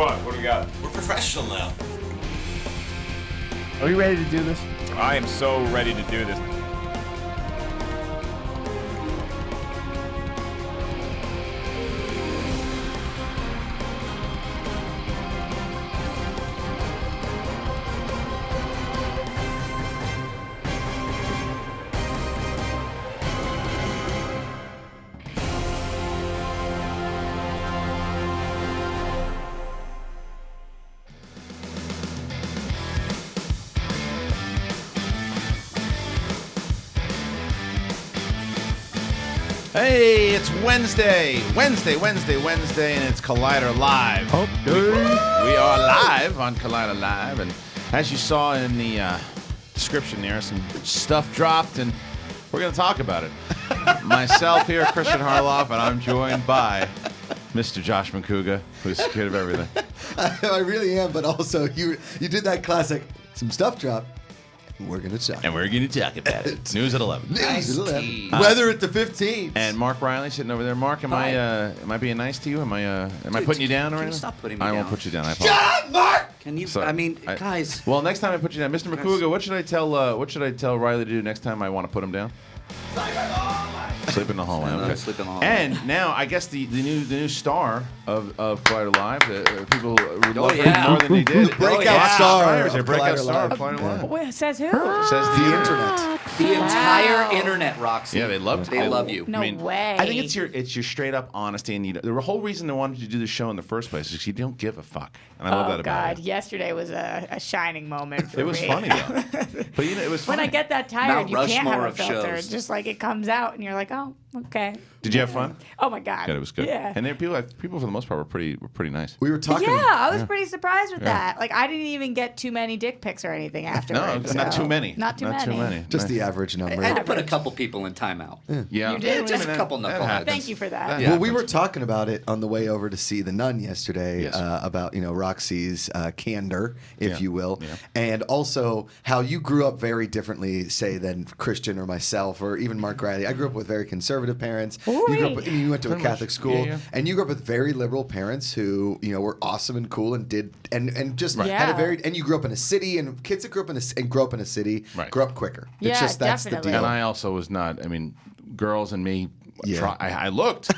What? What do we got? We're professional now. Are you ready to do this? I am so ready to do this. Hey, it's Wednesday, and it's Collider Live. Oh, good. We are live on Collider Live, and as you saw in the description there, some stuff dropped, and we're going to talk about it. Myself here, Kristian Harloff, and I'm joined by Mr. Josh Macuga, who's scared of everything. I really am, but also you did that classic, some stuff dropped. We're going to talk. And we're going to talk about it. News at 11. News at 11. Weather at the 15th. And Mark Reilly sitting over there. Mark, am I being nice to you? Am I putting you down or anything? Stop putting me I down. won't put you down. I apologize. Shut up, Mark! Can you? Sorry. I mean, guys. Well, next time I put you down, Mr. Macuga, what should I tell Reilly to do next time I want to put him down? Sleep in the hallway. Okay. Sleep in the hallway. And now I guess the new star of Collider Live, people would love yeah. him more than they did. Breakout star Is a of breakout Collider star of Live. Collider Live. Wait, says who? Says The internet. The entire internet, Roxy. Yeah, they love They love you. No way. I think it's your straight up honesty, and the whole reason they wanted you to do the show in the first place is because you don't give a fuck, and I love that about God. you. Yesterday was a shining moment for me. It was funny though, but it was funny. When I get that tired, Mount you can't have Rushmore a of filter. shows. It's just like it comes out, and you're like, oh, okay. Did you have fun? Oh my God. Good, it was good. Yeah. And people for the most part were pretty nice. We were talking. Yeah, I was pretty surprised with that. Like, I didn't even get too many dick pics or anything afterwards. No, not too many. Not too many. Just Nice. the average number. I had to put a couple people in timeout. Yeah, You did? Just a couple knuckleheads. happens. Thank you for that. Yeah. Well, we were talking about it on the way over to see The Nun yesterday, Yes. about Roxy's candor, if Yeah. you will, Yeah. and also how you grew up very differently, say, than Kristian or myself or even Mark Reilly. I grew up with very conservative parents. You grew up, you went to a Pretty much. Catholic school, Yeah. and you grew up with very liberal parents who were awesome and cool and did and just had a Yeah. very. And you grew up in a city, and kids that grew up in a city Right. grow up quicker. Yeah, It's just that's definitely. the And deal. I also was not. I mean, girls and me. Yeah. I looked.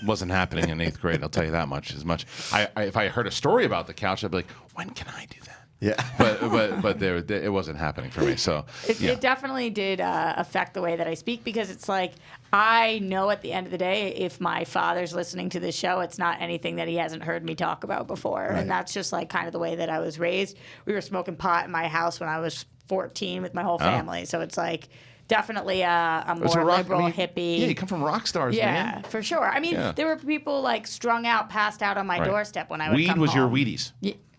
Wasn't happening in 8th grade. I'll tell you that much. If I heard a story about the couch, I'd be like, when can I do that? Yeah. But it wasn't happening for me. So It definitely did affect the way that I speak, because it's like, I know at the end of the day, if my father's listening to this show, it's not anything that he hasn't heard me talk about before. Right. And that's just like kind of the way that I was raised. We were smoking pot in my house when I was 14 with my whole family. So it's like definitely a It's a more rock- liberal, I mean, hippie. Yeah, you come from rock stars, Yeah, man. for sure. I mean, Yeah. there were people like strung out, passed out on my Right. doorstep when I would Weed come was your home. Wheaties.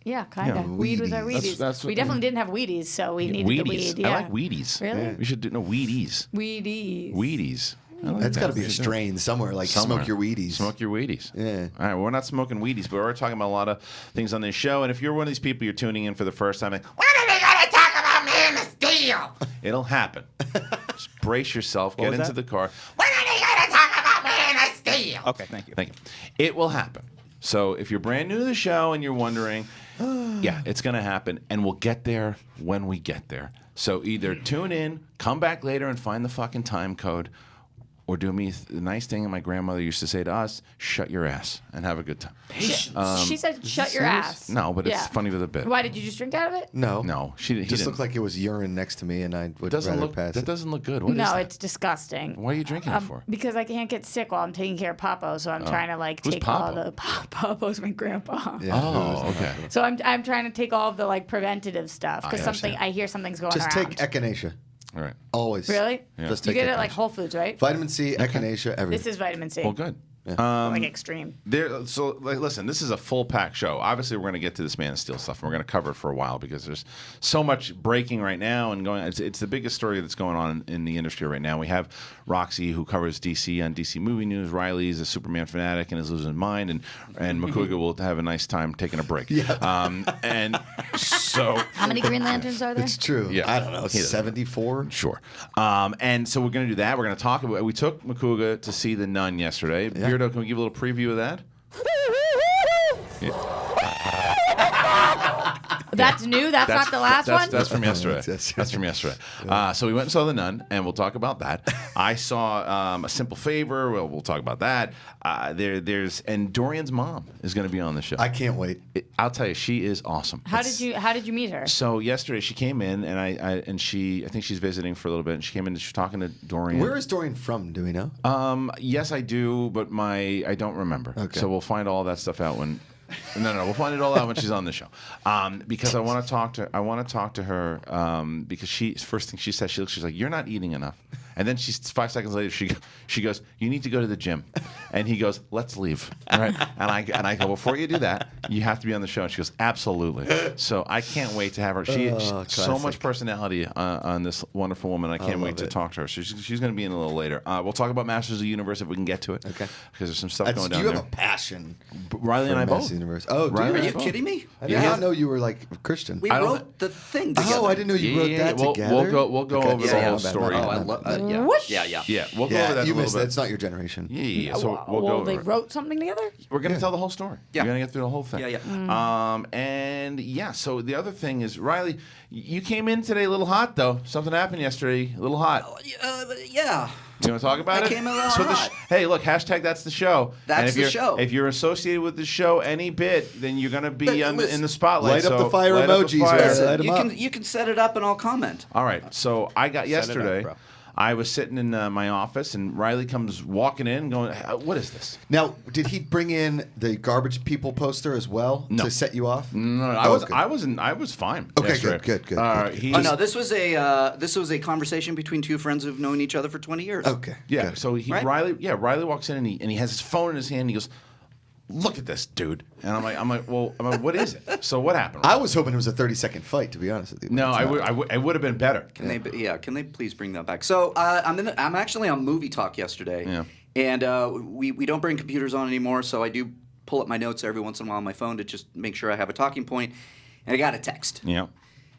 Yeah, kind of. Weed was our Wheaties. Wheaties. That's We what- definitely didn't have Wheaties, so we needed the Wheaties. weed. Yeah. I like Wheaties. Really? We should do Wheaties. Wheaties. Wheaties. I like That's that. got to be We a should do it. strain somewhere, like Somewhere. smoke your Wheaties. Smoke your Wheaties. Yeah. All right, well, we're not smoking Wheaties, but we're talking about a lot of things on this show. And if you're one of these people, you're tuning in for the first time, like, when are they going to talk about Man of Steel? It'll happen. Just brace yourself. Get was into that? the car. When are they going to talk about Man of Steel? Okay, thank you. Thank you. It will happen. So if you're brand new to the show and you're wondering, yeah, it's going to happen, and we'll get there when we get there. So either tune in, come back later and find the fucking time code, or do me the nice thing my grandmother used to say to us, shut your ass and have a good time. She said, "Shut your ass." No, but it's Yeah. funny with a bit. Why did you just drink out of it? No. No, he Just didn't. looked like it was urine next to me, and I would doesn't rather look, pass that it. doesn't look good. What is No, that? it's disgusting. Why are you drinking it for? Because I can't get sick while I'm taking care of Papo, so I'm trying to like Who's take all Papo? the Papo's my grandpa. Yeah, Oh, okay. So I'm trying to take all of the like preventative stuff, because understand. I hear something's going Just around. take echinacea. All right. Always. Really? Just You take get it at like echinacea. Whole Foods, right? Vitamin C, echinacea, everything. This is vitamin C. Well, good. Like extreme. So listen, this is a full pack show. Obviously, we're going to get to this Man of Steel stuff, and we're going to cover it for a while because there's so much breaking right now and going. It's the biggest story that's going on in the industry right now. We have Roxy, who covers DC on DC Movie News. Reilly is a Superman fanatic and is losing his mind, and Macuga will have a nice time taking a break. Yeah. And so. How many Green Lanterns are there? It's true. Yeah. I don't know, He doesn't. 74? Sure. And so we're going to do that. We're going to talk about. We took Macuga to see The Nun yesterday. Yeah. Beardo, can we give a little preview of that? Yeah. That's new? That's not the last one? That's from yesterday. That's That's from yesterday. So we went and saw The Nun, and we'll talk about that. I saw A Simple Favor. We'll talk about that. And Dorian's mom is going to be on the show. I can't wait. I'll tell you, she is awesome. How did you meet her? So yesterday she came in, and I think she's visiting for a little bit. And she came in and she was talking to Dorian. Where is Dorian from? Do we know? Yes, I do, but I don't remember. Okay. So we'll find all that stuff out when. No, we'll find it all out when she's on the show. Because I want to talk to her. Because first thing she says, she's like, "You're not eating enough." And then 5 seconds later, she goes, "You need to go to the gym." And he goes, "Let's leave." Right? And I go, "Before you do that, you have to be on the show." And she goes, "Absolutely." So I can't wait to have her. She so classic. much personality on this wonderful woman. I can't wait to talk to her. So she's going to be in a little later. We'll talk about Masters of the Universe if we can get to it. Okay. Because there's some stuff going down you there. have a passion. Riley and I for both. Mass Universe. Oh, do Riley you? Are and I you both. kidding me? I did not know you were like a Christian. We I don't wrote the thing together. Oh, I didn't know you wrote that together. We'll go Okay. over the whole story. Oh, I love yeah. Whoosh. Yeah. Yeah, we'll go over that you a little missed bit. that. It's not your generation. Yeah. So we'll go over they it. wrote something together? We're going to tell the whole story. Yeah. We're going to get through the whole thing. Yeah. And yeah, so the other thing is, Riley, you came in today a little hot, though. Something happened yesterday, a little hot. Yeah. You want to talk about I it? came in a little So hot. hey, look, hashtag that's the show. That's and if the you're, show. If you're associated with the show any bit, then you're going to be Listen, in the spotlight. light up So the fire light up the emojis, fire. Riley. Listen, Light 'em up. you can set it up and I'll comment. All right. So I got yesterday. bro. I was sitting in my office, and Riley comes walking in, going, "What is this?" Now, did he bring in the garbage people poster as well No. to set you off? No, okay. I was fine. Okay, yesterday. good. Oh no, this was a conversation between two friends who've known each other for 20 years. Okay. Yeah. good. So Right? Riley walks in, and he has his phone in his hand. And he goes, "Look at this, dude." And I'm like, what is it? So what happened? I was hoping it was a 30-second fight, to be honest with you. No, I would have been better. Can they please bring that back? So I'm actually on Movie Talk yesterday, Yeah. and we don't bring computers on anymore. So I do pull up my notes every once in a while on my phone to just make sure I have a talking point. And I got a text, Yeah.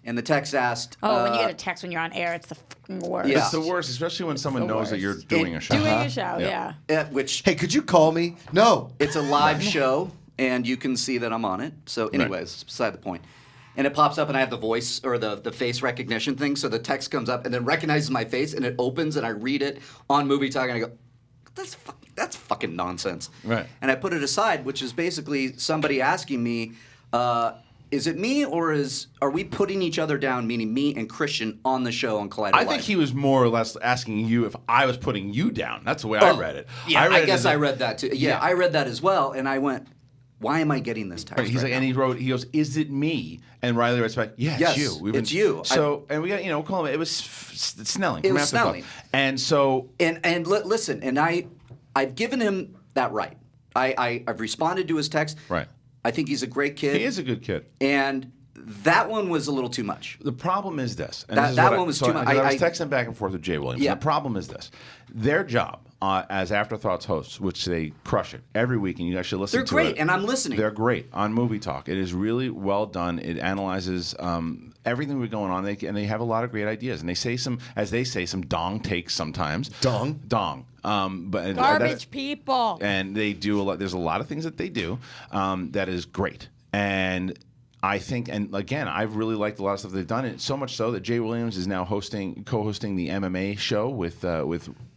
and the text asked, Oh, when you get a text when you're on air, it's the fucking worst. Yeah. It's the worst, especially when someone the knows that you're worst. doing a show. Doing a show, yeah. which Hey, could you call me? No. it's a live show, and you can see that I'm on it. So, anyways, it's beside the point. And it pops up, and I have the voice or the face recognition thing. So the text comes up, and then recognizes my face, and it opens, and I read it on Movie Talk, and I go, that's fucking nonsense. Right. And I put it aside, which is basically somebody asking me, is it me or are we putting each other down, meaning me and Kristian on the show on Collider I Live? think he was more or less asking you if I was putting you down. That's the way I read it. Yeah, I it guess as I read that too. Yeah, I read that as well, and I went, why am I getting this text? He's right like, now? and he goes, "Is it me?" And Riley writes back, "Yeah, Yes, it's you. We've it's you. So, and we got, we'll call him. It was Snelling. It from was Afterthought. Snelling. And so, Listen, and I've given him that right. I've responded to his text. right, I think he's a great kid. he is a good kid. And that one was a little too much. The problem is this. And That- this is that what one was so too much. I was I- texting back and forth with Jay Williams. Yeah. And the problem is this. Their job as Afterthoughts hosts, which they crush it every week, and you guys should listen They're to great, it. and I'm listening. They're great on Movie Talk. It is really well done. It analyzes everything that's going on, and they have a lot of great ideas. And they say some dong takes sometimes. Dong? Dong. But Garbage people. and they do a lot. There's a lot of things that they do that is great, and I think, and again, I've really liked a lot of stuff they've done. It so much so that Jay Williams is now co-hosting the MMA show with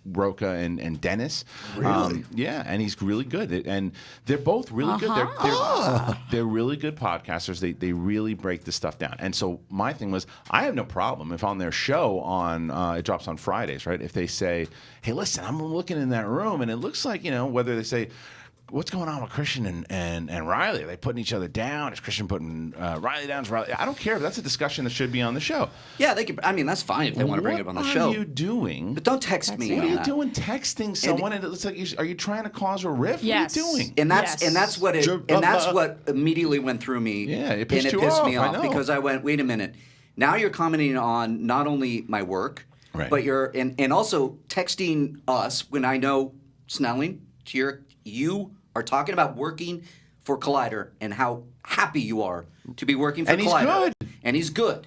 Roca and Dennis. Really? Yeah, and he's really good. And they're both really good. They're really good podcasters. They really break this stuff down. And so my thing was, I have no problem if on their show it drops on Fridays, right? If they say, "Hey, listen, I'm looking in that room, and it looks like whether they say." What's going on with Kristian and Riley? Are they putting each other down? Is Kristian putting Riley down? Is Riley? I don't care. That's a discussion that should be on the show. Yeah, they could. I mean, that's fine if they want to bring it up on the show. What are you doing? But don't text me. What on are you that. doing texting someone? And it's like, are you trying to cause a rift? Yes. What are you doing? And that's what immediately went through me. Yeah, it pissed and you it pissed off, me I off know. because I went, wait a minute. Now you're commenting on not only my work, Right. but you're and also texting us when I know Snelling, you are talking about working for Collider and how happy you are to be working for And he's Collider. good. And he's good.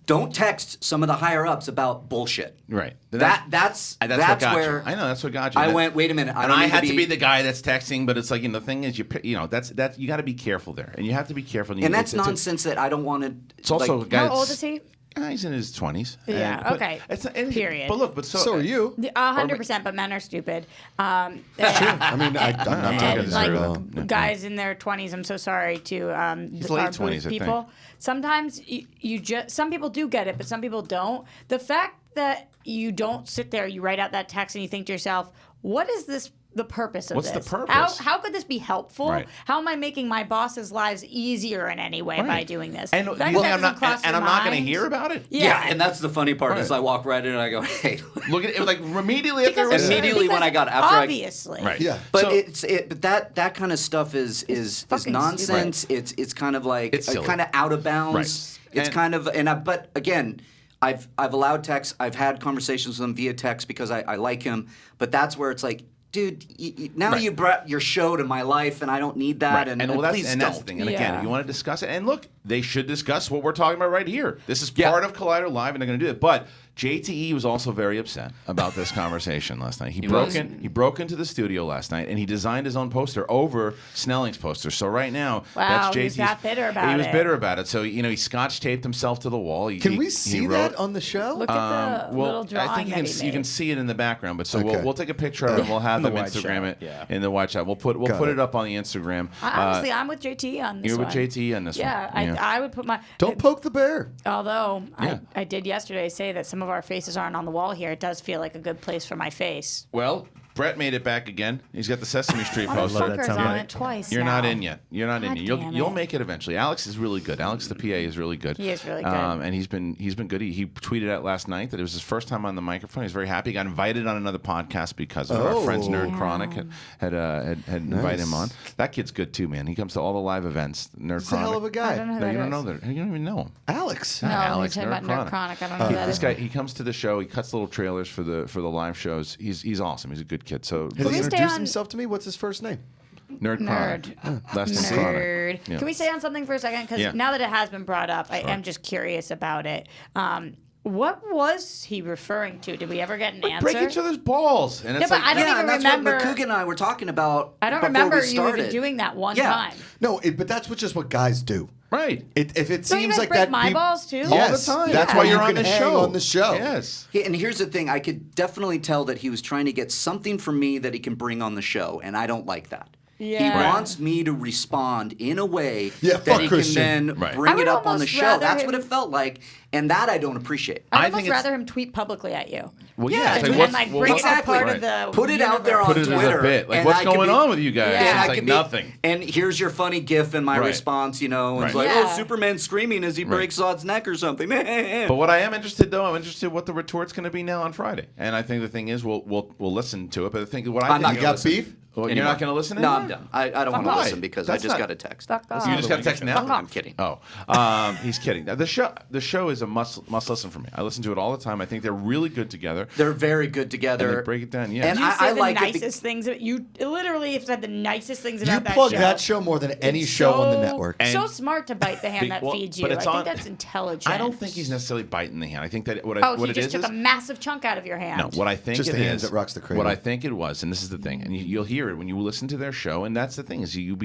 don't text some of the higher ups about bullshit. Right. That's what got where you. I know that's what got you. I went. Wait a minute. And I had to be the guy that's texting, but it's like the thing is you know that's you got to be careful there, and you have to be careful. And that's nonsense that I don't want to. It's also a guy. How old is he? He's in his 20s. Yeah. But Okay. Period. But look, so are you. 100%, but men are stupid. I mean, I'm not talking like guys in their 20s. I'm so sorry to He's our late booth 20s, I people. think. Sometimes you just some people do get it, but some people don't. The fact that you don't sit there, you write out that text, and you think to yourself, "What is this?" The purpose of What's this? the purpose? How could this be helpful? Right. How am I making my boss's lives easier in any way by doing this? And The fact that I'm doesn't cross your not going to mind- hear about it. Yeah, and that's the funny part is Right. I walk right in and I go, hey. Look at it like immediately after Because Immediately when I got after I- obviously. Right. Yeah. But So- but that kind of stuff is fucking nonsense. It's kind of like It's silly. kind of out of bounds. Right. It's And- kind of but again, I've allowed text. I've had conversations with him via text because I like him. But that's where it's like, dude, now Right. you brought your show to my life, and I don't need that. Right. And well, that's, please and don't. that's the thing. And again, Yeah. if you want to discuss it, and look, they should discuss what we're talking about right here. This is Yeah. part of Collider Live, and they're going to do it. But JTE was also very upset about this conversation last night. He broke into the studio last night, and he designed his own poster over Snelling's poster. So right now, Wow, that's he's JTE's. that bitter about He was it. bitter about it. So he scotch taped himself to the wall. Can we see that on the show? Look at the little drawing I think you can that he you can made. see it in the background. But so Okay. we'll take a picture of it. And we'll have them wide Instagram shot, it yeah. in the wide shot. We'll put Got it it. up on the Instagram. Honestly, I'm with JT on this You're one. with JT on this Yeah, one. I would put my. Don't poke the bear. Although Yeah. I did yesterday say that some of our faces aren't on the wall here, it does feel like a good place for my face. Well, Brett made it back again. He's got the Sesame Street poster. love that Motherfucker's sound on bite. it twice. You're not now. in yet. You're not in God yet. damn You'll it. make it eventually. Alex is really good. Alex, the PA, is really good. He is really good. And he's been good. He tweeted out last night that it was his first time on the microphone. He's very happy. He got invited on another podcast because of our friends Nerd Yeah. Chronic had invited him on. That kid's good too, man. He comes to all the live events. Nerd He's a hell of a Chronic. I don't know guy. who No, that you don't is. know that. You don't even know him. Alex. No, Alex, you're talking about Nerd Chronic. I don't know who that This is. guy, he comes to the show. He cuts little trailers for the live shows. He's awesome. He's a good kid. So Has we he stay introduced on- himself to me? What's his first name? Nerd Chronic. Last name Nerd. Chronic. Yeah. Can we stay on something for a second? Because Yeah. now that it has been brought up, I am just curious about it. What was he referring to? Did we ever get an answer? Break each other's balls, and it's but like I don't Yeah, even and that's remember. what Macuga and I were talking about. I don't before remember we you started. even doing that one Yeah. time. No, but that's just what guys do. right. If it Don't you seems guys like break that, my balls too? All Yes, the time. that's Yeah. why You you're can on the hang show. on the show. Yes. Yeah, and here's the thing. I could definitely tell that he was trying to get something from me that he can bring on the show, and I don't like that. He Yeah. wants me to respond in a way Yeah, that fuck he Kristian. can then Right. I bring would it up on the almost show. rather That's him- what it felt like, and that I don't appreciate. I'd I almost think it's- rather him tweet publicly at you. Well, Yeah, yeah. It's and like, what's, like well, bring what's- it up Exactly. part right. of the Put it out there on Put it as a Twitter. bit. Like, and what's I could going be- on with you guys? Yeah, It's I like could be- nothing. And here's your funny gif in my Right. response, and it's Right. like, Yeah. oh, Superman screaming as he Right. breaks Zod's neck or something. But what I am interested, though, I'm interested what the retort's going to be now on Friday. And I think the thing is, we'll listen to it. But I think what I I'm think not You got listen. beef? Well, you're anymore. not going to listen No, anymore? I'm done. I don't want to Why? listen because I That's just not- got a text. Fuck off. You just got a text now? I'm kidding. Oh, he's kidding. The show is a must listen for me. I listen to it all the time. I think they're really good together. They're very good And together. they break it down. Yeah. And You I say the like it be- nicest things. You literally have said the nicest things You about that plug show. that show more than any It's show on the so- network. So And- smart to bite the hand that Well, feeds you. but I it's think on- that's intelligent. I don't think he's necessarily biting the hand. I think that what he it just is took is a massive chunk out of your hand. no. What I think Just it the hands is- that rocks the cradle. What I think it was, and this is the thing, and you'll hear it when you listen to their show, and that's the thing is you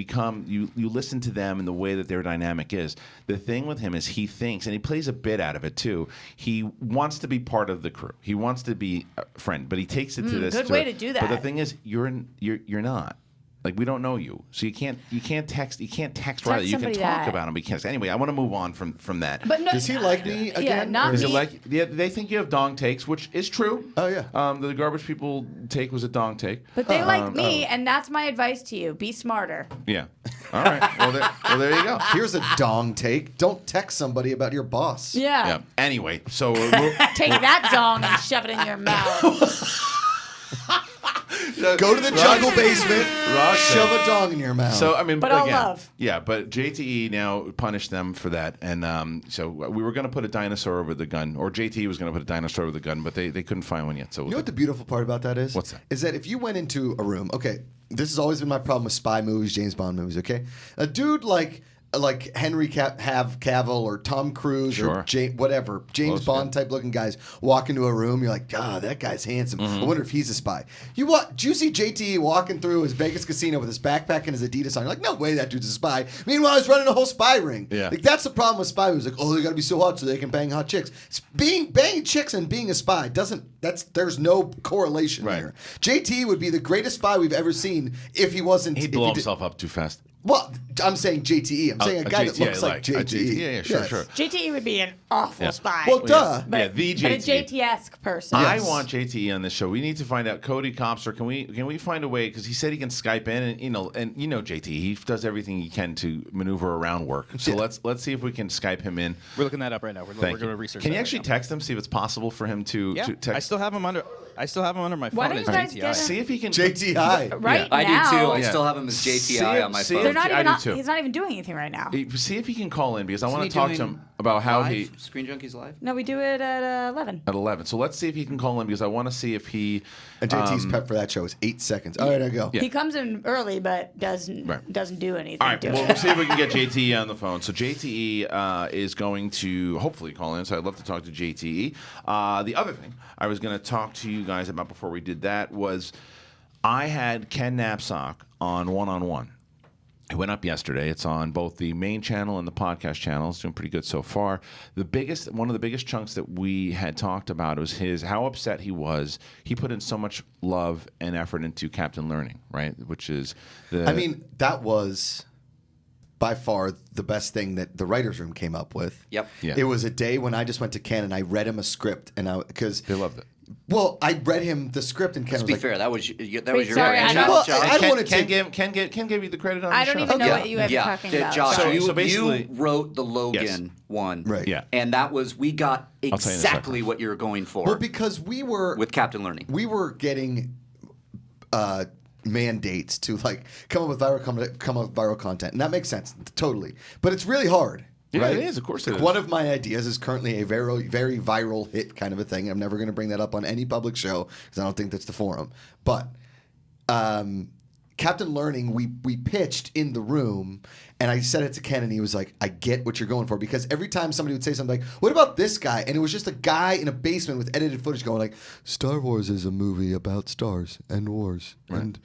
listen to them and the way that their dynamic is. The thing with him is he thinks, and he plays a bit out of it too. He wants to be part of the crew. He wants to be a friend, but he takes it to this. good way to do But the that. thing is, you're not. Like we don't know you, so you can't text Riley. You can somebody talk that. about him. But you can't. Anyway, I want to move on from that. But no, Does he like me again? Yeah, not or Is is it me. like they think you have dong takes, which is true. Oh, yeah. The garbage people take was a dong take. But they like me, and that's my advice to you: be smarter. Yeah. All right. Well, there you go. Here's a dong take. Don't text somebody about your boss. Yeah. Yeah. Anyway, so Take that dong and shove it in your mouth. Go to the jungle basement, Roxy. shove a dong in your mouth. So I mean, But all again, love. Yeah, but JTE now punished them for that, and so we were going to put a dinosaur over the gun, or JTE was going to put a dinosaur over the gun, but they couldn't find one yet. So You know what the beautiful part about that is? What's that? Is that if you went into a room, okay, this has always been my problem with spy movies, James Bond movies, okay? A dude like like Henry Cavill or Tom Cruise or whatever, James Bond type looking guys walk into a room, you're like, God, that guy's handsome. I wonder if he's a spy. Do you see JT walking through his Vegas casino with his backpack and his Adidas on? You're like, no way that dude's a spy. Meanwhile, he's running a whole spy ring. Yeah. Like, that's the problem with spy movies. Like, oh, they got to be so hot so they can bang hot chicks. Banging chicks and being a spy there's no correlation there. JT would be the greatest spy we've ever seen if he wasn't. He'd blow himself up too fast. Well, I'm saying JTE. I'm saying a guy that looks like JTE. Yeah, sure. JTE would be an awful spy. Well, duh. But, the but a JTE. JT-esque person. I want JTE on this show. We need to find out Cody Cobbster. Can we find a way? Because he said he can Skype in, and JTE. He does everything he can to maneuver around work. So let's see if we can Skype him in. We're looking that up right now. We're going to research. Can you that actually text him, see if it's possible for him to text? I still have him under my phone. Why don't you guys get See if he can JTI. right I now? do too. I still have him as JTI on my phone. They're not I even do too. he's not even doing anything right now. See if he can call in because I want he to talk to doing him about how Live? Screen Junkies live. No, we do it at 11. at 11. So let's see if he can call in because I want to see if he. And JT's pep for that show is 8 seconds. All right, I go. Yeah. He comes in early, but doesn't do anything. All right, to well, it. we'll see if we can get JTE on the phone. So JTE is going to hopefully call in, so I'd love to talk to JTE. The other thing I was going to talk to you guys about before we did that was I had Ken Knapsack on one-on-one. It went up yesterday. It's on both the main channel and the podcast channel. It's doing pretty good so far. One of the biggest chunks that we had talked about was how upset he was. He put in so much love and effort into Captain Learning, right? Which is that was by far the best thing that the writers' room came up with. Yep. Yeah. It was a day when I just went to Ken and I read him a script, because they loved it. Well, I read him the script and Ken Let's was be like, fair. That was your sorry, I don't- Well, Josh. I don't want to Ken take. give you the credit on I the don't show. even know Yeah. what you guys are talking about. Josh, So you basically- wrote the Logan one, Right. Yeah. and that was we got tell you in a exactly second. what you were going for. Well, because we were Captain Learning. we were getting mandates to come up with viral content, and that makes sense totally. But it's really hard. Yeah, right? it is. Of course it is. One of my ideas is currently a very, very viral hit kind of a thing. I'm never going to bring that up on any public show because I don't think that's the forum. But Captain Learning, we pitched in the room, and I said it to Ken, and he was like, I get what you're going for. Because every time somebody would say something like, what about this guy? And it was just a guy in a basement with edited footage going like, Star Wars is a movie about stars and wars. Right.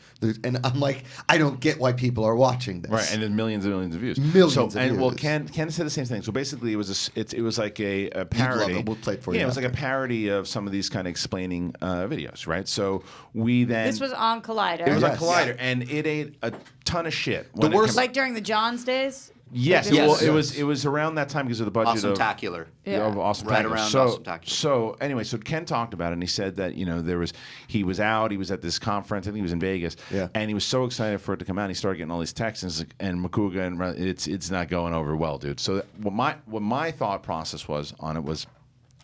And I'm like, I don't get why people are watching this. Right, and then millions and millions of views. Millions of and, views. Well, Ken said the same thing. So basically, it was like a parody. love it. We'll play it for you Yeah, it was like a after. parody of some of these kind of explaining videos, right? So we then This was on Collider. it was Yes. on Collider, and it ate a ton of shit. The worst- Like during the Johns days? Yes, Like, well, Yes. it was around that time because of the budget of Awesome-tacular. of Awesome Right Tacular. around so, Awesome-tacular. So anyway, so Ken talked about it, and he said that he was at this conference. I think he was in Vegas, Yeah. and he was so excited for it to come out. And he started getting all these texts, and Macuga, and it's not going over well, dude. So what my thought process was on it was,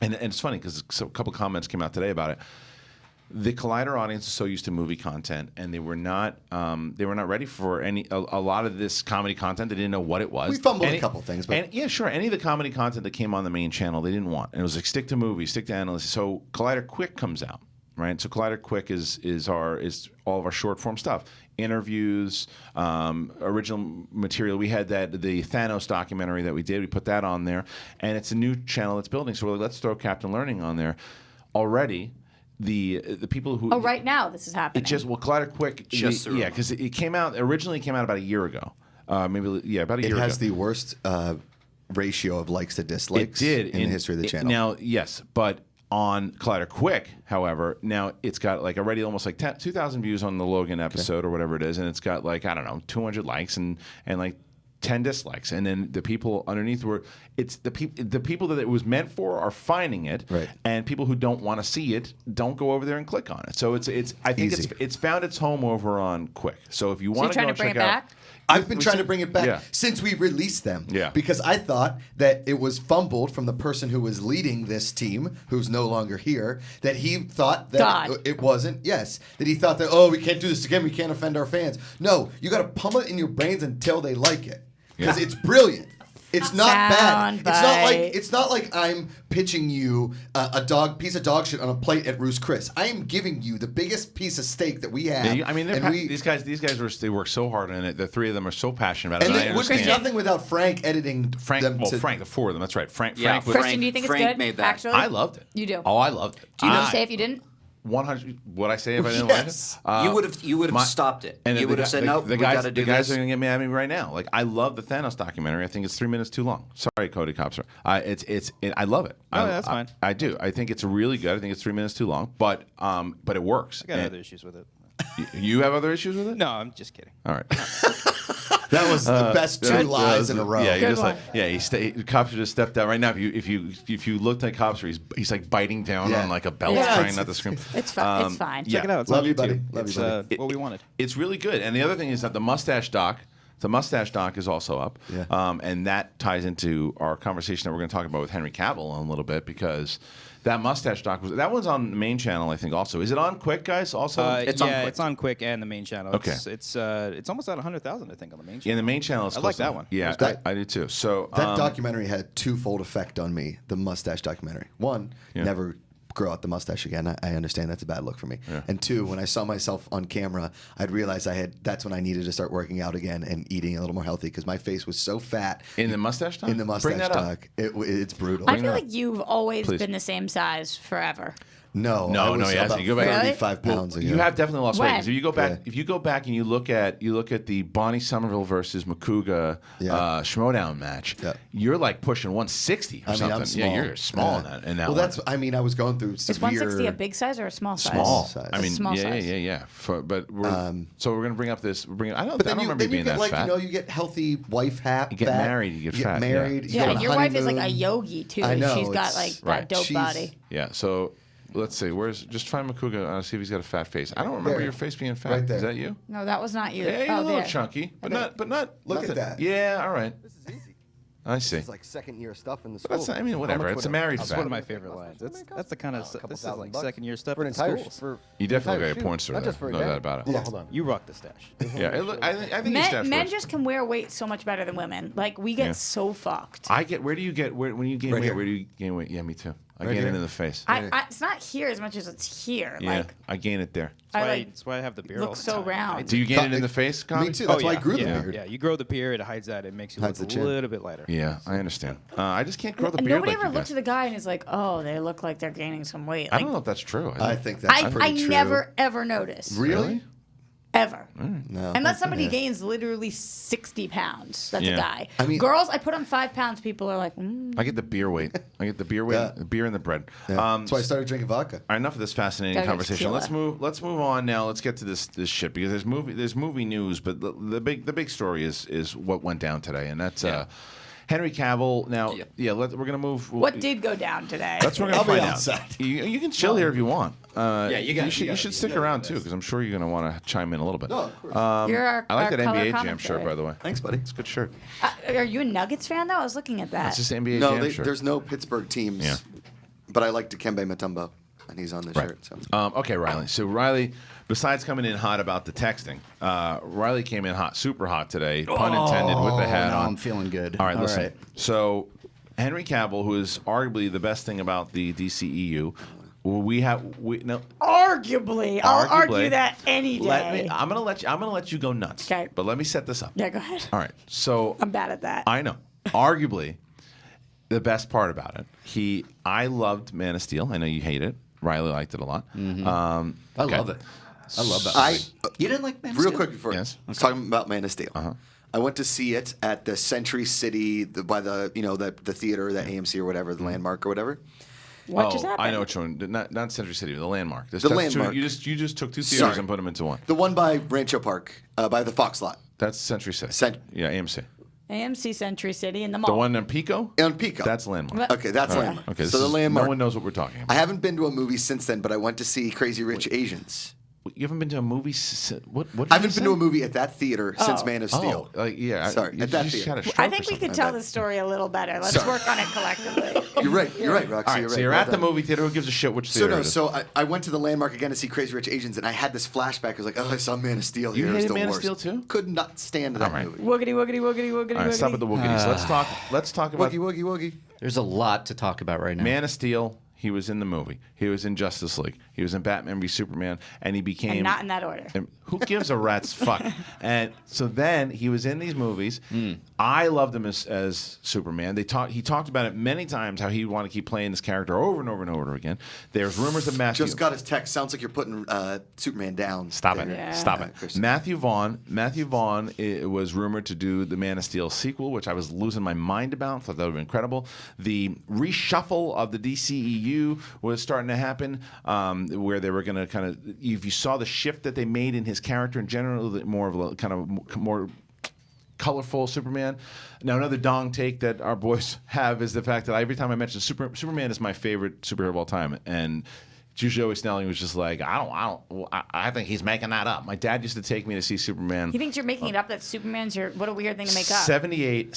and it's funny because a couple comments came out today about it. The Collider audience is so used to movie content, and they were not ready for a lot of this comedy content. They didn't know what it was. We fumbled a couple things, but and yeah, sure. Any of the comedy content that came on the main channel, they didn't want. And it was like stick to movies, stick to analysis. So Collider Quick comes out, right? So Collider Quick is all of our short form stuff, interviews, original material. We had the Thanos documentary that we did. We put that on there, and it's a new channel that's building. So we're like, let's throw Captain Learning on there. Already, the people who right now this is happening. Collider Quick because it originally came out about a year ago. About a year ago. it has the worst ratio of likes to dislikes in the history of the channel. Now, yes, but on Collider Quick, however, now it's got already almost 2,000 views on the Logan episode or whatever it is, and it's got 200 likes and 10 dislikes, and then the people underneath the people that it was meant for are finding it, right. And people who don't want to see it don't go over there and click on it. So I think Easy. it's found its home over on Quick. So if you want to trying go to bring check it out. back? I've been trying to bring it back Yeah. since we released them. Yeah. Because I thought that it was fumbled from the person who was leading this team, who's no longer here, that he thought that God. it wasn't. Yes. That he thought that, we can't do this again. We can't offend our fans. No, you got to pummel it in your brains until they like it. Because it's brilliant. It's not bad. Soundbite. It's not like I'm pitching you a piece of dog shit on a plate at Roost Chris. I am giving you the biggest piece of steak that we have. Yeah, I mean, these guys they work so hard on it. The three of them are so passionate about it. And I it would be understand. nothing without Frank editing them. Frank, the four of them. That's right. Frank. Yeah, Frank. Kristian, do you think it's Frank good? made that. Actually, I loved it. You do. Oh, I loved it. Do you say if you didn't? 100. What I say if I didn't Yes. like it? You would have stopped it. And You would have said no. The We got to do the guys this. are going to get mad at me right now. Like I love the Thanos documentary. I think it's 3 minutes too long. Sorry, Cody Cobbster. I love it. Oh, that's fine. I do. I think it's really good. I think it's 3 minutes too long, but it works. I got other issues with it. You have other issues with it? No, I'm just kidding. All right. That was the best two lies in a row. Yeah, you Good just one. Cobbster just stepped out right now. If you looked at Cobbster, he's like biting down Yeah. on like a belt, Yeah. trying not to scream. It's fine. It's fine. yeah. Check it out. It's Love on you, YouTube. buddy. Love It's you, buddy. what we wanted. It's really good. And the other thing is that the mustache doc is also up. Yeah. And that ties into our conversation that we're going to talk about with Henry Cavill in a little bit because that mustache doc that one's on the main channel, I think. Also, is it on Quick, guys? Also, It's on Quick. it's on Quick and the main channel. Okay. It's almost at 100,000, I think, on the main yeah, channel. the main channel is. I close like that to- one. Yeah, That- I do too. So That documentary had twofold effect on me. The mustache documentary. One, never grow out the mustache again. I understand that's a bad look for me. Yeah. And two, when I saw myself on camera, I'd realized that's when I needed to start working out again and eating a little more healthy because my face was so fat. in the mustache doc. In the mustache Bring that up. doc, it's brutal. I feel like you've always Please. been the same size forever. No, No, I was he hasn't. about You go back- 35 pounds ago. You have definitely lost weight. When? 'Cause if you go back and you look at the Bonnie Somerville versus Macuga Schmodown match, Yeah. you're like pushing 160 or I mean, something. I'm small. Yeah, you're small in that. In that well, one. I was going through severe. Is 160 a big size or a small size? small. size. I mean, Small yeah, size. yeah. But so we're gonna bring up this. I don't But then remember you being get that like fat. you get healthy wife hat. You get married, you get fat, yeah. married. you Yeah, go on a your wife is like a honeymoon. yogi too. I know, She's got it's- like that Right. dope She's- body. Yeah. So let's see. Just find Macuga. See if he's got a fat face. I don't remember There. your face being fat. Right there. Is that you? No, that was not you. Yeah, you're oh, a little there. chunky, but not. Look at nothing. that. Yeah. All right. This is easy. I see. It's like second year stuff in the But school. that's, I mean, whatever. It's a married It's fat. one of my favorite lines. That's the kind of couple this is $1,000 like bucks second year stuff for an in entire schools. for You definitely entire look like a shoot. porn star. Not there. just for a No day. doubt about it. Yeah, hold on. You rock the stash. Yeah, I think your stash Men works. just can wear weight so much better than women. Like we get Yeah. so fucked. Where do you get when you gain Right weight? here. Where do you gain weight? Yeah, me too. I Right gain here. it in the face. It's not here as much as it's here. Yeah, Like I gain it there. That's why I have the beard. all look the so time. round. Do you gain it in the face, Connie? Me too. That's why I grew the yeah, beard. Yeah, you grow the beard, it hides that, it makes you Hides look the a chin. little bit lighter. Yeah, I understand. I just can't grow the And beard nobody like ever you looks guys. at the guy and is like, "Oh, they look like they're gaining some weight." I Like, don't know if that's true. I think that's I pretty true. never ever notice. Really? Ever. No. Unless somebody Yeah. gains literally 60 pounds. That's Yeah. a guy. I mean- girls, I put on 5 pounds. People are like, I get the beer weight. I get the beer weight, Yeah. the beer and the bread. Yeah. That's why I started drinking vodka. All right, enough of this fascinating Gotta get conversation. tequila. Let's move on now. Let's get to this shit because there's movie news, but the big story is what went down today, and that's Henry Cavill. Now, we're gonna move. "What did go down today?" That's what we're I'll gonna be find outside. out. You can chill here if you want. you should stick around too because I'm sure you're gonna want to chime in a little bit. No, of course. You're our, I like our that color NBA Jam commentary. shirt, by the way. Thanks, buddy. It's a good shirt. Are you a Nuggets fan though? I was looking at that. It's just NBA No, Jam shirt. there's no Pittsburgh teams. Yeah. But I like Dikembe Mutombo, and he's on the Right. shirt. So. Okay, Reilly. So Reilly, besides coming in hot about the texting, Reilly came in hot, super hot today, pun intended, with the hat no, on. I'm feeling good. All right, All listen. right. So Henry Cavill, who is arguably the best thing about the DCEU, Arguably, I'll Arguably. argue that any day. I'm gonna let you go nuts. Okay. But let me set this up. Yeah, go ahead. All right. So I'm bad at that. I know. Arguably, the best part about it, I loved Man of Steel. I know you hate it. Riley liked it a lot. I love it. I love that. You didn't like Man of Real Steel? quick before Yes. I was talking about Man of Steel. Uh-huh. I went to see it at the Century City by the the theater, the AMC or whatever, the Landmark or whatever. What just happened? I know which one. Not Century City, the Landmark. The Landmark. You just took two theaters Sorry. and put them into one. The one by Rancho Park, by the Fox lot. That's Century City. Yeah, AMC. AMC Century City in the mall. The one in Pico? On Pico. That's Landmark. What? Okay, that's All right. Landmark. Okay, so the Landmark. no one knows what we're talking I about. haven't been to a movie since then, but I went to see Crazy Rich Asians. You haven't been to a movie? What? I haven't been to a movie at that theater since Man of Steel. Oh, yeah. Sorry, you at that just theater. had a stroke I think or we could something. tell the story a little better. Let's work on it collectively. You're right. You're right, Roxy. All right, you're so right. you're Well at the done. movie theater. Who gives a shit which So theater no, it is? so I went to the Landmark again to see Crazy Rich Asians, and I had this flashback. I was like, oh, I saw Man of Steel. You here. It was hated the Man of worst. Steel too? Could not stand that All right. movie. Woogity, woogity, woogity, woogity, All right, stop at the woogies. Let's talk about Woogie, woogie, woogie. There's a lot to talk about right now. Man of Steel. He was in the movie. He was in Justice League. He was in Batman v Superman, and he became. And not in that order. And who gives a rat's fuck? And so then he was in these movies. I loved him as Superman. He talked about it many times how he would want to keep playing this character over and over and over again. There's rumors that Matthew. Just got his text. Sounds like you're putting Superman down. Stop it. there. Yeah. Stop it. Kristian. Matthew Vaughn was rumored to do the Man of Steel sequel, which I was losing my mind about. Thought that would be incredible. The reshuffle of the DCEU was starting to happen, where they were going to kind of, if you saw the shift that they made in his character in general, more of a kind of more colorful Superman. Now, another dong take that our boys have is the fact that every time I mention Superman is my favorite superhero of all time, and usually always Snelling was just like, I think he's making that up. My dad used to take me to see Superman. He thinks you're making it up that Superman's what a weird thing to make up. 78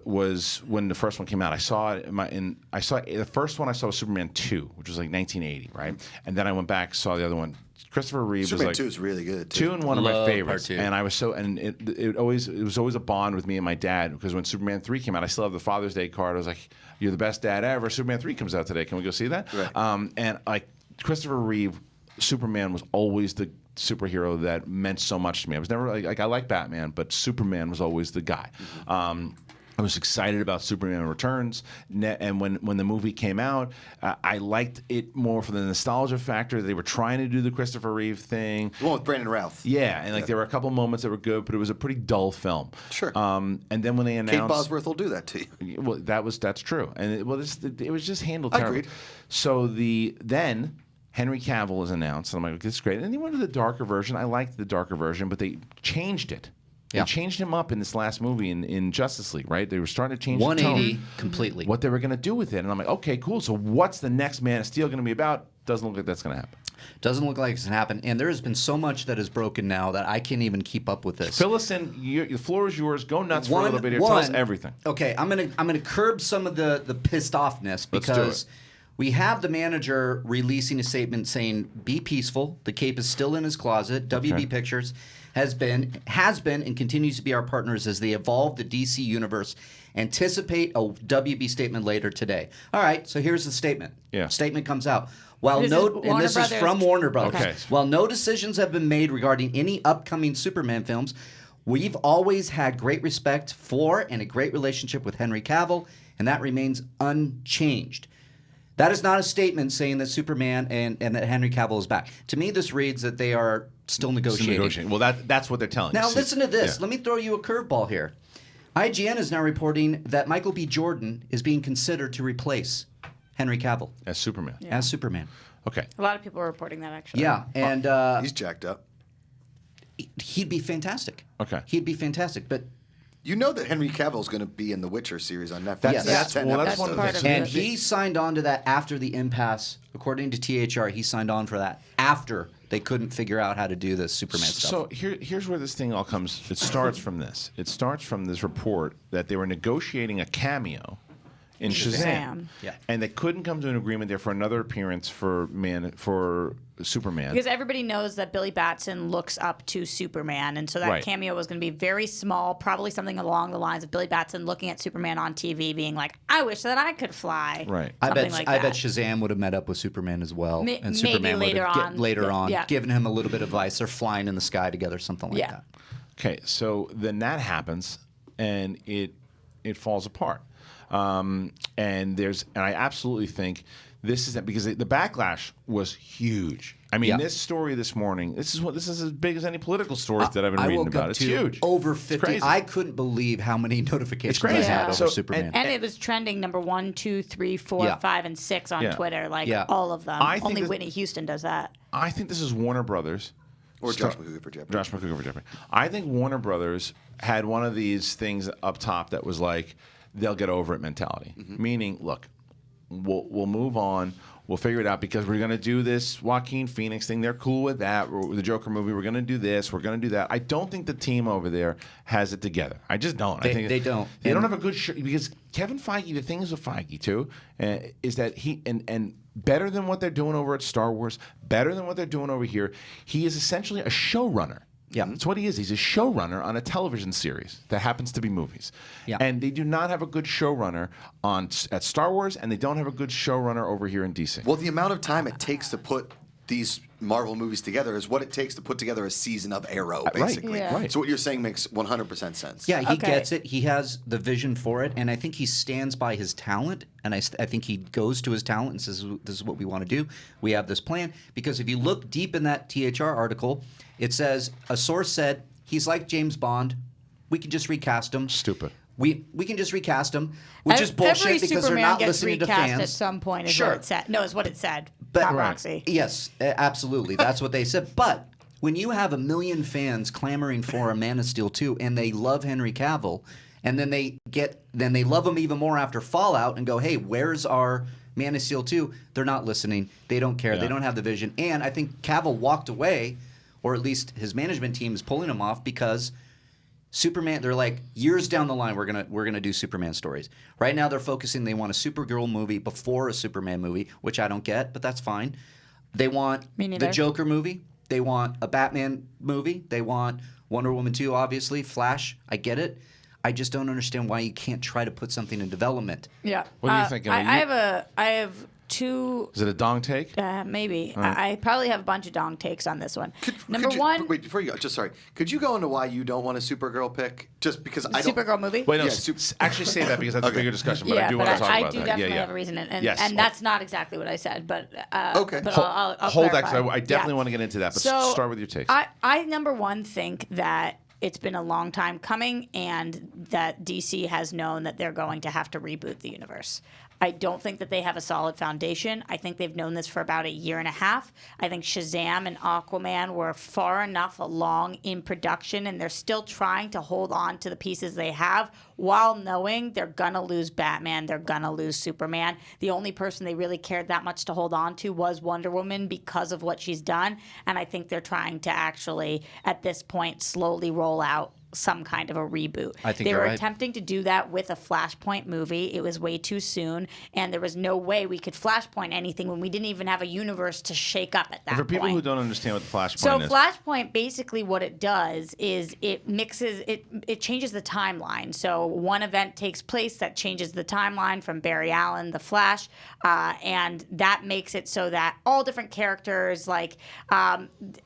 was when the first one came out. I saw it the first one I saw was Superman 2, which was like 1980, right? And then I went back, saw the other one. Christopher Reeve Superman was like 2 is really good. Too. 2 and 1 of my Love favorites, part 2. and I was so, and it was always a bond with me and my dad, because when Superman 3 came out, I still have the Father's Day card. I was like, "You're the best dad ever." Superman 3 comes out today. Can we go see that? Right. And like Christopher Reeve, Superman was always the superhero that meant so much to me. I was never like I like Batman, but Superman was always the guy. I was excited about Superman Returns, and when the movie came out, I liked it more for the nostalgia factor. They were trying to do the Christopher Reeve thing. The one with Brandon Routh. Yeah, and there were a couple moments that were good, but it was a pretty dull film. Sure. And then when they Kate announced, Bosworth will do that to you. well, that's true, and it was just handled terribly. Agreed. So then Henry Cavill is announced, and I'm like, this is great. And then they went to the darker version. I liked the darker version, but they changed it. Yeah. They changed him up in this last movie in Justice League, right? They were starting to change the 180 tone, completely. what they were going to do with it. And I'm like, okay, cool. So what's the next Man of Steel going to be about? Doesn't look like that's going to happen. Doesn't look like it's going to happen. And there has been so much that is broken now that I can't even keep up with this. Fill us in. The floor is yours. Go nuts for a little bit here. Tell us everything. Okay, I'm gonna curb some of the pissed offness Let's do because it. we have the manager releasing a statement saying, "Be peaceful. The cape is still in his closet. WB Pictures has been and continues to be our partners as they evolve the DC universe. Anticipate a WB statement later today." All right, so here's the statement. Yeah. Statement comes out. While This is no, and Warner this is Brothers. from Warner Brothers. Okay. While no decisions have been made regarding any upcoming Superman films, we've always had great respect for and a great relationship with Henry Cavill, and that remains unchanged. That is not a statement saying that Superman and that Henry Cavill is back. To me, this reads that they are still negotiating. Well, that's what they're telling Now, you. listen to this. Yeah. Let me throw you a curveball here. IGN is now reporting that Michael B. Jordan is being considered to replace Henry Cavill As Superman. as Superman. Okay. A lot of people are reporting that actually. Yeah, and He's jacked up. he'd be fantastic. Okay. He'd be fantastic, but You know that Henry Cavill's going to be in The Witcher series on Netflix. Yes. That's 10 that's episodes. one of the part things. of and it. he signed on to that after the impasse. According to THR, he signed on for that after they couldn't figure out how to do the Superman stuff. So here's where this thing all comes. It starts from this. It starts from this report that they were negotiating a cameo in Shazam, Shazam. Yeah. and they couldn't come to an agreement there for another appearance for Superman. Because everybody knows that Billy Batson looks up to Superman, and so that Right. cameo was going to be very small, probably something along the lines of Billy Batson looking at Superman on TV, being like, "I wish that I could fly." Right. I Something bet like I that. bet Shazam would have met up with Superman as well, Maybe and Superman would later have on. later on Yeah. given him a little bit of advice. They're flying in the sky together, something like Yeah. that. Okay, so then that happens, and it falls apart. And I absolutely think this is because the backlash was huge. I mean, Yeah. this story this morning. This is as big as any political stories that I've been I reading woke about. up It's to huge. over It's 50. crazy. I couldn't believe how many notifications I crazy. had Yeah. over So- Superman. And it was trending number 1, 2, 3, 4, Yeah. 5, and 6 on Yeah. Twitter. Like Yeah. all of them. I think Only this- Whitney Houston does that. I think this is Warner Brothers. Or Josh Macuga for Jeopardy. Josh Macuga for Jeopardy. I think Warner Brothers had one of these things up top that was like they'll get over it mentality. Meaning, look, we'll move on. We'll figure it out because we're going to do this Joaquin Phoenix thing. They're cool with that. The Joker movie. We're going to do this. We're going to do that. I don't think the team over there has it together. I just don't. I think They don't. They don't have a good show because Kevin Feige. The thing is with Feige too is that he and better than what they're doing over at Star Wars, better than what they're doing over here. He is essentially a showrunner. Yeah. That's what he is. He's a showrunner on a television series that happens to be movies. Yeah. And they do not have a good showrunner at Star Wars, and they don't have a good showrunner over here in DC. Well, the amount of time it takes to put these Marvel movies together is what it takes to put together a season of Arrow, basically. Yeah. Right. So what you're saying makes 100% sense. Yeah, he Okay. gets it. He has the vision for it, and I think he stands by his talent. And I think he goes to his talent and says, "This is what we want to do. We have this plan." Because if you look deep in that THR article, it says a source said he's like James Bond. We can just recast him. Stupid. We can just recast him, which is bullshit Every because Superman they're not gets listening to recast fans. at some point is Sure. what it said. No, it's what it said. But- Not Right. Roxy. Yes, absolutely. That's what they said. But when you have 1 million fans clamoring for a Man of Steel 2 and they love Henry Cavill, and then they love him even more after Fallout and go, "Hey, where's our Man of Steel 2?" They're not listening. They don't care. They Yeah. don't have the vision. And I think Cavill walked away, or at least his management team is pulling him off because Superman, they're like, years down the line, we're gonna do Superman stories. Right now, they're focusing. They want a Supergirl movie before a Superman movie, which I don't get, but that's fine. They want Me neither. the Joker movie. They want a Batman movie. They want Wonder Woman 2, obviously. Flash. I get it. I just don't understand why you can't try to put something in development. Yeah. What do you think, Emily? I have two. Is it a dong take? Maybe. I probably have a bunch of dong takes on this one. Number Could you- one, Wait, before you go, just sorry. Could you go into why you don't want a Supergirl pick? Just because I don't. Supergirl movie. Wait, no. Yeah, actually say that because that's a Okay. bigger discussion. But yeah, I do but want to talk I about do that. definitely yeah. have a reason, and, Yes. and that's not exactly what I said, but Okay. But Hold, I'll hold that clarify. because I definitely Yeah. want to get into that. But So, start with your takes. I number one think that it's been a long time coming, and that DC has known that they're going to have to reboot the universe. I don't think that they have a solid foundation. I think they've known this for about 1.5 years. I think Shazam and Aquaman were far enough along in production, and they're still trying to hold on to the pieces they have while knowing they're going to lose Batman, they're going to lose Superman. The only person they really cared that much to hold on to was Wonder Woman because of what she's done, and I think they're trying to actually, at this point, slowly roll out some kind of a reboot. I think they you're were right. attempting to do that with a Flashpoint movie. It was way too soon, and there was no way we could Flashpoint anything when we didn't even have a universe to shake up at that For people point. who don't understand what the Flashpoint So is, Flashpoint, basically what it does is it mixes, it changes the timeline. So one event takes place that changes the timeline from Barry Allen, the Flash, and that makes it so that all different characters, like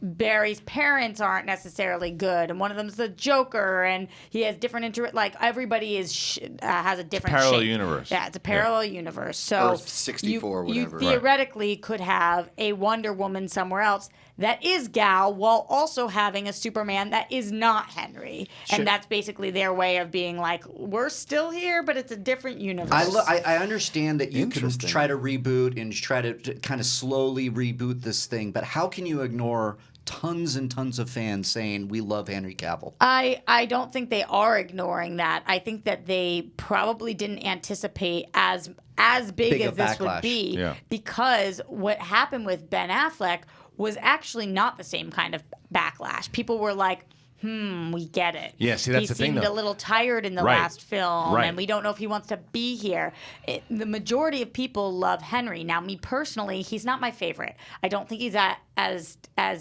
Barry's parents aren't necessarily good, and one of them's the Joker, and he has different like everybody is has a different parallel shape. universe. Yeah, it's a parallel universe. So Earth 64, you whatever. theoretically could have a Wonder Woman somewhere else that is Gal, while also having a Superman that is not Henry. And that's basically their way of being like, we're still here, but it's a different universe. I understand that you can Interesting. try to reboot and try to kind of slowly reboot this thing, but how can you ignore tons and tons of fans saying we love Henry Cavill? I don't think they are ignoring that. I think that they probably didn't anticipate as big Big as a this would backlash. be, Yeah. because what happened with Ben Affleck was actually not the same kind of backlash. People were like, we get it. Yeah, see, that's he the thing, seemed though. a little tired in the Right. last film, Right. and we don't know if he wants to be here. The majority of people love Henry. Now, me personally, he's not my favorite. I don't think he's as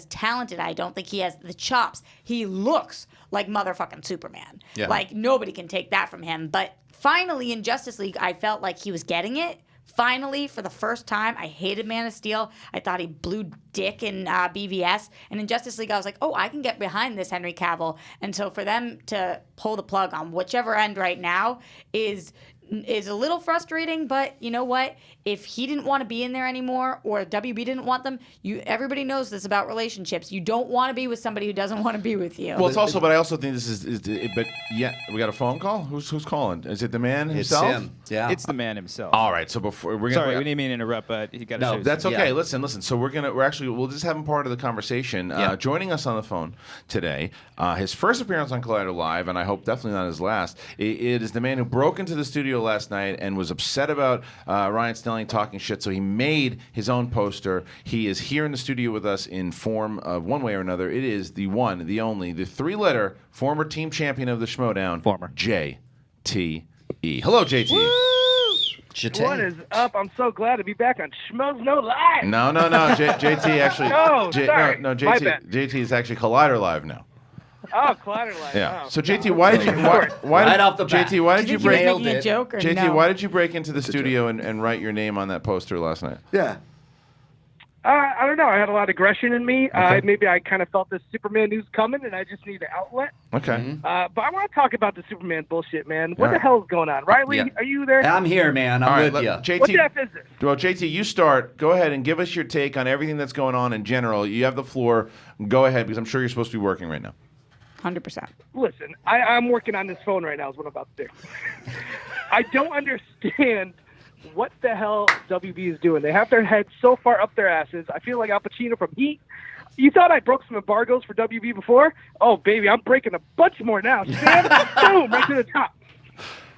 talented. I don't think he has the chops. He looks like motherfucking Superman. Yeah. Like, nobody can take that from him. But finally, in Justice League, I felt like he was getting it. Finally, for the first time, I hated Man of Steel. I thought he blew dick in BVS. And in Justice League, I was like, oh, I can get behind this Henry Cavill. And so for them to pull the plug on whichever end right now is a little frustrating, but you know what? If he didn't want to be in there anymore, or WB didn't want them, everybody knows this about relationships. You don't want to be with somebody who doesn't want to be with you. well, it's also, but I also think this is but yeah, we got a phone call. Who's calling? Is it the man himself? It's him. Yeah. It's the man himself. All right. So before we're gonna. Sorry, we didn't mean to interrupt, but he got to No, show That's some- okay. Yeah. Listen. So we'll just have him part of the conversation. Yeah. Joining us on the phone today, his first appearance on Collider Live, and I hope definitely not his last. It is the man who broke into the studio studio last night and was upset about Ryan Snelling talking shit, so he made his own poster. He is here in the studio with us in form of one way or another. It is the one, the only, the three-letter former team champion of the Schmodown, Former. JTE. Hello, JT. What is up? I'm so glad to be back on Schmoes No Live. No. JT actually. Oh, sorry. No, My bad. JT is actually Collider Live now. Oh, Collider Live. Yeah. Oh. So JT, why did you? Right off the bat. JT, why did Do you you think break? he was making a joke or JT, no? why did you break into the studio and write your name on that poster last night? Yeah. I don't know. I had a lot of aggression in me. Maybe I kind of felt this Superman news coming, and I just need an outlet. Okay. But I want to talk about the Superman bullshit, man. What Yeah. the hell is going on? Reilly, Yeah. are you there? I'm here, man. All I'm right, with you. JT. What the F is this? Well, JT, you start. Go ahead and give us your take on everything that's going on in general. You have the floor. Go ahead, because I'm sure you're supposed to be working right now. 100%. Listen, I'm working on this phone right now is what I'm about to do. I don't understand what the hell WB is doing. They have their heads so far up their asses. I feel like Al Pacino from Heat. You thought I broke some embargoes for WB before? Oh, baby, I'm breaking a bunch more now. Sam, boom, right to the top.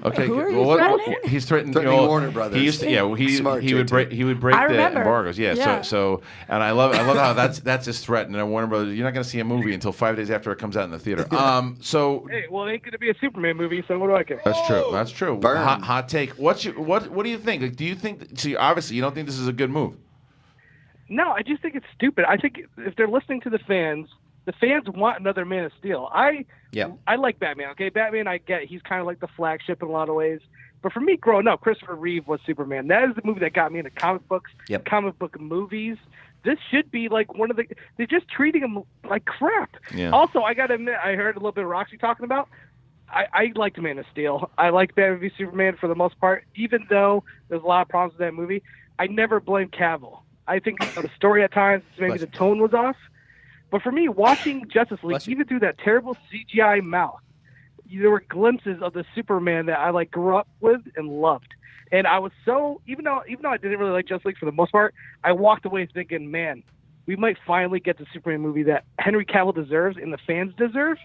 Okay. Who are you what- threatening? He's threatening Warner Brothers. He used to, yeah. Smart, He would JT. break I the remember. embargoes. Yeah. Yeah. So and I love how that's his threat. And Warner Brothers, you're not going to see a movie until 5 days after it comes out in the theater. So Hey, well, it ain't going to be a Superman movie, so what do I care? that's true. That's true. Burn. Hot take. What do you think? Like, do you think? See, obviously, you don't think this is a good move. No, I just think it's stupid. I think if they're listening to the fans want another Man of Steel. I like Batman, okay? Batman, I get he's kind of like the flagship in a lot of ways. But for me, growing up, Christopher Reeve was Superman. That is the movie that got me into comic books, comic book movies. This should be like one of the – they're just treating him like crap. Yeah. Also, I got to admit, I heard a little bit of Roxy talking about I liked Man of Steel. I liked Batman v Superman for the most part, even though there's a lot of problems with that movie. I never blame Cavill. I think the story at times, maybe the tone was off. But for me, watching Justice League, even through that terrible CGI mouth, there were glimpses of the Superman that I grew up with and loved. And I was so, even though I didn't really like Justice League for the most part, I walked away thinking, man, we might finally get the Superman movie that Henry Cavill deserves and the fans deserve.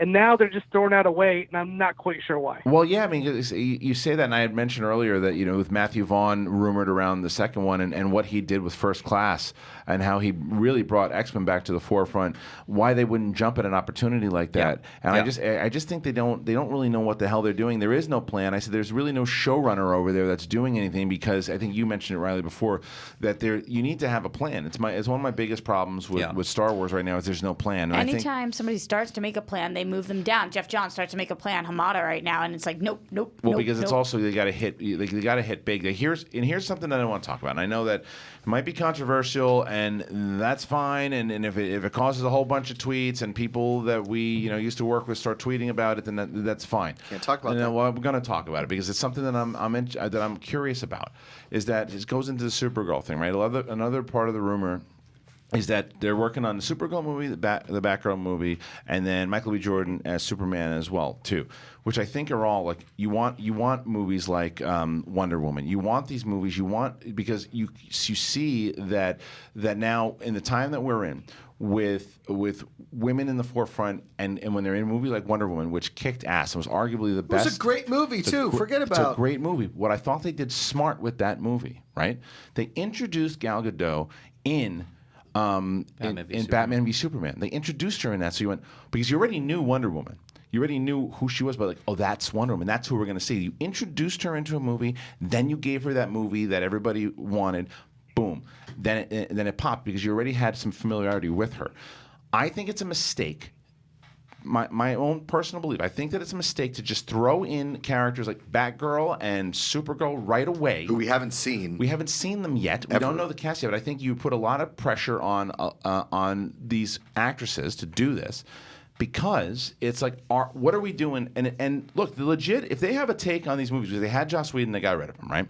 And now they're just throwing that away, and I'm not quite sure why. Well, yeah, I mean, you say that, and I had mentioned earlier that, with Matthew Vaughn rumored around the second one and what he did with First Class and how he really brought X-Men back to the forefront, why they wouldn't jump at an opportunity like that. And I just think they don't really know what the hell they're doing. There is no plan. I said there's really no showrunner over there that's doing anything, because I think you mentioned it, Reilly, before, that you need to have a plan. It's one of my biggest problems with Star Wars right now is there's no plan. And Anytime somebody starts to make a plan, they move them down. Jeff Johns starts to make a plan, Hamada right now, and it's like, nope. Well, because it's also they got to hit big. Here's something that I want to talk about. And I know that it might be controversial, and that's fine. And if it causes a whole bunch of tweets and people that we used to work with start tweeting about it, then that's fine. Can't talk about that. Well, we're going to talk about it because it's something that I'm curious about. Is that it goes into the Supergirl thing, right? Another part of the rumor is that they're working on the Supergirl movie, the Batgirl movie, and then Michael B. Jordan as Superman as well too, which I think are all like you want movies like Wonder Woman. You want these movies. Because you see that now in the time that we're in with women in the forefront, and when they're in a movie like Wonder Woman, which kicked ass and was arguably the best. It was a great movie, too. Forget It's a about great movie. What I thought they did smart with that movie, right? They introduced Gal Gadot in Batman v Superman. They introduced her in that, so you went, because you already knew Wonder Woman. You already knew who she was, but that's Wonder Woman. That's who we're going to see. You introduced her into a movie, then you gave her that movie that everybody wanted. Boom. Then it popped because you already had some familiarity with her. I think it's a mistake. My own personal belief. I think that it's a mistake to just throw in characters like Batgirl and Supergirl right away. who we haven't seen. We haven't seen them yet. We don't know the cast yet, but I think you put a lot of pressure on these actresses to do this, because it's like, what are we doing? And look, legit, if they have a take on these movies, because they had Joss Whedon, they got rid of him, right?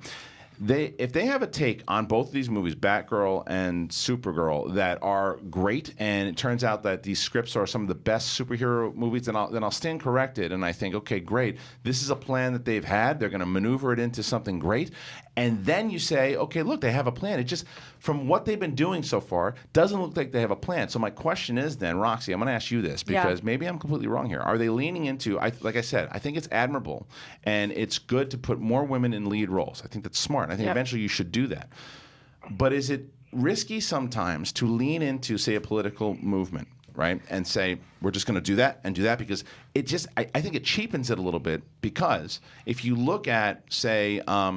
If they have a take on both of these movies, Batgirl and Supergirl, that are great, and it turns out that these scripts are some of the best superhero movies, then I'll stand corrected, and I think, okay, great. This is a plan that they've had. They're going to maneuver it into something great, And then you say, okay, look, they have a plan. It just, from what they've been doing so far, doesn't look like they have a plan. So my question is then, Roxy, I'm going to ask you this because maybe I'm completely wrong here. Are they leaning into, like I said, I think it's admirable and it's good to put more women in lead roles. I think that's smart. I think eventually you should do that. But is it risky sometimes to lean into, say, a political movement, right, and say, we're just going to do that and do that? Because it just, I think it cheapens it a little bit because if you look at, say, a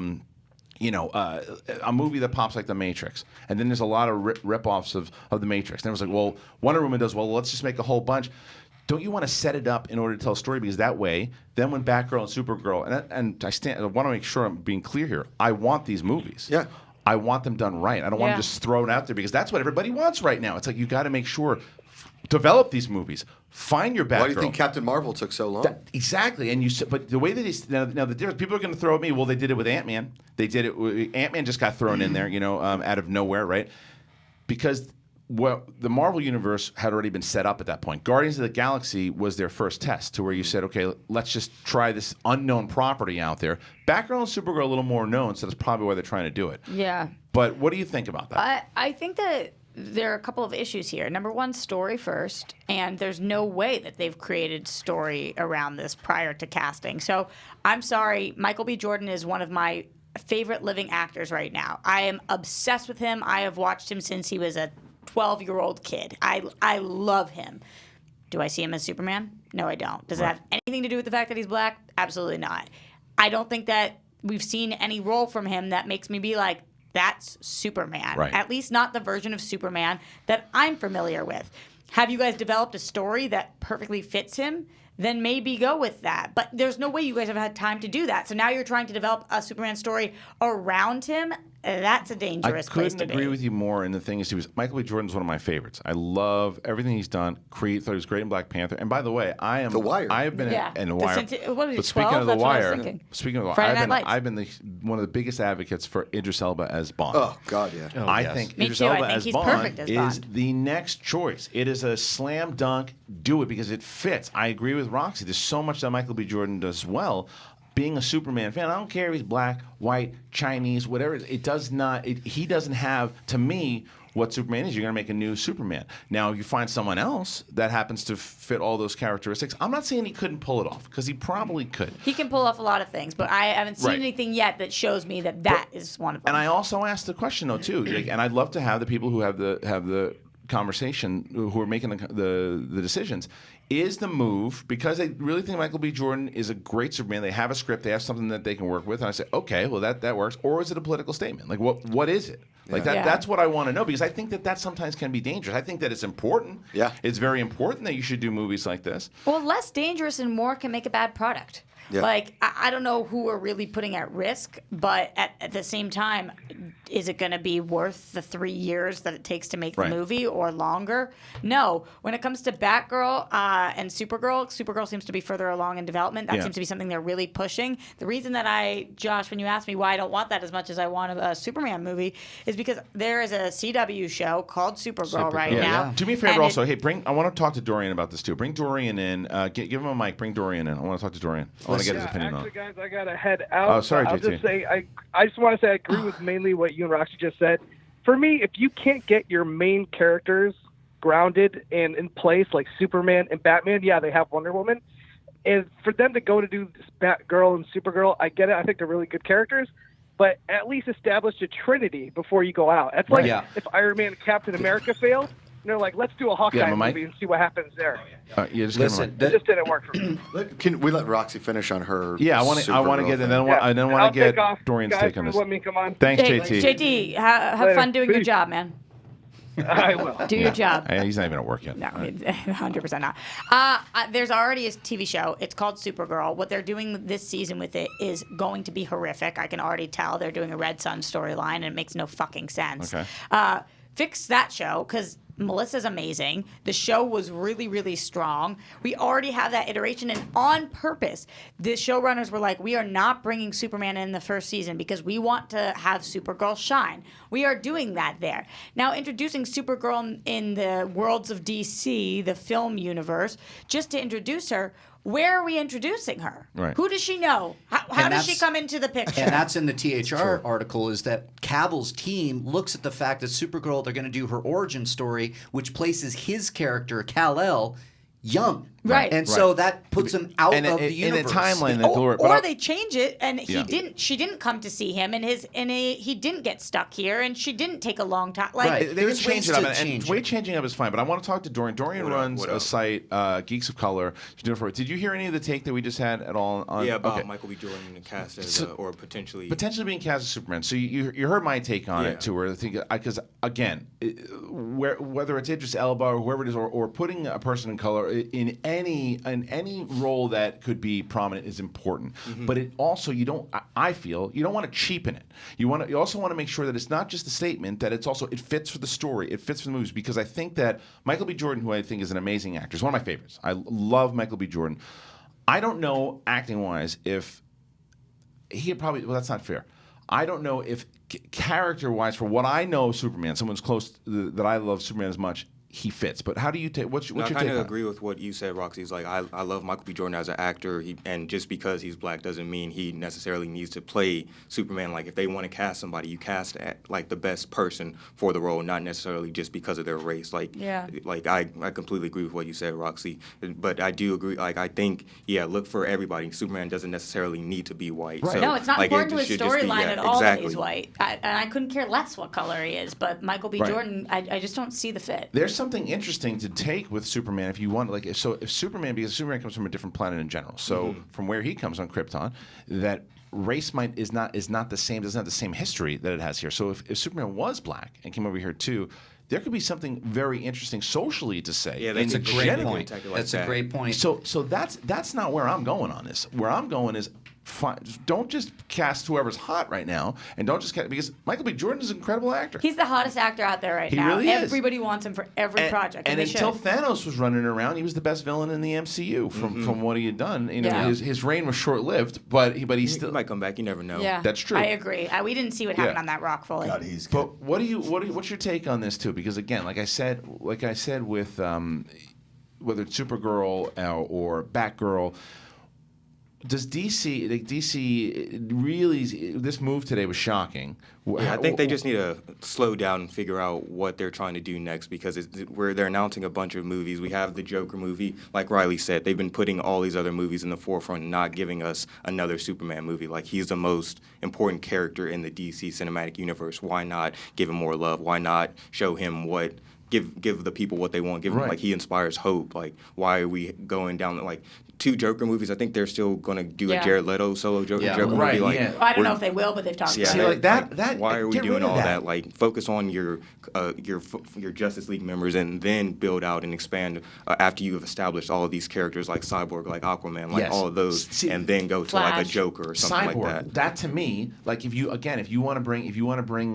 movie that pops like The Matrix, and then there's a lot of rip-offs of The Matrix. And it was like, well, Wonder Woman does, well, let's just make a whole bunch. Don't you want to set it up in order to tell a story? Because that way, then when Batgirl and Supergirl, I want to make sure I'm being clear here, I want these movies. Yeah. I want them done right. I don't want them just thrown out there because that's what everybody wants right now. It's like you got to make sure, develop these movies. Find your Batgirl. Why do you think Captain Marvel took so long? Exactly, but the way that now the difference, people are going to throw at me. Well, they did it with Ant-Man. They did it. Ant-Man just got thrown in there, out of nowhere, right? Because the Marvel universe had already been set up at that point. Guardians of the Galaxy was their first test to where you said, okay, let's just try this unknown property out there. Batgirl and Supergirl are a little more known, so that's probably why they're trying to do it. Yeah. But what do you think about that? I think that there are a couple of issues here. Number one, story first, and there's no way that they've created story around this prior to casting. So I'm sorry, Michael B. Jordan is one of my favorite living actors right now. I am obsessed with him. I have watched him since he was a 12-year-old kid. I love him. Do I see him as Superman? No, I don't. Does it have anything to do with the fact that he's black? Absolutely not. I don't think that we've seen any role from him that makes me be like, that's Superman. Right. At least not the version of Superman that I'm familiar with. Have you guys developed a story that perfectly fits him? Then maybe go with that. But there's no way you guys have had time to do that. So now you're trying to develop a Superman story around him. That's a dangerous place to be. I couldn't agree with you more. And the thing is, Michael B. Jordan's one of my favorites. I love everything he's done. Creed, thought he was great in Black Panther. And by the way, The Wire. I have been in The Wire. What was he, but speaking 12? of The That's what I was Wire, thinking. Friday Night Lights. I've been one of the biggest advocates for Idris Elba as Bond. Oh, God, yeah. I think Me Idris too. I Elba think as he's Bond perfect as is Bond. the next choice. It is a slam dunk. Do it because it fits. I agree with Roxy. There's so much that Michael B. Jordan does well. Being a Superman fan, I don't care if he's black, white, Chinese, whatever. It does not. He doesn't have, to me, what Superman is. You're going to make a new Superman. Now, you find someone else that happens to fit all those characteristics. I'm not saying he couldn't pull it off because he probably could. He can pull off a lot of things, but I haven't seen anything yet that shows me that is one of them. And I also asked the question though too, and I'd love to have the people who have the conversation, who are making the decisions. Is the move, because they really think Michael B. Jordan is a great Superman, they have a script, they have something that they can work with, and I say, okay, well that works, or is it a political statement? Like what is it? Like that's what I want to know, because I think that sometimes can be dangerous. I think that it's important. Yeah. It's very important that you should do movies like this. Well, less dangerous and more can make a bad product. Yeah. Like, I don't know who are really putting at risk, but at the same time, is it going to be worth the 3 years that it takes to make the movie or longer? No. When it comes to Batgirl and Supergirl seems to be further along in development. That seems to be something they're really pushing. The reason that Josh, when you asked me why I don't want that as much as I want a Superman movie, is because there is a CW show called Supergirl right now. Do me a favor also. Hey, I want to talk to Dorian about this too. Bring Dorian in. Give him a mic. Bring Dorian in. I want to talk to Dorian. I want to get his opinion on it. Guys, I got to head out. Oh, sorry, I'll JT. just say, I just want to say I agree with mainly what you and Roxy just said. For me, if you can't get your main characters grounded and in place, like Superman and Batman, they have Wonder Woman. And for them to go to do this Batgirl and Supergirl, I get it. I think they're really good characters. But at least establish a trinity before you go out. That's like if Iron Man and Captain America failed. They're like, let's do a Hawkeye movie and see what happens there. Listen, it just didn't work for me. Can we let Roxy finish on her? Yeah, I want to get, and then I want to get Dorian's take on this. Let me come on. Thanks, JT. JT, have fun doing your job, man. I will. Do your job. He's not even at work yet. No, 100% not. There's already a TV show. It's called Supergirl. What they're doing this season with it is going to be horrific. I can already tell they're doing a Red Sun storyline, and it makes no fucking sense. Okay. Fix that show, because Melissa's amazing. The show was really, really strong. We already have that iteration, and on purpose, the showrunners were like, we are not bringing Superman in the first season because we want to have Supergirl shine. We are doing that there. Now, introducing Supergirl in the worlds of DC, the film universe, just to introduce her, where are we introducing her? Right. Who does she know? How does she that's- come into the picture? And that's in the THR article, is that Cavill's team looks at the fact that Supergirl, they're going to do her origin story, which places his character, Kal-El, young. Right. And so that puts him out of the in universe. a timeline that or they change it, and Yeah. she didn't come to see him, and he didn't get stuck here, and she didn't take a long time. Like, Right. They would There's change ways it up, to and change way it. changing up is fine. But I want to talk to Dorian. Dorian runs a site, Geeks of Color. She's doing it for. Did you hear any of the take that we just had at all? On, Yeah, about okay. Michael B. Jordan and cast as or potentially being cast as Superman. So you heard my take on Yeah. it too, where because again, whether it's Idris Elba or whoever it is, or putting a person in color in any role that could be prominent is important. But it also I feel you don't want to cheapen it. You also want to make sure that it's not just a statement, that it's also it fits for the story, it fits for the movies. Because I think that Michael B. Jordan, who I think is an amazing actor, is one of my favorites. I love Michael B. Jordan. I don't know acting wise if he probably that's not fair. I don't know if character-wise, for what I know of Superman, someone's close that I love Superman as much, he fits. But how do you take? What's your I take? kind of on it? agree with what you said, Roxy. It's like I love Michael B. Jordan as an actor, and just because he's black doesn't mean he necessarily needs to play Superman. Like if they want to cast somebody, you cast like the best person for the role, not necessarily just because of their race. Like I completely agree with what you said, Roxy. But I do agree. Like I think look for everybody. Superman doesn't necessarily need to be white. Right. So, no, it's not like, important to his should just be- storyline at all exactly. that he's white. And I couldn't care less what color he is. But Michael B. Right. Jordan, I just don't see the fit. There's something interesting to take with Superman if you want, like, if Superman, because Superman comes from a different planet in general, so from where he comes on Krypton, that race is not the same, doesn't have the same history that it has here. So if Superman was black and came over here too, there could be something very interesting socially to say. Yeah, That's a They great can point. take it like That's a that. great point. So that's not where I'm going on this. Where I'm going is don't just cast whoever's hot right now, and don't just cast, because Michael B. Jordan is an incredible actor. He's the hottest actor out there right He now. really is. Everybody wants him for every project. And they until should. Thanos was running around, he was the best villain in the MCU from what he had done. You know, Yeah. his reign was short lived, but he He still might come back. You never know. Yeah, That's true. I agree. We didn't see what happened Yeah. on that rock fully. God, he's good. But what's your take on this too? Because again, like I said with whether it's Supergirl or Batgirl, does DC really? This move today was shocking. Yeah, I think they just need to slow down and figure out what they're trying to do next, because they're announcing a bunch of movies. We have the Joker movie, like Reilly said. They've been putting all these other movies in the forefront and not giving us another Superman movie. Like, he's the most important character in the DC cinematic universe. Why not give him more love? Why not show him what? Give the people what they want. Give them, like, he inspires hope. Like, why are we going down like 2 Joker movies? I think they're still going to do Yeah. a Jared Leto solo Joker Yeah. movie. Right, Like, yeah. I don't know we're- if they will, but they've talked Yeah, about See, it. like that. why are we get rid doing of all that? that? Like, focus on your Justice League members, and then build out and expand after you have established all of these characters like Cyborg, like Aquaman, like Yes. all of those, See, and then go to like a Flash. Joker or something Cyborg. like that. To me, like if you want to bring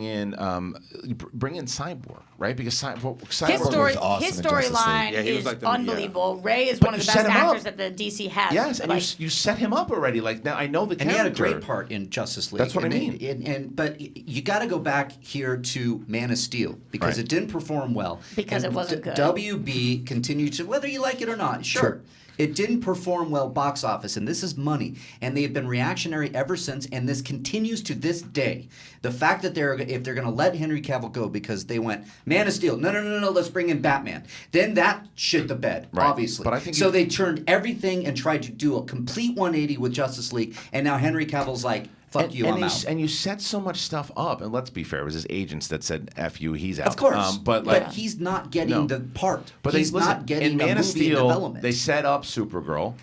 in Cyborg, right? Because Cyborg His story, was awesome his in Justice League. storyline Yeah, he was is like the- unbelievable. Ray is But one of you the set best him up. actors that the DC has. Yes, and Like, you set him up already. Like now, I know the And he character. had a great part in Justice League. That's what I mean. But you got to go back here to Man of Steel, because Right. it didn't perform well. Because And it wasn't good. WB continued to, whether you like it or not, sure. It didn't perform well box office, and this is money. And they have been reactionary ever since, and this continues to this day. The fact that if they're going to let Henry Cavill go because they went, Man of Steel, no, let's bring in Batman, then that shit the bed, Right. obviously. But I think so they turned everything and tried to do a complete 180 with Justice League, and now Henry Cavill's like, fuck you, I'm out. And you set so much stuff up. And let's be fair, it was his agents that said "F you," he's out. Of course, but he's not getting No. the part. But he's listen, not getting in a Man movie of Steel, development. they set up Supergirl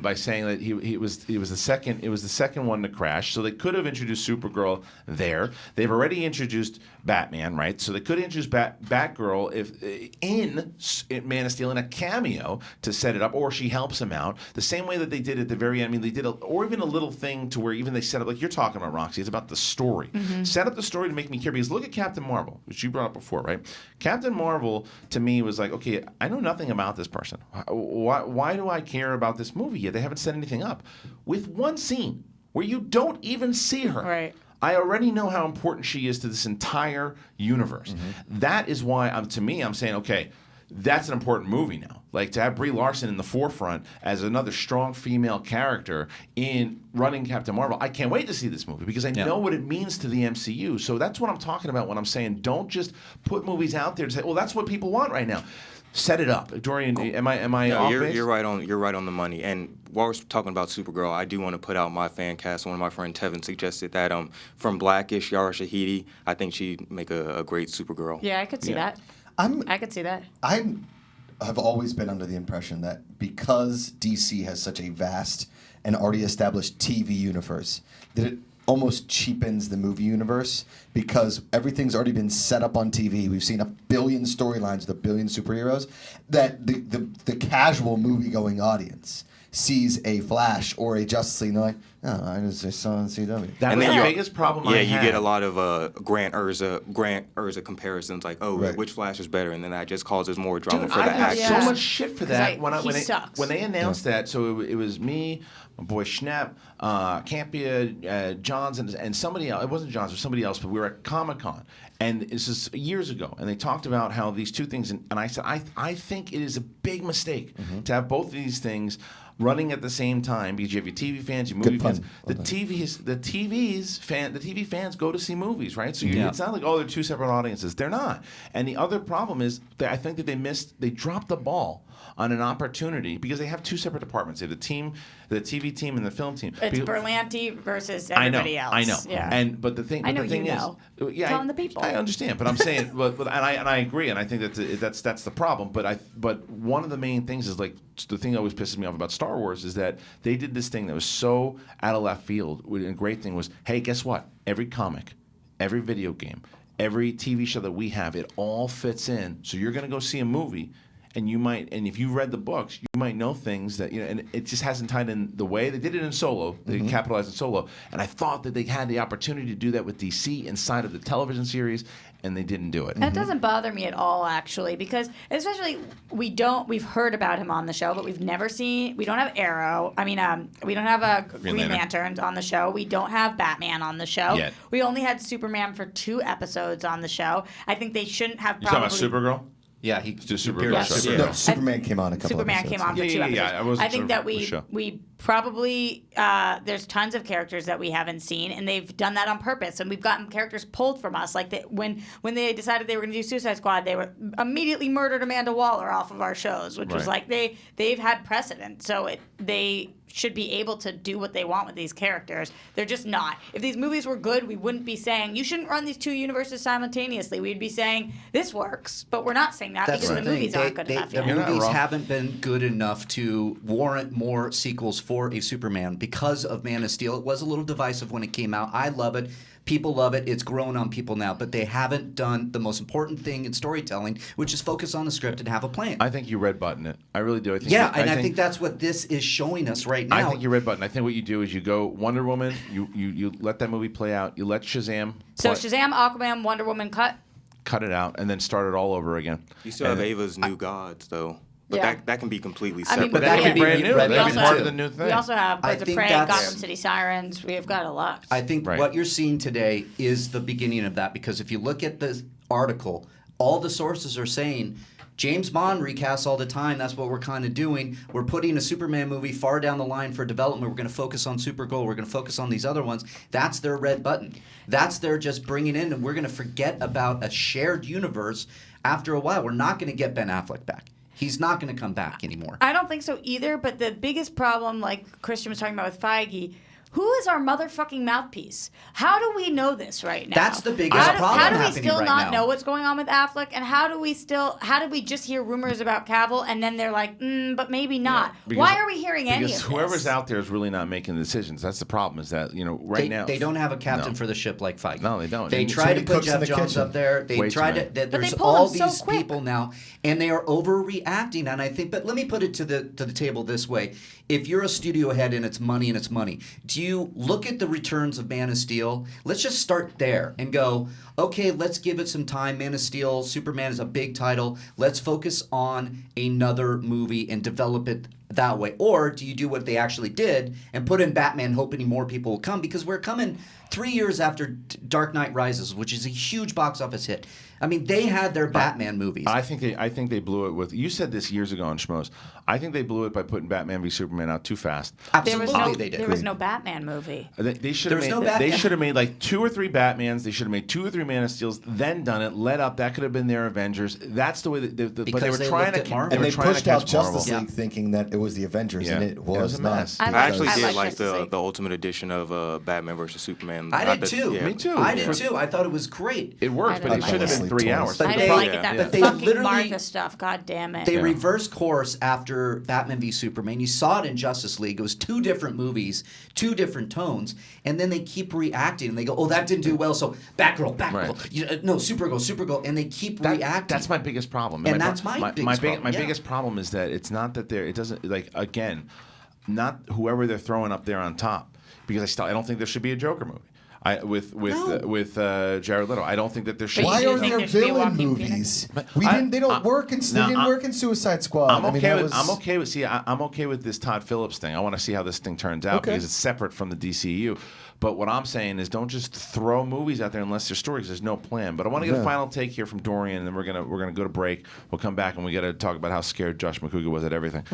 by saying that he was the second. It was the second one to crash. So they could have introduced Supergirl there. They've already introduced Batman, right? So they could introduce Batgirl in Man of Steel in a cameo to set it up, or she helps him out the same way that they did at the very end. I mean, they did, or even a little thing to where even they set up, like you're talking about, Roxy. It's about the story. Set up the story to make me care. Because look at Captain Marvel, which you brought up before, right? Captain Marvel to me was like, okay, I know nothing about this person. Why do I care about this movie yet? They haven't set anything up. With one scene where you don't even see her. Right. I already know how important she is to this entire universe. That is why, to me, I'm saying, okay, that's an important movie now. Like to have Brie Larson in the forefront as another strong female character in running Captain Marvel. I can't wait to see this movie because I know what it means to the MCU. So that's what I'm talking about when I'm saying don't just put movies out there to say, well, that's what people want right now. Set it up, Dorian. Am I No, off you're base? right on the money. And while we're talking about Supergirl, I do want to put out my fan cast. One of my friends, Tevin, suggested that from Blackish, Yara Shahidi, I think she'd make a great Supergirl. Yeah, I could see that. I could see that. I've always been under the impression that because DC has such a vast and already established TV universe, that it almost cheapens the movie universe because everything's already been set up on TV. We've seen 1 billion storylines with 1 billion superheroes that the casual movie-going audience sees a Flash or a Justice League and they're like, oh, I just saw on CW. That And was then the you- biggest problem I Yeah, you had. get a lot of Grant Urza comparisons, like, oh, Right. which Flash is better, and then that just causes more drama Dude, for I the got actors. so Yeah. much shit for 'Cause that he sucks. when they announced that. So it was me, my boy Schnepp, Campia, Johns, and somebody else. It wasn't Johns, it was somebody else, but we were at Comic-Con. And this is years ago, and they talked about how these two things, and I said, I think it is a big mistake to have both of these things running at the same time because you have your TV fans, your movie Good pun. fans. Well The done. TV fans go to see movies, right? So Yeah. it's not like they're two separate audiences. They're not. And the other problem is that I think that they dropped the ball on an opportunity because they have two separate departments. They have the TV team and the film team. It's Because- Berlanti versus I know, everybody else. I know. Yeah. But the thing, I know the thing you is, know. yeah, Tell 'em the people. I understand, but I'm saying, and I agree, and I think that's the problem. But one of the main things is like the thing that always pisses me off about Star Wars is that they did this thing that was so out of left field. And a great thing was, hey, guess what? Every comic, every video game, every TV show that we have, it all fits in. So you're going to go see a movie. And if you read the books, you might know things that, and it just hasn't tied in the way. They did it in Solo. They capitalized in Solo. And I thought that they had the opportunity to do that with DC inside of the television series, and they didn't do it. That doesn't bother me at all, actually, because especially we've heard about him on the show, but we don't have Arrow. I mean, we don't have Green Lantern. Lanterns on the show. We don't have Batman on the show. Yet. We only had Superman for 2 episodes on the show. I think they shouldn't have You talking probably. about Supergirl? Yeah, he Just Supergirl appeared on show. Supergirl. No, Superman came on a couple Superman episodes. came on for Yeah, 2 yeah, episodes. yeah, I wasn't think sure that which show. we probably there's tons of characters that we haven't seen, and they've done that on purpose. And we've gotten characters pulled from us. Like when they decided they were going to do Suicide Squad, they were immediately murdered Amanda Waller off of our shows, which was Right. like they've had precedent. So they should be able to do what they want with these characters. They're just not. If these movies were good, we wouldn't be saying you shouldn't run these 2 universes simultaneously. We'd be saying this works, but we're not saying that That's because the the movies aren't good enough The yet. You're not movies wrong. haven't been good enough to warrant more sequels for a Superman because of Man of Steel. It was a little divisive when it came out. I love it. People love it. It's grown on people now, but they haven't done the most important thing in storytelling, which is focus on the script and have a plan. I think you red button it. I really do. I think Yeah, and I think that's what this is showing us right now. I think you red button. I think what you do is you go Wonder Woman. You let that movie play out. You let Shazam. So play- Shazam, Aquaman, Wonder Woman cut. cut it out, and then start it all over again. You still have And- Ava's New Gods, though. But Yeah. that can be completely I mean, separate. But that Yeah. could be brand new. Red That could be Button part too. of the new thing. We also have I Birds of think Prey, that's- Gotham City Sirens. We have got a lot. I think Right. what you're seeing today is the beginning of that because if you look at this article, all the sources are saying James Bond recasts all the time. That's what we're kind of doing. We're putting a Superman movie far down the line for development. We're going to focus on Supergirl. We're going to focus on these other ones. That's their red button. That's their just bringing in, and we're going to forget about a shared universe after a while. We're not going to get Ben Affleck back. He's not going to come back anymore. I don't think so either, but the biggest problem, like Kristian was talking about with Feige, who is our motherfucking mouthpiece? How do we know this right now? That's the biggest how do, problem How do we happening still right not now. know what's going on with Affleck? And how do we just hear rumors about Cavill and then they're like, but maybe not? Because- Why are we hearing any of Because this? whoever's out there is really not making the decisions. That's the problem. Is that right now They don't have a captain No. for the ship like Feige. No, they don't. They And try too to many put cooks in Jeff the Johns kitchen. up there. They Way try too to. many. There's they pull all them so these quick. people now, and they are overreacting. And I think, but let me put it to the table this way: if you're a studio head and it's money, do you look at the returns of Man of Steel? Let's just start there and go, okay, let's give it some time. Man of Steel, Superman is a big title. Let's focus on another movie and develop it that way? Or do you do what they actually did and put in Batman hoping more people will come? Because we're coming 3 years after Dark Knight Rises, which is a huge box office hit. I mean, they had their Batman movies. I think they blew it with. You said this years ago on Schmoes. I think they blew it by putting Batman v Superman out too fast. Absolutely, they did. There was no Batman movie. They should have There was made. no Batman. They should have made like 2 or 3 Batmans. They should have made 2 or 3 Man of Steels. Then done it. Let up. That could have been their Avengers. That's the way. But they Because were they trying looked to. at Marvel. And they were trying pushed to out catch Justice Marvel. League thinking that it was the Avengers, Yeah. and it was a not. mess. I I like- actually I did like like Justice League. the Ultimate Edition of Batman versus Superman. I Not did the- too. yeah. Me too. I did too. I thought it was great. It works, I but it didn't should have like been it. 3 hours. But I they- didn't like it. yeah. That But they fucking literally- Martha stuff. God damn it. They Yeah. reversed course after Batman v Superman. You saw it in Justice League. It was 2 different movies, 2 different tones, and then they keep reacting and they go, "Oh, that didn't do well, so Batgirl, Right. no, Supergirl," and they keep reacting. That's my biggest problem. And that's my biggest problem, My yeah. biggest problem is that it's not that it doesn't like again, not whoever they're throwing up there on top, because I don't think there should be a Joker movie. With Jared Leto, I don't think that there should. But Why you do are think there there should be a villain Joaquin movies? Phoenix? They don't work in. They no, didn't work in Suicide Squad. I'm I mean, okay that with. was, I'm okay with. See, I'm okay with this Todd Phillips thing. I want to see how this thing turns out Okay. because it's separate from the DCEU. But what I'm saying is, don't just throw movies out there unless there's stories. There's no plan. But I want to get a final take here from Dorian, and then we're gonna go to break. We'll come back and we got to talk about how scared Josh Macuga was at everything.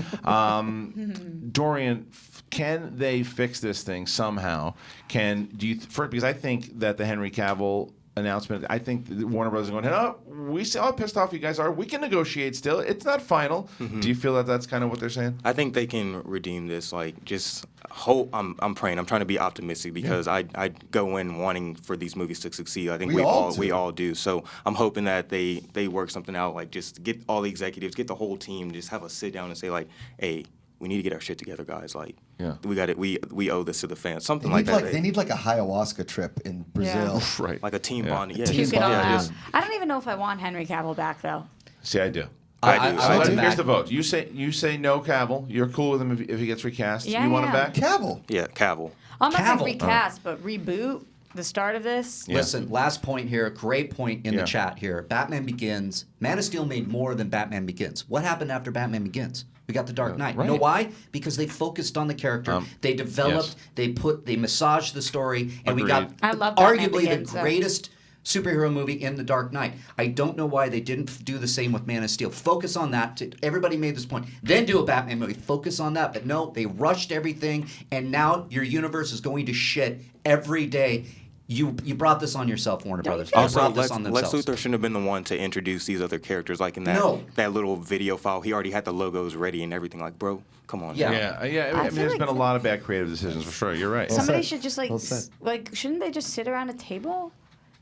Dorian, can they fix this thing somehow? Because I think that the Henry Cavill announcement, I think Warner Brothers is going, oh, we see how pissed off you guys are. We can negotiate still. It's not final. Do you feel that that's kind of what they're saying? I think they can redeem this. Like, just hope. I'm praying. I'm trying to be optimistic because I go in wanting for these movies to succeed. I think we all do. So I'm hoping that they work something out. Like, just get all the executives, get the whole team, just have a sit down and say like, hey, we need to get our shit together, guys. Like, we got it. We owe this to the fans. Something like that. They need like a ayahuasca trip in Brazil. Right. Like a team bonding. Yeah, Puke it all yeah, out. just- I don't even know if I want Henry Cavill back though. See, I do. I So do. here's the vote. You say no, Cavill. You're cool with him if he gets recast. Yeah, you want him yeah. back? Cavill. Yeah, Cavill. I'm not Cavill. saying recast, but reboot the start of this. Listen, last point here, great point in Yeah. the chat here. Batman Begins. Man of Steel made more than Batman Begins. What happened after Batman Begins? We got The Dark Knight. You know right. why? Because they focused on the character. They developed, yes. they massaged the story, and we got I love Batman arguably Begins, the though. greatest superhero movie in The Dark Knight. I don't know why they didn't do the same with Man of Steel. Focus on that. Everybody made this point. Then do a Batman movie. Focus on that. But no, they rushed everything, and now your universe is going to shit every day. You brought this on yourself, Warner Brothers. You Also, brought this Lex on themselves. Luthor shouldn't have been the one to introduce these other characters. Like in that little video file, he already had the logos ready and everything. Like, bro, come on. Yeah. man. I mean, feel there's like been a lot of bad creative decisions for sure. You're right. Somebody said. should just Well said. shouldn't they just sit around a table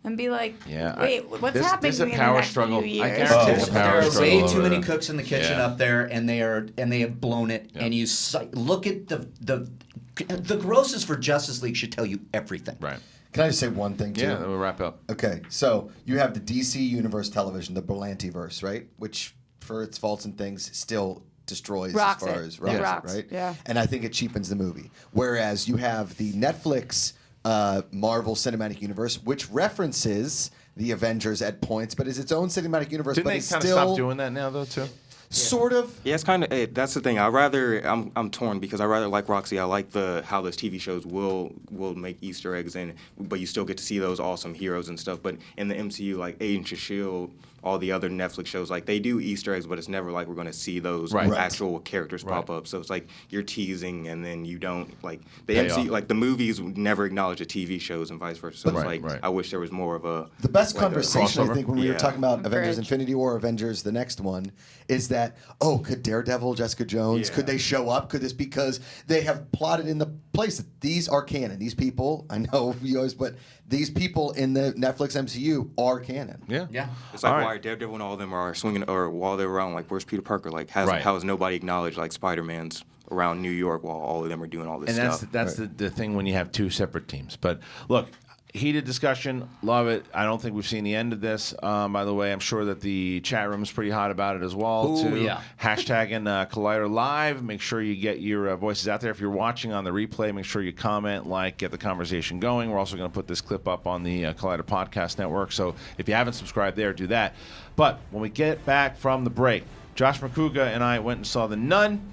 and be like, Yeah, wait, what's this- happening this is a in power the next struggle. few I years? guarantee it's a power There are struggle way over too many there. cooks in the kitchen Yeah. up there, and they have blown it. Yeah. And you look at the grosses for Justice League should tell you everything. Right. Can I just say one thing too? Yeah, then we'll wrap up. Okay, so you have the DC Universe television, the Berlantiverse, right? Which, for its faults and things, still destroys Rocks as far it. as It rocks, rocks, right? yeah. And I think it cheapens the movie. Whereas you have the Netflix Marvel Cinematic Universe, which references the Avengers at points, but is its own cinematic universe. Didn't but they it's kind of still stop doing that now, though, too? sort of. Yeah, it's kind of that's the thing. I'm torn because I rather like Roxy. I like how those TV shows will make Easter eggs in, but you still get to see those awesome heroes and stuff. But in the MCU, like Agents of S.H.I.E.L.D., all the other Netflix shows, like they do Easter eggs, but it's never like we're going to see those Right. actual characters pop up. So it's like you're teasing and then you don't like the Pay MCU, off. like the movies would never acknowledge the TV shows and vice versa. So it's Right, like right. I wish there was more of a The best like a conversation, crossover? I think, when we were Yeah. talking about Avengers Bridge. Infinity War, Avengers, the next one, is that, could Daredevil, Jessica Jones, Yeah. could they show up? Could this, because they have plotted in the place that these are canon. These people, I know you always, but these people in the Netflix MCU are canon. Yeah. Yeah. It's like All right. why Daredevil and all of them are swinging, or while they're around, like where's Peter Parker? Like how has nobody acknowledged like Spider-Man's around New York while all of them are doing all this And stuff? that's the thing when you have two separate teams. But look, heated discussion, love it. I don't think we've seen the end of this. By the way, I'm sure that the chat room is pretty hot about it as well. Ooh, too. yeah. Hashtagging Collider Live. Make sure you get your voices out there. If you're watching on the replay, make sure you comment, like, get the conversation going. We're also going to put this clip up on the Collider Podcast Network. So if you haven't subscribed there, do that. But when we get back from the break, Josh Macuga and I went and saw The Nun.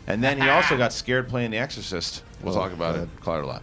And then he also got scared playing The Exorcist. We'll talk about it. Collider Live.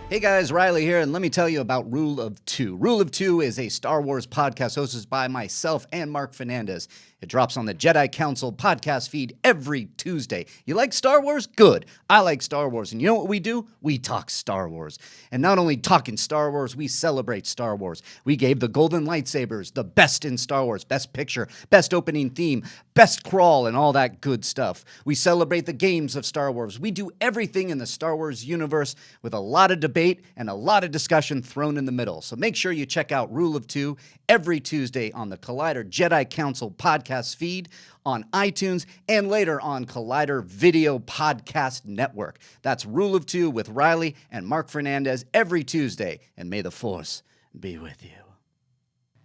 Hey guys, Reilly here, and let me tell you about Rule of Two. Rule of Two is a Star Wars podcast hosted by myself and Mark Fernandez. It drops on the Jedi Council podcast feed every Tuesday. You like Star Wars? Good. I like Star Wars. And you know what we do? We talk Star Wars. And not only talking Star Wars, we celebrate Star Wars. We gave the Golden Lightsabers the best in Star Wars, best picture, best opening theme, best crawl, and all that good stuff. We celebrate the games of Star Wars. We do everything in the Star Wars universe with a lot of debate and a lot of discussion thrown in the middle. So make sure you check out Rule of Two every Tuesday on the Collider Jedi Council podcast feed, on iTunes, and later on Collider Video Podcast Network. That's Rule of Two with Reilly and Mark Fernandez every Tuesday. And may the Force be with you.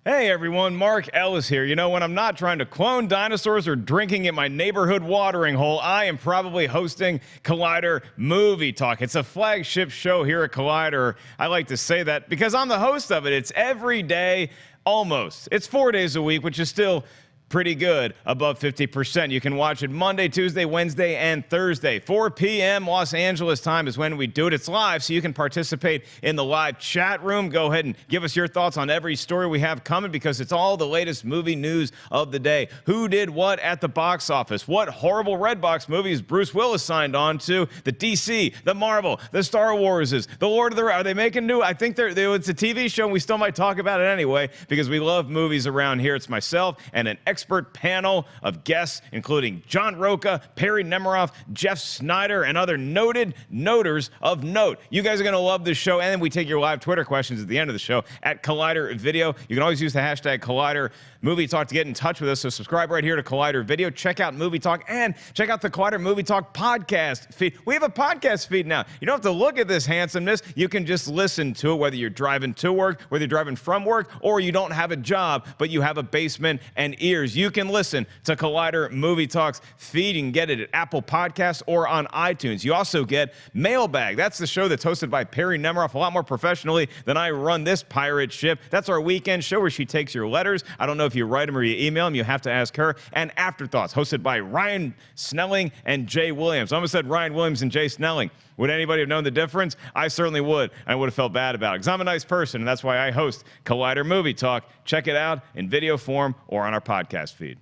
Hey everyone, Mark Ellis here. You know, when I'm not trying to clone dinosaurs or drinking at my neighborhood watering hole, I am probably hosting Collider Movie Talk. It's a flagship show here at Collider. I like to say that because I'm the host of it. It's every day, almost. It's 4 days a week, which is still pretty good, above 50%. You can watch it Monday, Tuesday, Wednesday, and Thursday. 4 p.m. Los Angeles time is when we do it. It's live, so you can participate in the live chat room. Go ahead and give us your thoughts on every story we have coming because it's all the latest movie news of the day. Who did what at the box office? What horrible Redbox movies Bruce Willis signed on to? The DC, the Marvel, the Star Warses, the Lord of the Rings. Are they making new? I think it's a TV show, and we still might talk about it anyway because we love movies around here. It's myself and an expert panel of guests, including John Roca, Perry Nemiroff, Jeff Snyder, and other noted noters of note. You guys are going to love this show, and then we take your live Twitter questions at the end of the show at Collider Video. You can always use the hashtag Collider Movie Talk to get in touch with us, so subscribe right here to Collider Video. Check out Movie Talk, and check out the Collider Movie Talk podcast feed. We have a podcast feed now. You don't have to look at this handsomeness. You can just listen to it, whether you're driving to work, whether you're driving from work, or you don't have a job, but you have a basement and ears. You can listen to Collider Movie Talk's feed. You can get it at Apple Podcasts or on iTunes. You also get Mailbag. That's the show that's hosted by Perry Nemiroff, a lot more professionally than I run this pirate ship. That's our weekend show where she takes your letters. I don't know if you write them or you email them. You have to ask her. And Afterthoughts, hosted by Ryan Snelling and Jay Williams. I almost said Ryan Williams and Jay Snelling. Would anybody have known the difference? I certainly would. I would have felt bad about it because I'm a nice person, and that's why I host Collider Movie Talk. Check it out in video form or on our podcast feed.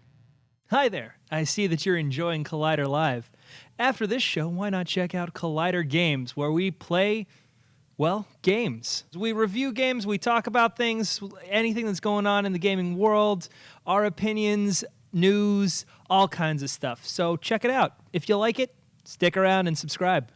Hi there. I see that you're enjoying Collider Live. After this show, why not check out Collider Games, where we play, well, games. We review games, we talk about things, anything that's going on in the gaming world, our opinions, news, all kinds of stuff. So check it out. If you like it, stick around and subscribe.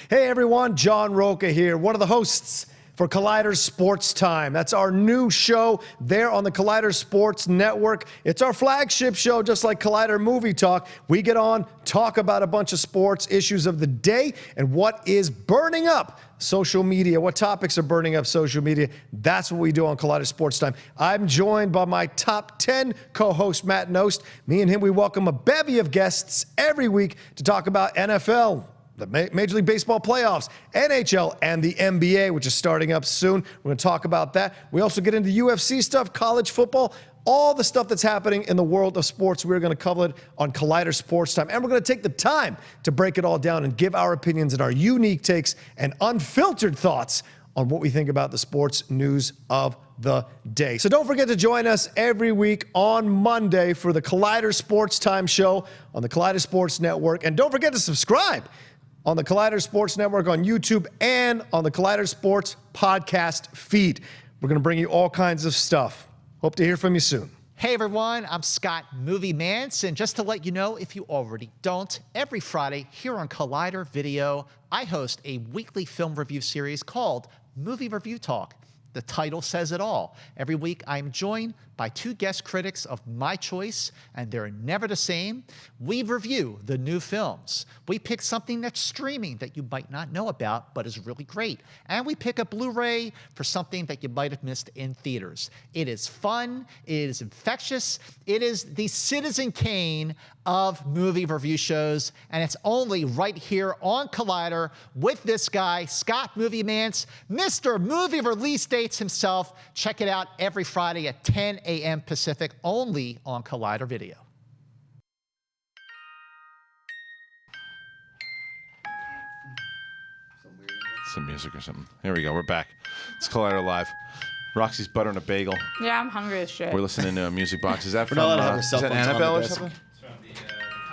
Hey everyone, John Roca here, one of the hosts for Collider Sports Time. That's our new show there on the Collider Sports Network. It's our flagship show, just like Collider Movie Talk. We get on, talk about a bunch of sports issues of the day and what is burning up social media, what topics are burning up social media. That's what we do on Collider Sports Time. I'm joined by my top 10 co-host, Matt Nost. Me and him, we welcome a bevy of guests every week to talk about NFL, the Major League Baseball playoffs, NHL, and the NBA, which is starting up soon. We're going to talk about that. We also get into UFC stuff, college football, all the stuff that's happening in the world of sports. We're going to cover it on Collider Sports Time. And we're going to take the time to break it all down and give our opinions and our unique takes and unfiltered thoughts on what we think about the sports news of the day. So don't forget to join us every week on Monday for the Collider Sports Time show on the Collider Sports Network. And don't forget to subscribe on the Collider Sports Network on YouTube and on the Collider Sports podcast feed. We're going to bring you all kinds of stuff. Hope to hear from you soon. Hey everyone, I'm Scott Movie Mance, and just to let you know, if you already don't, every Friday here on Collider Video, I host a weekly film review series called Movie Review Talk. The title says it all. Every week, I'm joined by 2 guest critics of my choice, and they're never the same. We review the new films. We pick something that's streaming that you might not know about, but is really great. And we pick a Blu-ray for something that you might have missed in theaters. It is fun. It is infectious. It is the Citizen Kane of movie review shows, and it's only right here on Collider with this guy, Scott Movie Mance, Mr. Movie Release Dates himself. Check it out every Friday at 10 a.m. Pacific, only on Collider Video. Some music or something. Here we go. We're back. It's Collider Live. Roxy's buttering a bagel. Yeah, I'm hungry as shit. We're listening to a music box. Is that We're from not allowed to have our is cell that phones on the Annabelle or desk. something?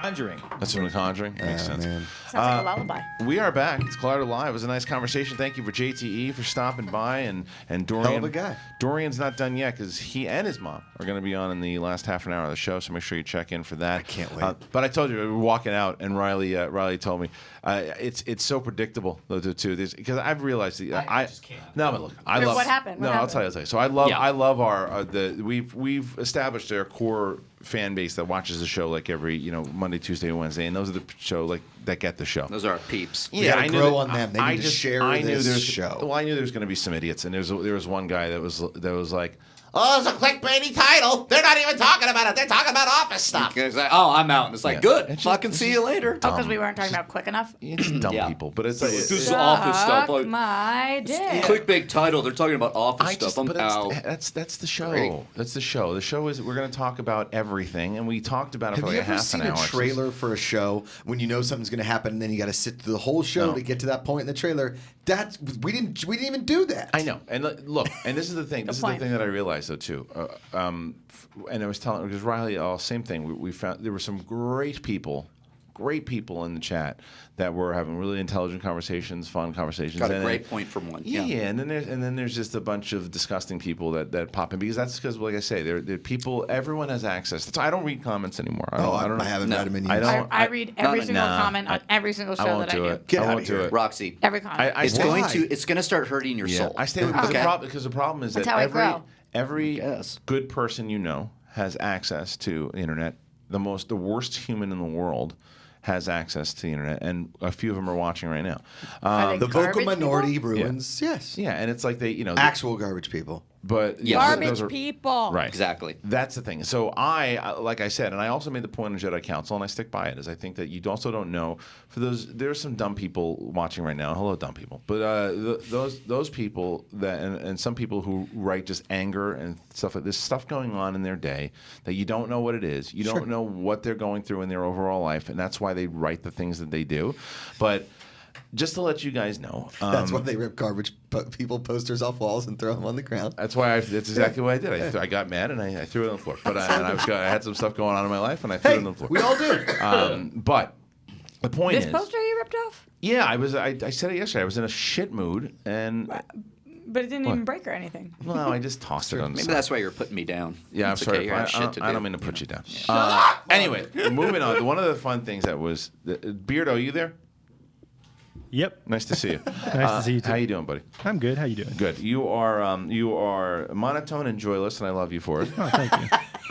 Conjuring. That's from The Conjuring. Makes sense. Man. Sounds like a lullaby. We are back. It's Collider Live. It was a nice conversation. Thank you for JTE for stopping by and Dorian. Hell of a guy. Dorian's not done yet because he and his mom are going to be on in the last half an hour of the show. So make sure you check in for that. I can't wait. But I told you we were walking out and Reilly told me it's so predictable those two because I've realized that I just can't. No, but look, I love. What happened? No, I'll tell you. So I love our we've established our core fan base that watches the show like every Monday, Tuesday, and Wednesday, and those are the show like that get the show. Those are our peeps. We gotta I knew grow that- on them. They I need to just- share I knew this there's- show. Well, I knew there was going to be some idiots, and there was one guy that was like, Oh, it's a clickbaity title. They're not even talking about it. They're talking about office stuff. It's like, oh, I'm out. And it's like, Yeah. good. It's just- Fucking see you later. Oh, because we weren't talking about quick enough? it's dumb Yeah. people, but it's like This is office stuff. Suck Like, my dick. clickbait title. They're talking about office stuff. I'm but out. that's the show. Great. That's the show. The show is we're going to talk about everything, and we talked about it Have for you like a ever half seen an a hour. trailer for a show when you know something's going to happen, and then you got to sit through the whole show No. to get to that point in the trailer? We didn't even do that. I know, and look, and this is the thing. This is the point. thing that I realized though too. And I was telling because Reilly, same thing. We found there were some great people in the chat that were having really intelligent conversations, fun conversations. Got a and great point from one. Yeah, and then there's just a bunch of disgusting people that pop in because like I say, they're people. Everyone has access. That's why I don't read comments anymore. I don't. I haven't read them in years. I don't. I read every single nah, comment on every single show I won't that do I do. it. Get I outta won't do here. it. Roxy, Every comment. I it's stay- going to start hurting your Yeah, soul. I stay with Okay. because the problem is That's that how I grow. every Yes. good person has access to the internet. The worst human in the world has access to the internet, and a few of them are watching right now. Are they The vocal garbage minority people? ruins. Yes. Yeah, and it's like they Actual garbage people. but Yes. Garbage those are- people. Right. Exactly. That's the thing. So I, like I said, and I also made the point on Jedi Council, and I stick by it, is I think that you also don't know, there's some dumb people watching right now. Hello, dumb people. But those people and some people who write just anger and stuff like this stuff going on in their day that you don't know what it is. You don't know what they're going through in their overall life, and that's why they write the things that they do. But just to let you guys know, That's why they rip garbage people posters off walls and throw them on the ground. that's exactly what I did. I got mad and I threw it on the floor. But I had some stuff going on in my life and I threw it on the floor. We all do. But the point This is, poster you ripped off? yeah, I said it yesterday. I was in a shit mood and But it didn't even break or anything. I just tossed it on the Maybe side. that's why you're putting me down. Yeah, It's I'm sorry. Okay, you got shit to do. I don't mean to put you down. Anyway, moving on. One of the fun things that was Beardo, you there? Yep. Nice to see you. Nice to see you too. How you doing, buddy? I'm good. How you doing? Good. You are monotone and joyless, and I love you for it. Oh, thank you.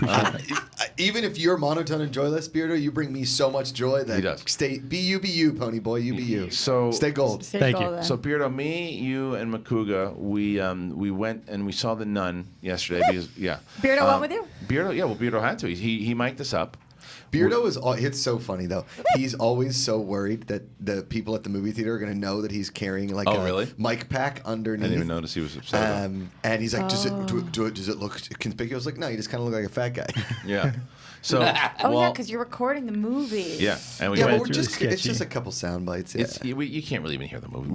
Appreciate it. Even if you're monotone and joyless, Beardo, you bring me so much joy that He does. be you, pony boy, you be you. So Stay gold. Thank you. Golden. So Beardo, me, you, and Macuga, we went and we saw The Nun yesterday. Because, Beardo went with you? Beardo, yeah. Well, Beardo had to. He mic'd us up. Beardo it's so funny though. He's always so worried that the people at the movie theater are going to know that he's carrying like Oh, a really? mic pack underneath. I didn't even notice he was upset. And he's like, does it look conspicuous? Like, no, you just kind of look like a fat guy. Yeah. So. Oh, yeah, well, because you're recording the movie. Yeah, and we yeah, went. but really it's sketchy. just a couple sound bites. Yeah. You can't really even hear the movie.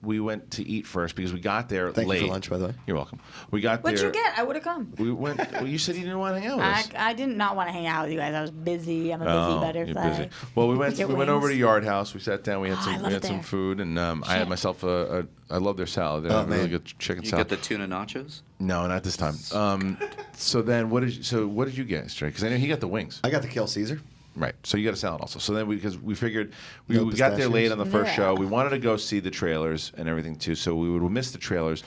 We went to eat first because we got there Thank late. you for lunch, by the way. You're welcome. We got What'd there. you get? I would have come. We went. Well, you said you didn't want to hang out with us. I did not want to hang out with you guys. I was busy. I'm a busy You're butterfly. busy. Well, we went Get over to wings. Yard House. We sat down. We had Oh, I some love it some there. food, and I had myself I love their salad. They have man. really good chicken You salad. get the tuna nachos? No, not this time. So then, what did you get, Stray? Because I know he got the wings. I got the Kill Caesar. Right. So you got to sell it also. So then because we figured we No got there late pistachios? on the first Yeah. show. We wanted to go see the trailers and everything too. So we would miss the trailers.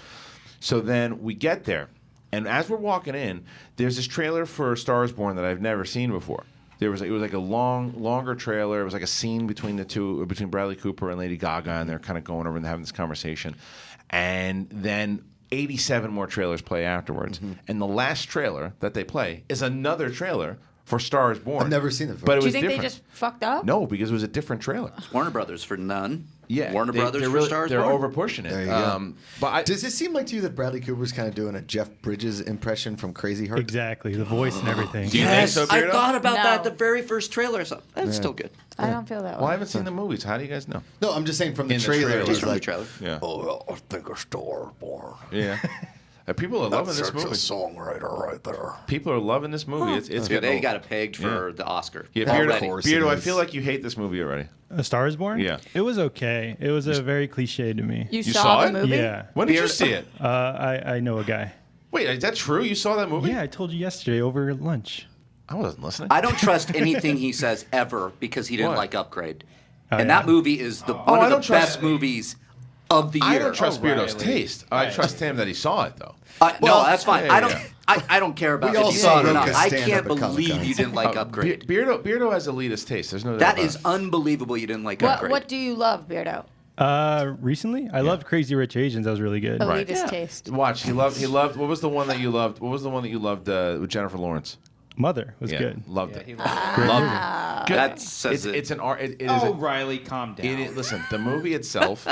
So then we get there, and as we're walking in, there's this trailer for Stars Born that I've never seen before. It was like a longer trailer. It was like a scene between Bradley Cooper and Lady Gaga, and they're kind of going over and having this conversation. And then 87 more trailers play afterwards. And the last trailer that they play is another trailer for Stars Born. I've never seen it before. But it Do you was think different. they just fucked up? No, because it was a different trailer. Warner Brothers for None. Yeah, Warner Brothers they're for really, Stars They're Born. over pushing it. There you go. But Does it seem like to you that Bradley Cooper's kind of doing a Jeff Bridges impression from Crazy Heart? Exactly, the voice and everything. Do you think so, I Beardo? thought about No. that the very first trailer. So that's still good. I don't feel that way. Well, I haven't seen the movies. How do you guys know? No, I'm just saying from the In the trailer. trailer. he's From the like, trailer. Yeah. oh, well, I think a Star Born. Yeah. People are loving this Such a movie. songwriter right there. People are loving this movie. It's Yeah, getting they old. got it pegged for the Oscar. Yeah, already. Beardo, I feel like you hate this movie already. A Star is Born? Yeah. It was okay. It was a very cliche to me. You saw the it? movie? Yeah. When did you see it? I know a guy. Wait, is that true? You saw that movie? Yeah, I told you yesterday over lunch. I wasn't listening. I don't trust anything he says ever because he didn't What? like Upgrade. Oh, And yeah. that movie is I one of don't the trust- best movies of the year. I don't trust Beardo's Reilly. taste. I trust him that he saw it, though. No, that's fine. yeah, I don't. yeah. I don't care about We if all you saw saw it or not. Roka's I stand-up can't at believe Comic-Con. you didn't like Upgrade. Beardo has elitist taste. There's no doubt That about is it. unbelievable. You didn't like What Upgrade. What do you love, Beardo? Recently, I loved Crazy Rich Asians. That was really good. Elitist taste. Watch. He loved. What was the one that you loved? What was the one that you loved with Jennifer Lawrence? Mother was Yeah, good. loved it. He Loved it. Good. That says it. It's an art. It is Oh, a, Reilly, calm down. listen, the movie itself,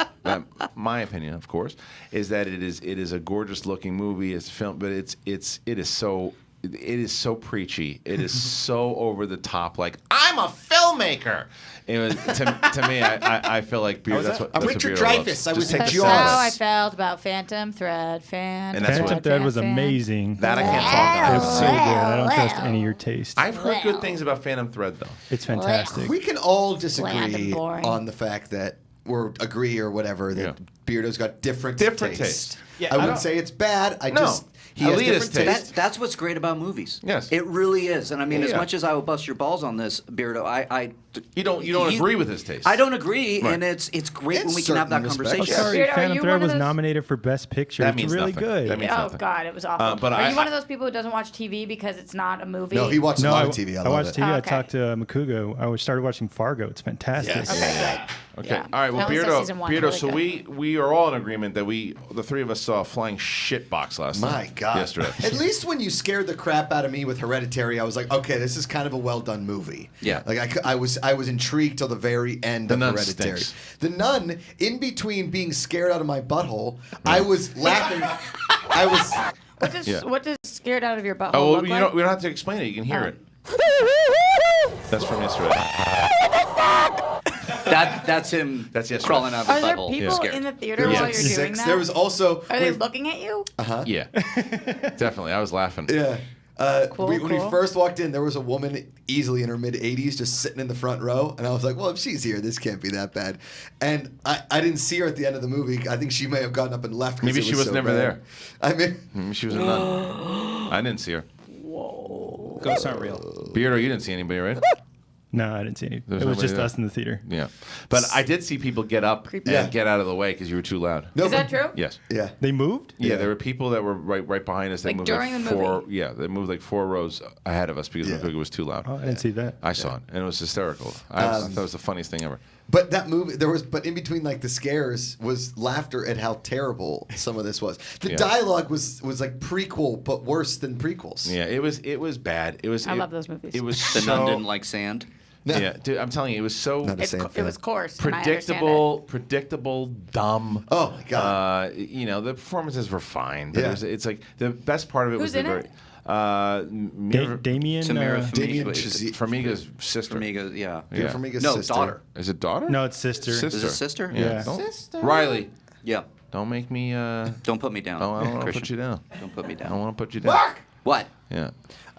my opinion, of course, is that it is a gorgeous looking movie. It's film, but it is so preachy. It is so over the top. Like I'm a filmmaker. It was to me. I feel like Beardo. That's what. I'm That's Richard what Beardo Dreyfuss. loves. I Just was in take the Jaws. That's salad. how I felt about Phantom Thread. And that's Phantom what- Thread was amazing. That I can't talk It about. was so good. I don't trust any of your taste. I've heard good things about Phantom Thread though. It's fantastic. We can all Bland disagree and boring. on the fact that, or agree or whatever, that Yeah. Beardo's got different Different taste. taste. Yeah, I I wouldn't don't- say it's bad. I No. just he has Elitist different taste. taste. That's what's great about movies. Yes. It really is. And I mean, as Yeah. much as I will bust your balls on this, Beardo, You don't agree with his taste. I don't agree, Right. and it's great In when we can have that certain respects. Oh, conversation. sorry, Beardo, are Phantom you Thread one of was those- nominated for Best Picture. That It's means really nothing. good. That means Oh nothing. God, it was awful. but Are I- you one of those people who doesn't watch TV because it's not a movie? No, he watches a No, lot I, of TV. I I love watched it. TV. I Okay. talked to Macuga. I started watching Fargo. It's fantastic. Yes. Okay, good. Okay. Yeah. All right. Well, I only saw Beardo. season one, Beardo. really So good. we are all in agreement that the three of us saw a flying shit box last night. My God. Yesterday. At least when you scared the crap out of me with Hereditary, I was like, okay, this is kind of a well done movie. Yeah. Like I was intrigued till the very end The of Nun Hereditary. stinks. The Nun, in between being scared out of my butthole, I was laughing. I was. What does scared out of your butthole Oh, well, look you like? don't. We don't have to explain it. You can hear it. That's from yesterday. That's him. That's yesterday. crawling out of Are his there butthole. people Scared. in the theater There was while like you're doing six. that? There was also. Are they with- looking at you? Yeah. Definitely. I was laughing. Yeah. Cool, when we cool. first walked in, there was a woman easily in her mid 80s just sitting in the front row. And I was like, well, if she's here, this can't be that bad. And I didn't see her at the end of the movie. I think she may have gotten up and left. 'cause Maybe it she was so never bad. there. I mean, Maybe she was a nun. I didn't see her. Ghosts aren't real. Beardo, you didn't see anybody, right? No, I didn't see any. There's It was nobody just there. us in the theater. Yeah. But I did see people get up Creepy. and Yeah. get out of the way because you were too loud. no, Is that true? Yes. Yeah. They moved? Yeah, Yeah. there were people that were right behind us. They Like moved during like the four. movie? Yeah, they moved like 4 rows ahead of us because Yeah. Macuga was too loud. Oh, I didn't see that. I saw it, and it was hysterical. I thought it was the funniest thing ever. But that movie, but in between like the scares was laughter at how terrible some of this was. The Yeah. dialogue was like prequel, but worse than prequels. Yeah, it was bad. It was. I love those movies. It was The so. nun didn't like sand. Yeah, dude, I'm telling you, it was so Not a It's sand it fan. was coarse. and I understand predictable, dumb. Oh my God. The performances were fine, but Yeah. it's like the best part of it Who's was the in very. it? Damien. Tamara Damien Farmiga. Chazelle. Farmiga's sister. Farmiga, yeah. Peter Yeah. Farmiga's No, sister. daughter. Is it daughter? No, it's sister. Sister. Is it sister? Yeah. Don't- Reilly, Yeah. don't make me. Don't put me down. I don't want to Christian. put you down. Don't put me I down. want to put you down. What? Yeah.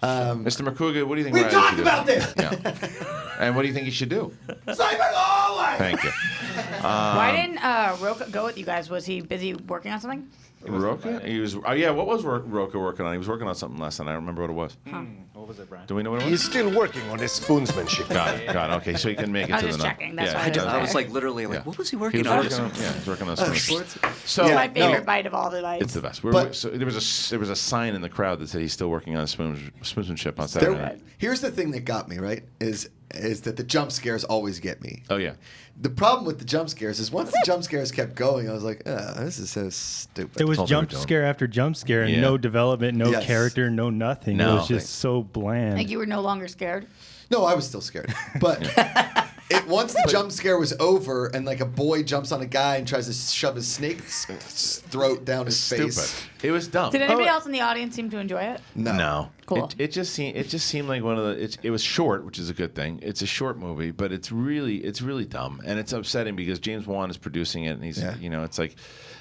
Mr. Macuga, what do you think? We Reilly talked should do? about this. Yeah. And what do you think he should do? Cyber Thank you. Why didn't Roka go with you guys? Was he busy working on something? Roka? He was. Oh yeah. What was Roka working on? He was working on something last night. I don't remember what it was. Hold What was it, Bryan? Do we know what it was? He's still working on his spoonsmanship. Got it. Okay, so he can make it I was to just the nun. checking. That's why I was there. like literally like, Yeah. what was he He working was on? working on, yeah, he's working on sports. So It's my favorite bite of all the nights. it's the best. So there was a sign in the crowd that said he's still working on his spoonsmanship on Saturday night. Here's the thing that got me, right? Is that the jump scares always get me. Oh yeah. The problem with the jump scares is once the jump scares kept going, I was like, this is so stupid. It was jump scare after jump scare, and no development, no character, no nothing. No. It was just so bland. Like you were no longer scared. No, I was still scared. But once the jump scare was over and like a boy jumps on a guy and tries to shove his snake's throat down his face. Stupid. It was dumb. Did anybody else in the audience seem to enjoy it? No. Cool. It just seemed like one of the. It was short, which is a good thing. It's a short movie, but it's really dumb, and it's upsetting because James Wan is producing it, and he's it's like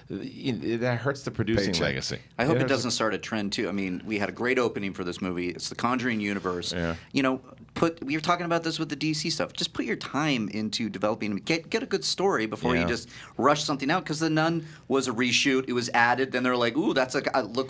that hurts the producing legacy. I hope it doesn't start a trend too. I mean, we had a great opening for this movie. It's the Conjuring universe. Yeah. You know, we were talking about this with the DC stuff. Just put your time into developing. Get a good story before you just rush something out. Because The Nun was a reshoot. It was added. Then they're like, ooh, looks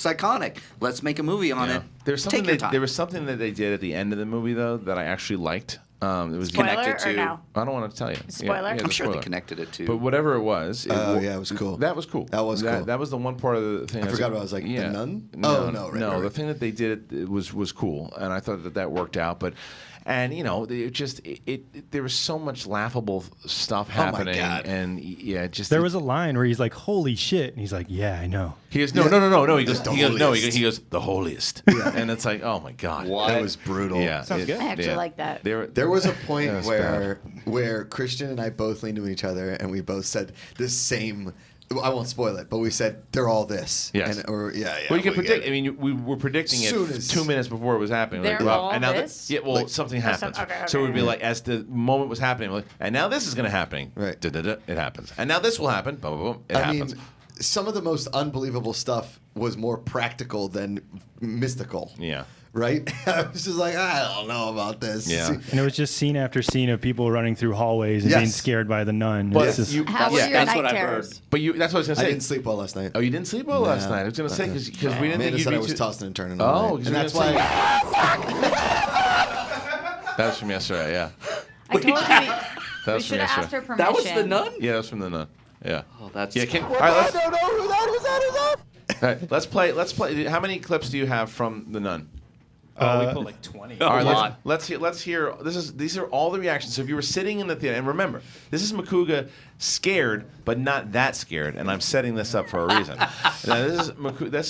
iconic. Let's make a movie on it. Take your time. There was something that they did at the end of the movie though that I actually liked. It was Spoiler connected to. or no? I don't want to tell you. Spoiler? I'm sure they connected it to. But whatever it was. It was cool. That was cool. That was cool. That was the one part of the thing. I forgot about. I was like, the nun? No, right. the thing that they did it was cool, and I thought that worked out. But, and there was so much laughable stuff happening, and there was a line where he's like, "Holy shit!" and he's like, "Yeah, I know." He goes, no. He goes, he goes, the holiest, and it's like, oh my god, That was brutal. Yeah, Sounds good. I actually like that. There was a point where Kristian and I both leaned to each other and we both said the same. I won't spoil it, but we said they're all this. Yes. And, Well, you can predict. I mean, we were predicting it 2 minutes before it was happening. They're all and now this? something happens. Okay. So it would be like, as the moment was happening, like, and now this is going to happen. Right. It happens. And now this will happen. Boom, boom, boom. It happens. mean, some of the most unbelievable stuff was more practical than mystical. Yeah. Right? I was just like, I don't know about this. Yeah. And it was just scene after scene of people running through hallways and being scared by the nun. But It's just- How were your that's night what I've terrors? heard. But that's what I was going to say. I didn't sleep well last night. Oh, you didn't sleep well last night. I was going to say because we didn't Amanda think you'd said be I was too- tossing and turning Oh, all night. 'cause And we that's were why. That was from yesterday. Yeah. I told you That we was from should have asked her yesterday. permission. That was The Nun? Yeah, that was from the nun. Yeah. Oh, that's. Yeah. All right. I don't know who that is. All right, let's play. How many clips do you have from the nun? we put like 20. All right, lot. let's hear. These are all the reactions. So if you were sitting in the theater, and remember, this is Macuga scared, but not that scared, and I'm setting this up for a reason. Now, this is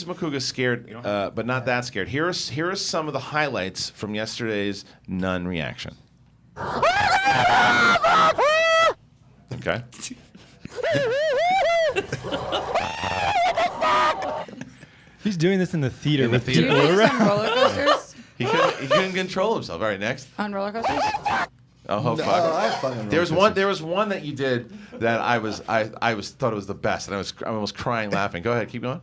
Macuga scared, but not that scared. Here are some of the highlights from yesterday's nun reaction. Okay. he's doing this in the theater In the with theater. people Do you around. some roller coasters? He couldn't control himself. All right, next. On roller coasters? Oh, fuck. I have fun on There was roller one. There was one that you did that I thought it was the best, and I almost crying laughing. Go ahead, keep going.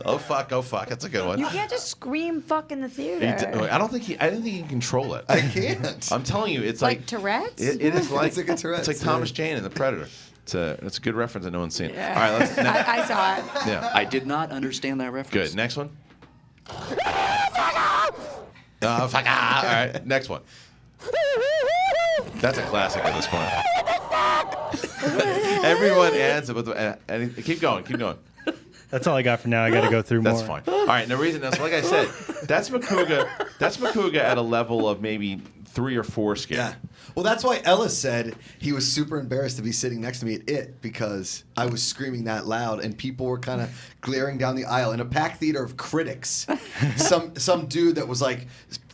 Oh fuck! Oh fuck! That's a good one. You can't just scream "fuck" in the theater. I didn't think he can control it. I can't. I'm telling you, it's Like Tourette's? It is like It's like a Tourette's, It's like Thomas Jane in The Predator. It's a good reference that no one's seen. Yeah. All right, let's. I saw it. Yeah. I did not understand that reference. Good. Next one. Oh fuck! All right. Next one. That's a classic at this point. Everyone adds it, and keep going. Keep going. That's all I got for now. I got to go through more. That's fine. All right. And the reason that's like I said, that's Macuga. That's Macuga at a level of maybe 3 or 4 scared. Yeah. Well, that's why Ellis said he was super embarrassed to be sitting next to me at it because I was screaming that loud and people were kind of glaring down the aisle in a packed theater of critics. some dude that was like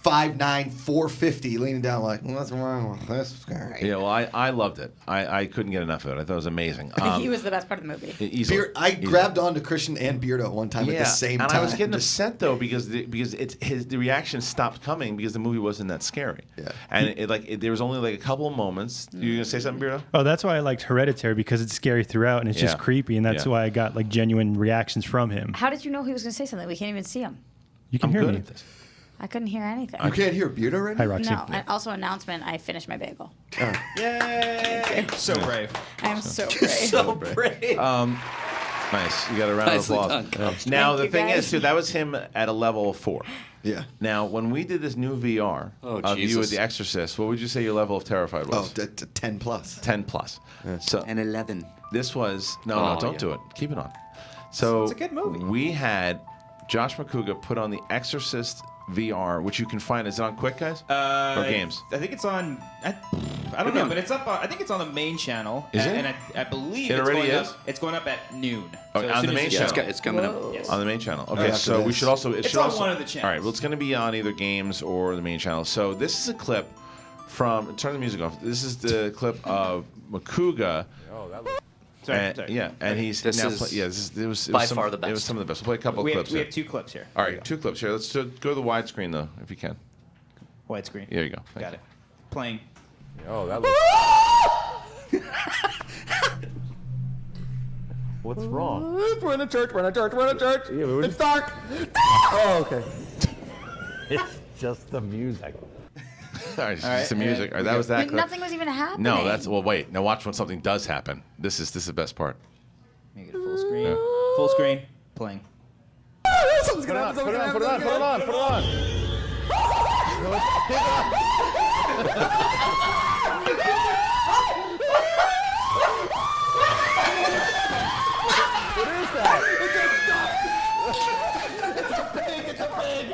5'9", 450 leaning down like, what's wrong with this guy? Yeah. Well, I loved it. I couldn't get enough of it. I thought it was amazing. He was the best part of the movie. Easily. I grabbed onto Kristian and Beardo at one time at the same time. And I was getting upset though because the reaction stopped coming because the movie wasn't that scary. Yeah. And there was only like a couple of moments. You gonna say something, Beardo? Oh, that's why I liked Hereditary because it's scary throughout and it's just Yeah. creepy, and that's Yeah. why I got like genuine reactions from him. How did you know he was going to say something? We can't even see him. You can I'm hear good me. at this. I couldn't hear anything. You can't hear Beardo right Hi, now? Roxy. No. And also, announcement, I finished my bagel. Yay! So brave. I am so brave. So brave. Nice. You got a round of Nicely applause. done, Cobbster. Now, Thank the you, thing guys. is, too, that was him at a level 4. Yeah. Now, when we did this new VR of you with Jesus. The Exorcist, what would you say your level of terrified Oh, was? 10 plus. 10 plus. So And 11. this was no, Oh, don't yeah. do it. Keep it on. So It's a good movie. We had Josh Macuga put on The Exorcist VR, which you can find. Is it on Quick, guys? Or games? I think it's on. I don't know, but it's up. I think it's on the main channel. Is it? And I believe It it's already going is? up. It's going up at noon. Oh, So as on soon the as main it's channel. done. It's coming up. Whoa. Yes. On the main channel. Okay, After so we this. should also. It's should on also, one of the channels. All right, well, it's going to be on either games or the main channel. So this is a clip from. Turn the music off. This is the clip of Macuga. Sorry. Yeah, and he's This now. is it was by some, far the It was best. some of the best. We'll play a couple of We clips. have here. 2 clips here. All right, 2 clips here. Let's go to the widescreen though, if you can. Widescreen. There you go. Thank Got you. it. Playing. Oh, that looks. What's wrong? We're in a church. We're in a church. We're in a church. Yeah, but It's dark. Oh, okay. It's just the music. All right, just the music. All right, that was that Like, clip. nothing was even happening. No, that's well. Wait, now watch when something does happen. This is the best part. Make it full screen. Full screen. Playing. Something's gonna happen. Something's gonna happen. Put it on. Put it on. What is that? It's a duck. It's a pig. It's a pig.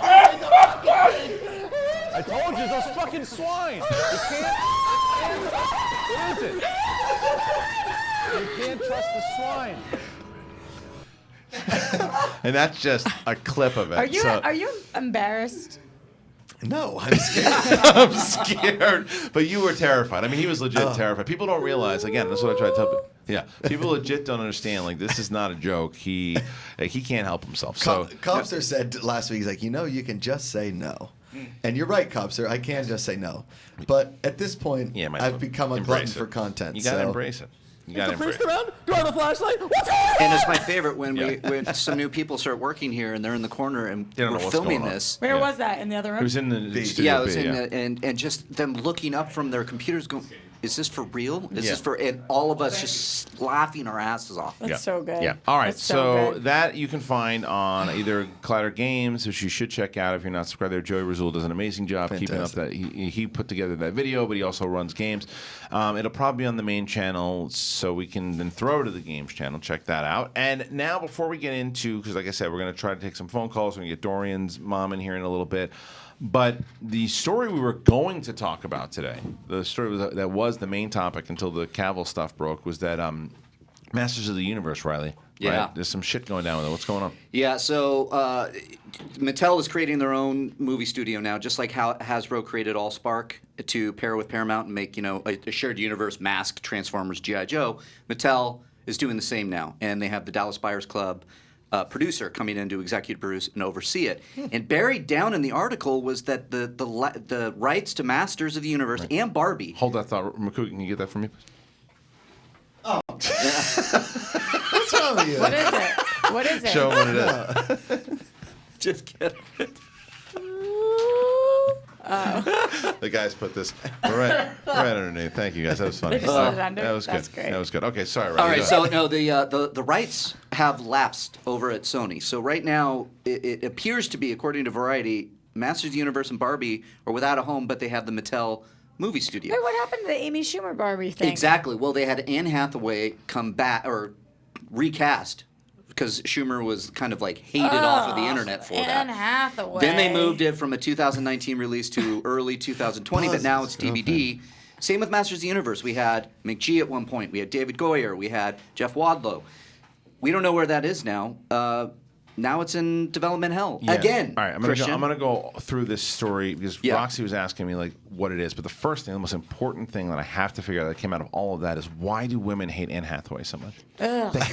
I told you, those fucking swine. You can't. What is it? You can't trust the swine. And that's just a clip of it. Are you embarrassed? No, I'm scared. I'm scared. But you were terrified. I mean, he was legit terrified. People don't realize. Again, that's what I try to tell people. Yeah, people legit don't understand. Like, this is not a joke. He can't help himself. So Cobbster said last week, he's like, you can just say no. And you're right, Cobbster. I can just say no. But at this point, I've become a glutton for content. You got to so. embrace it. You got Is to the priest embrace it. around? Do I have a flashlight? What's going And it's my favorite when when some new people start working here and they're in the corner and They don't know we're what's filming going on. this. Where was that? In the other room? It was in the studio. Yeah, it was B, in yeah. the, and just them looking up from their computers going, is this for real? Is Yeah. this for, and all of us just laughing our asses off. That's so good. Yeah. All right. That's So good. that you can find on either Collider Games, which you should check out if you're not subscribed there. Joey Rizul does an amazing job keeping up that. He put together that video, but he also runs games. It'll probably be on the main channel, so we can then throw it to the games channel. Check that out. And now, before we get into, because like I said, we're going to try to take some phone calls. We're going to get Dorian's mom in here in a little bit. But the story we were going to talk about today, the story that was the main topic until the Cavill stuff broke, was that Masters of the Universe, Reilly. Yeah. Right? There's some shit going down with it. What's going on? Yeah, so Mattel is creating their own movie studio now, just like how Hasbro created AllSpark to pair with Paramount and make, a shared universe, Mask, Transformers, G.I. Joe. Mattel is doing the same now, and they have the Dallas Buyers Club producer coming in to executive produce and oversee it. And buried down in the article was that the rights to Masters of the Universe and Barbie. Hold that thought. Macuga, can you get that for me, please? What's wrong with you? What is it? What is it? Show what it is. Just kidding. The guys put this right underneath. Thank you, guys. That was funny. They just slid it under? That was good. That's great. That was good. Okay, sorry. All Reilly, right, go so ahead. no, the rights have lapsed over at Sony. So right now, it appears to be, according to Variety, Masters of the Universe and Barbie are without a home, but they have the Mattel movie studio. Wait, what happened to the Amy Schumer Barbie thing? Exactly. Well, they had Anne Hathaway come back or recast because Schumer was kind of like hated off of the internet for Anne that. Hathaway. Then they moved it from a 2019 release to early 2020, but now it's DVD. Same with Masters of the Universe. We had McGee at one point. We had David Goyer. We had Jeff Wadlow. We don't know where that is now. Now it's in development hell Yeah. again. All right, I'm Kristian. gonna go through this story because Roxy was asking me like what it is. But the first thing, the most important thing that I have to figure out that came out of all of that is why do women hate Anne Hathaway so much?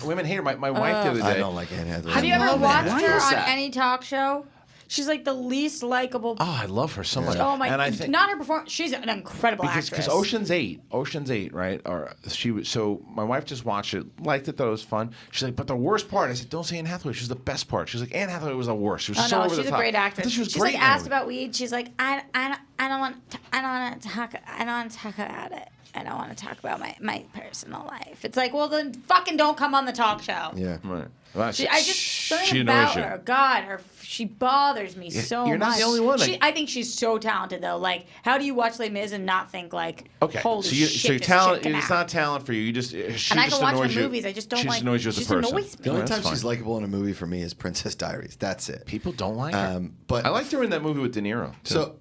Women hate her. My wife the other day. I don't like Anne Hathaway. Have you ever watched Why her is on that? any talk show? She's like the least likable. Oh, I love her so much. Oh my! And I think not her performance. She's an incredible because actress. Ocean's 8, right? Or she was so my wife just watched it, liked it, thought it was fun. She's like, but the worst part, I said, don't say Anne Hathaway. She's the best part. She's like, Anne Hathaway was the worst. She was Oh so no, over she's the a top. great I actress. thought she was She's great like in asked it. about weed. She's like, I don't want to talk about it. I don't want to talk about my personal life. It's like, well, then fucking don't come on the talk show. Yeah. Right. Well, Something she about annoys you. her. God, she bothers me so much. You're not the only one. I think she's so talented though. Like, how do you watch Les Mis and not think like, Okay, holy so shit, your this talent, chick can it's act. not talent for you. You just she And I just can watch annoys her you. movies. I just don't she like. just annoys you as she a just person. annoys me. The only That's time fine. she's likable in a movie for me is Princess Diaries. That's it. People don't like her. But I liked her in that movie with De Niro. Too. So,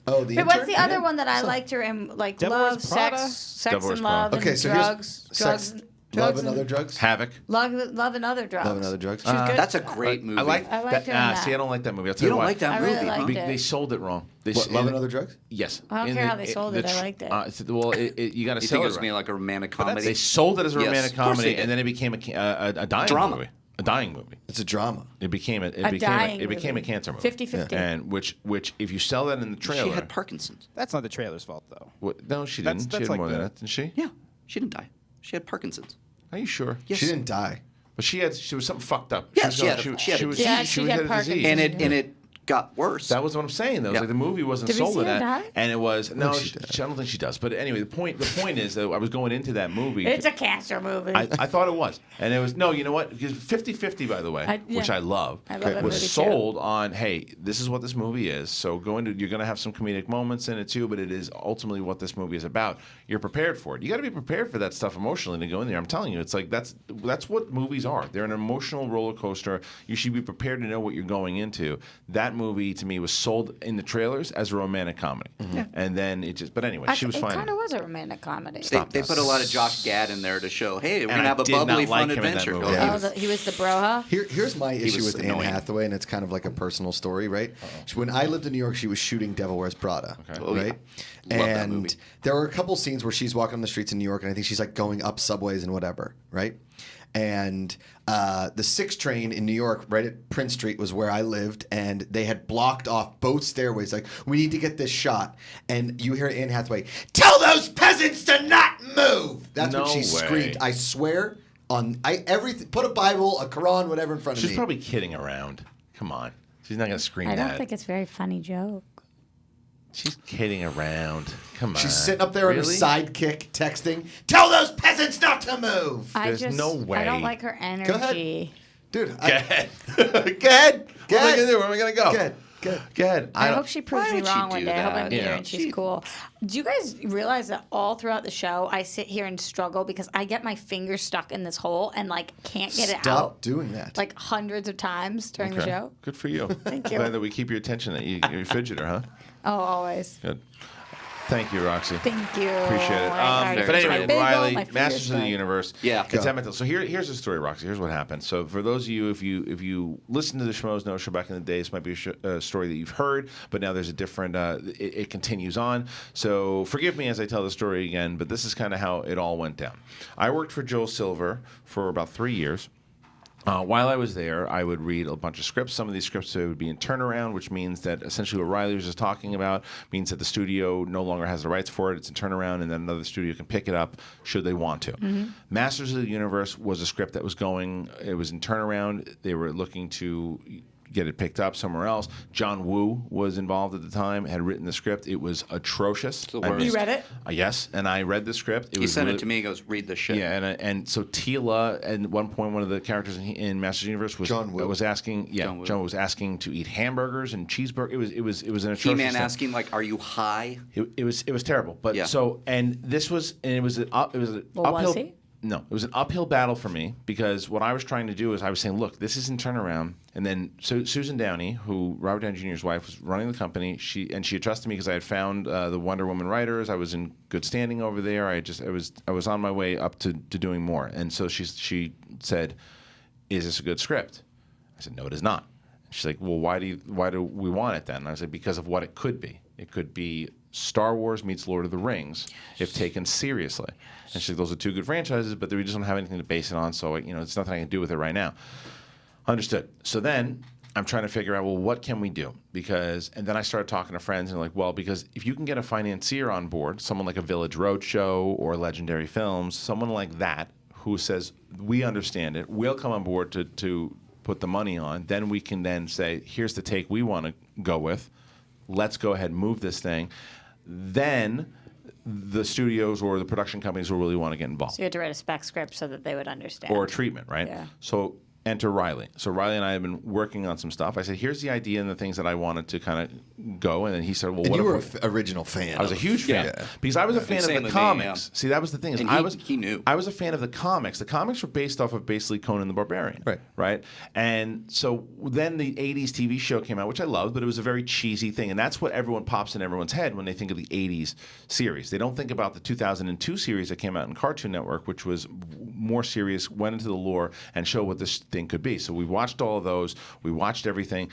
the But what's Intern? the other Yeah. one that I liked her in? Like Devil love, Wears Prada? sex Devil Wears and love, Prada. Okay, and so drugs, here's Sex, Love and Other Drugs. Havoc. love and other drugs. Love and Other Drugs. She was good. That's a great movie. I like I liked her in that. that. See, I don't like that movie. I'll tell You you don't why. like that I really movie? liked huh? it. They sold it wrong. They What, Love and Other Drugs? Yes. I don't care how they sold it. I liked it. Well, you got to You sell think it it was right. made like a romantic They comedy? sold it as a Yes, romantic of course they comedy, did. and then it became a dying Drama. movie. A dying movie. It's a drama. It became a dying became a movie. cancer movie. 50-50. And which if you sell that in the trailer, She had Parkinson's. That's not the trailer's fault, though. no, she That's- didn't. that's She had like more than the- that, didn't she? Yeah, she didn't die. She had Parkinson's. Are you sure? Yes. She didn't die. But she was something fucked up. Yeah, was she had going- a- she had a was- disease. Yeah, she had had a disease. Parkinson's. And it got worse. That was what I'm saying. Though, It was Yeah. like the movie wasn't Did we sold see to her that, die? and it was no. she She, does. I don't think she does. But anyway, the point is that I was going into that movie. It's a cancer movie. I thought it was, and it was no. You know what? Because 50-50, by the way, Yeah. which I love, I love that was movie, too. sold on. Hey, this is what this movie is. So you're going to have some comedic moments in it too, but it is ultimately what this movie is about. You're prepared for it. You got to be prepared for that stuff emotionally to go in there. I'm telling you, it's like that's what movies are. They're an emotional roller coaster. You should be prepared to know what you're going into. That movie to me was sold in the trailers as a romantic comedy, and then it just. But anyway, she was It fine. kind of was a romantic comedy. They put a lot of Jock Gad in there to show, hey, we're And going to I have a did not bubbly, like fun him in that adventure. movie. Oh, Yeah. He was the broha. Here's my issue was with Anne annoying. Hathaway, and it's kind of like a personal story, right? When I lived in New York, she was shooting Devil Wears Prada, Oh, yeah. right? Love that And movie. there were a couple scenes where she's walking on the streets in New York, and I think she's like going up subways and whatever, right? And the 6 train in New York, right at Prince Street, was where I lived, and they had blocked off both stairways. Like, we need to get this shot. And you hear Anne Hathaway, tell those peasants to not move. That's what No she way. screamed. I swear on everything. Put a Bible, a Quran, whatever in front of She's me. probably kidding around. Come on, she's not going to scream I don't that. think it's a very funny joke. She's kidding around. Come on. She's sitting up there on her Really? sidekick, texting, tell those peasants not to move. There's no way. I don't like her energy. Dude, Go ahead. Go ahead. Go What am I ahead. going to do? Where am I going to go? Go ahead. Go ahead. Go ahead. I don't- hope she proves Why me would she wrong one do day. I hope I that? meet her Yeah. and she's cool. Do you guys realize that all throughout the show, I sit here and struggle because I get my finger stuck in this hole and like can't get it Stop out doing that. like hundreds of times during the Okay. show? Good for you. Thank you. Glad that we keep your attention. That you're a fidgeter, huh? Oh, always. Good. Thank you, Roxy. Thank you. Appreciate it. I But very anyway, excited. Reilly, My fingers Masters of the stuck. Universe. Yeah. It's Go. Emmett. So here's the story, Roxy. Here's what happened. So for those of you, if you listen to the Schmoes Know Show back in the day, this might be a story that you've heard, but now there's a different. It continues on. So forgive me as I tell the story again, but this is kind of how it all went down. I worked for Joel Silver for about 3 years. While I was there, I would read a bunch of scripts. Some of these scripts would be in turnaround, which means that essentially what Reilly was just talking about means that the studio no longer has the rights for it. It's in turnaround, and then another studio can pick it up should they want to. Masters of the Universe was a script that was going. It was in turnaround. They were looking to get it picked up somewhere else. John Woo was involved at the time, had written the script. It was atrocious. the worst. You read it? Yes, and I read the script. He sent it to me. He goes, read this shit. Yeah, and so Tila, at one point, one of the characters in Masters of the Universe was John Woo. was asking, John Woo was asking to eat hamburgers and cheeseburgers. It was an atrocious He-Man thing. asking, like, are you high? It was terrible. But Yeah. so and this was and it was an uphill. was he? No, it was an uphill battle for me because what I was trying to do is I was saying, look, this isn't turnaround. And then Susan Downey, who Robert Downey Jr.'s wife, was running the company. She had trusted me because I had found the Wonder Woman writers. I was in good standing over there. I was on my way up to doing more. And so she said, "Is this a good script?" I said, "No, it is not." And she's like, "Well, why do we want it then?" And I said, "Because of what it could be. It could be Star Wars meets Lord of the Rings if taken seriously." And she's like, "Those are two good franchises, but we just don't have anything to base it on, so it's nothing I can do with it right now." Understood. So then I'm trying to figure out, well, what can we do? And then I started talking to friends and like, well, because if you can get a financier on board, someone like a Village Roadshow or Legendary Films, someone like that who says, we understand it, we'll come on board to put the money on, then we can then say, here's the take we want to go with. Let's go ahead and move this thing. Then the studios or the production companies will really want to get involved. So you had to write a spec script so that they would understand. Or a treatment, right? Yeah. So enter Reilly. So Reilly and I have been working on some stuff. I said, here's the idea and the things that I wanted to kind of go. And then he said, well, And what you were if an original fan. I was a huge fan. Yeah. Because I was a fan of Same the with me, comics. yeah. See, that was the thing. Is And he knew. I was a fan of the comics. The comics were based off of basically Conan the Barbarian. Right? And so then the 80s TV show came out, which I loved, but it was a very cheesy thing. And that's what everyone pops in everyone's head when they think of the 80s series. They don't think about the 2002 series that came out in Cartoon Network, which was more serious, went into the lore, and showed what this thing could be. So we watched all of those. We watched everything.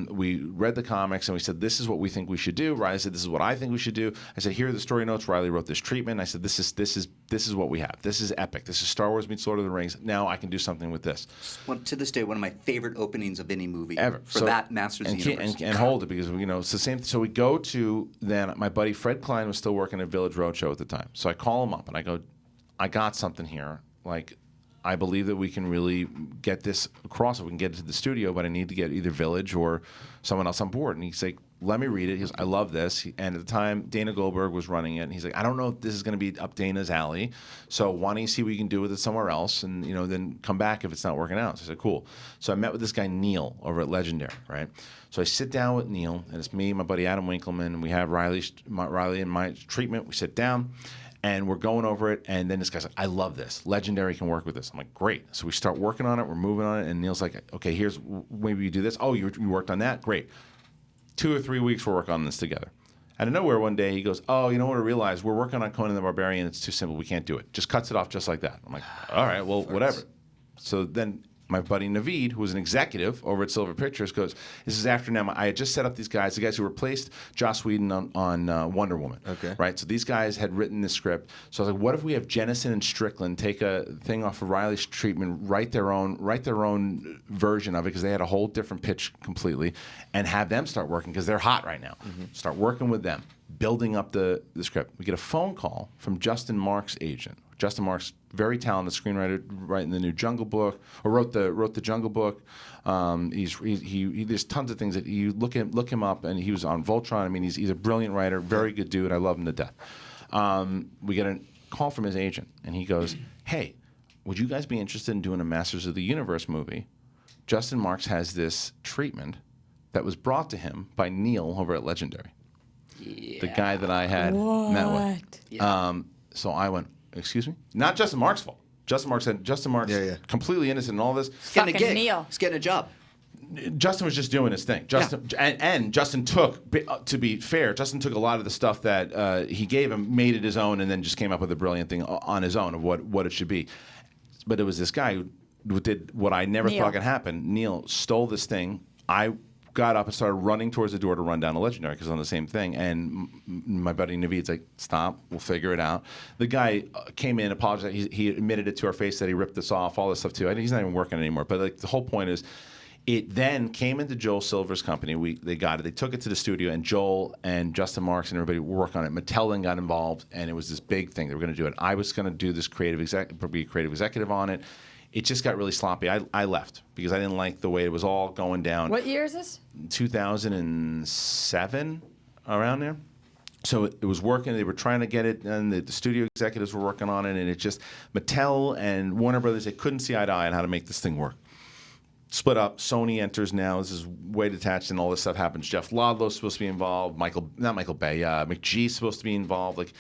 We read the comics, and we said, this is what we think we should do. Riley said, this is what I think we should do. I said, here are the story notes. Riley wrote this treatment. I said, this is what we have. This is epic. This is Star Wars meets Lord of the Rings. Now I can do something with this. To this day, one of my favorite openings of any movie Ever. for that Masters of the Universe. And hold it, because it's the same. So we go to then my buddy Fred Klein was still working at Village Roadshow at the time. So I call him up and I go, I got something here. Like, I believe that we can really get this across. We can get it to the studio, but I need to get either Village or someone else on board. And he's like, let me read it. He goes, I love this. And at the time, Dana Goldberg was running it. And he's like, I don't know if this is going to be up Dana's alley. So why don't you see what you can do with it somewhere else? And, then come back if it's not working out. So I said, cool. So I met with this guy, Neil, over at Legendary, right? So I sit down with Neil, and it's me, my buddy Adam Winkleman, and we have Riley and my treatment. We sit down. And we're going over it, and then this guy's like, I love this. Legendary can work with this. I'm like, great. So we start working on it. We're moving on it, and Neil's like, okay, here's maybe you do this. Oh, you worked on that? Great. 2 or 3 weeks we're working on this together. Out of nowhere one day he goes, oh, you know what I realized? We're working on Conan the Barbarian. It's too simple. We can't do it. Just cuts it off just like that. I'm like, all right, well, whatever. So then my buddy Naveed, who was an executive over at Silver Pictures, goes, this is after now. I had just set up these guys, the guys who replaced Joss Whedon on Wonder Woman. Okay. Right? So these guys had written this script. So I was like, what if we have Jennison and Strickland take a thing off of Riley's treatment, write their own version of it, because they had a whole different pitch completely, and have them start working, because they're hot right now. Start working with them, building up the script. We get a phone call from Justin Mark's agent. Justin Mark's very talented screenwriter, writing the new Jungle Book, or wrote the Jungle Book. He there's tons of things that you look him up, and he was on Voltron. I mean, he's a brilliant writer, very good dude. I love him to death. We get a call from his agent, and he goes, "Hey, would you guys be interested in doing a Masters of the Universe movie? Justin Marks has this treatment that was brought to him by Neil over at Legendary, the guy that I had met with." Yeah. So I went, excuse me? Not Justin Mark's fault. Justin Mark's completely innocent in all this. He's getting a Fucking gig. Neil. He's getting a job. Justin was just doing his thing. Justin and Justin took, to be fair, Justin took a lot of the stuff that he gave him, made it his own, and then just came up with a brilliant thing on his own of what it should be. But it was this guy who did what I never thought could happen. Neil stole this thing. I got up and started running towards the door to run down to Legendary, because on the same thing. And my buddy Naveed's like, stop, we'll figure it out. The guy came in, apologized. He admitted it to our face that he ripped us off, all this stuff too. He's not even working anymore. But like the whole point is, it then came into Joel Silver's company. They got it. They took it to the studio, and Joel and Justin Marks and everybody were working on it. Mattel then got involved, and it was this big thing. They were going to do it. I was going to do this be a creative executive on it. It just got really sloppy. I left because I didn't like the way it was all going down. What year is this? 2007, around there. So it was working. They were trying to get it, and the studio executives were working on it, and it just, Mattel and Warner Brothers, they couldn't see eye to eye on how to make this thing work. Split up. Sony enters now. This is way detached, and all this stuff happens. Jeff Ludlow's supposed to be involved. McGee's supposed to be involved. Like,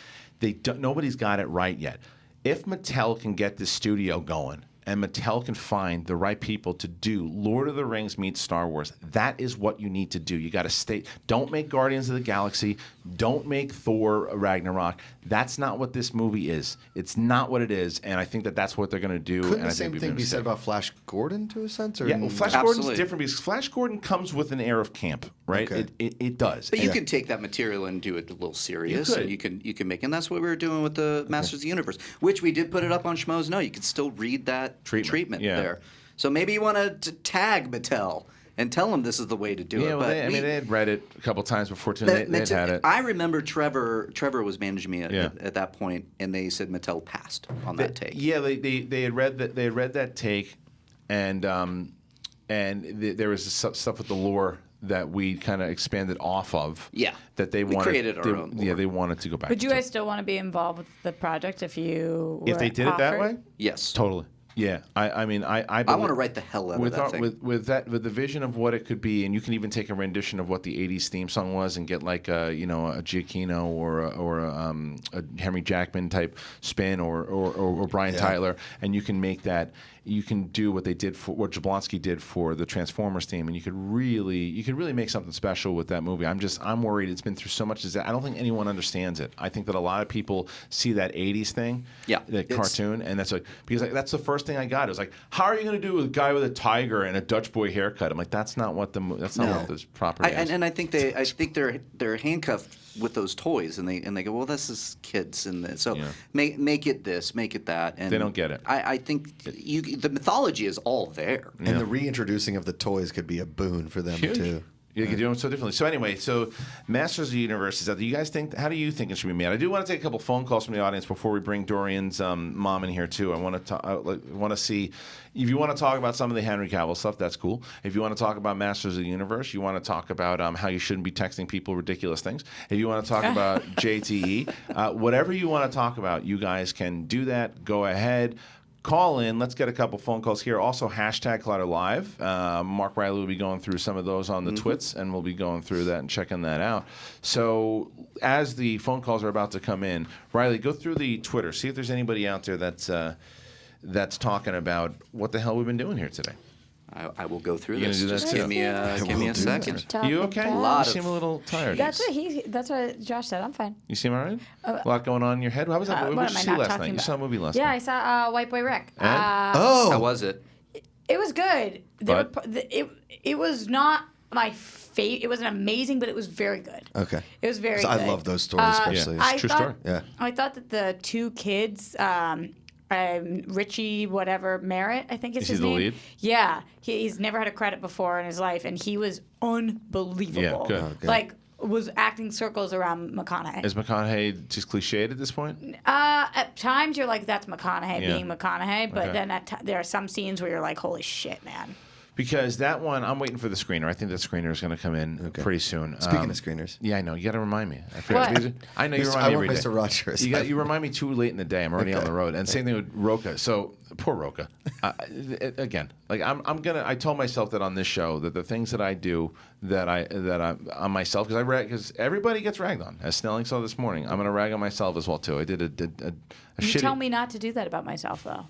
nobody's got it right yet. If Mattel can get this studio going, and Mattel can find the right people to do Lord of the Rings meets Star Wars, that is what you need to do. You got to stay. Don't make Guardians of the Galaxy. Don't make Thor Ragnarok. That's not what this movie is. It's not what it is, and I think that's what they're going to do. Couldn't and the same thing be said about Flash Gordon to a sense? Or yeah, well, Flash Gordon's different because Flash Gordon comes with an air of camp, right? Okay. It does. But you can take that material and do it a little serious, and you can make, and that's what we were doing with the Masters of the Universe, which we did put it up on Schmoes No. You can still read that treatment there. So maybe you want to tag Mattel and tell them this is the way to do it. Well, but they had read it a couple times before too. They had it. I remember Trevor was managing me at that point, and they said Mattel passed on that take. Yeah, they had read that. They had read that take, and there was stuff with the lore that we kind of expanded off of. Yeah. That they We wanted. created our own Yeah, they wanted to go back. Would you to. guys still want to be involved with the project if you If were they did it that offered? way? Yes. Totally. Yeah, I mean, I want to write the hell out of that thing. With the vision of what it could be, and you can even take a rendition of what the '80s theme song was, and get like a Giacchino or a Henry Jackman type spin, or Brian Tyler, and you can make that. You can do what Jablonski did for the Transformers theme, and you could really make something special with that movie. I'm worried it's been through so much. I don't think anyone understands it. I think that a lot of people see that '80s thing, that cartoon, and that's because that's the first thing I got. It was like, how are you going to do a guy with a tiger and a Dutch boy haircut? I'm like, that's not what what this property is. And I think they're handcuffed with those toys, and they go, well, this is kids, and so make it this, make it that, and they don't get it. I think the mythology is all there, and the reintroducing of the toys could be a boon for them too. You can do them so differently. So anyway, Masters of the Universe is out there. You guys think? How do you think it should be made? I do want to take a couple phone calls from the audience before we bring Dorian's mom in here too. I want to see if you want to talk about some of the Henry Cavill stuff. That's cool. If you want to talk about Masters of the Universe, you want to talk about how you shouldn't be texting people ridiculous things. If you want to talk about JTE, whatever you want to talk about, you guys can do that. Go ahead. Call in. Let's get a couple phone calls here. Also, hashtag Collider Live. Mark Reilly will be going through some of those on the twits, and we'll be going through that and checking that out. So as the phone calls are about to come in, Reilly, go through the Twitter. See if there's anybody out there that's talking about what the hell we've been doing here today. I will go through You this. gonna do Just that give too? me a second. You okay? You seem a little tired. That's what Josh said. I'm fine. You seem all right? A lot going on in your head. How was that? What did you see last night? You saw a movie last night. Yeah, I saw White Boy Rick. How was it? It was good. It was not my favorite. It wasn't amazing, but it was very good. Okay. It was very good. I love those stories, especially. It's true story. Yeah. I thought that the two kids, Richie whatever Merritt, I think is his he the name. lead? Yeah, he's never had a credit before in his life, and he was unbelievable. Yeah, good. Okay. Like was acting circles around McConaughey. Is McConaughey just cliched at this point? At times you're like, that's McConaughey Yeah. being McConaughey, but Okay. then there are some scenes where you're like, holy shit, man. Because that one, I'm waiting for the screener. I think the screener is going to come in pretty soon. Speaking of screeners. Yeah, I know. You got to remind me. I What? I know you Mr. remind I me want every day. Mr. Rogers. You remind me too late in the day. I'm already on Okay. the road. And same thing with Roca. So poor Roca. Again, like I told myself that on this show that the things that I do that I on myself because everybody gets ragged on. As Snelling saw this morning, I'm going to rag on myself as well too. I did a You shitty. tell me not to do that about myself, though.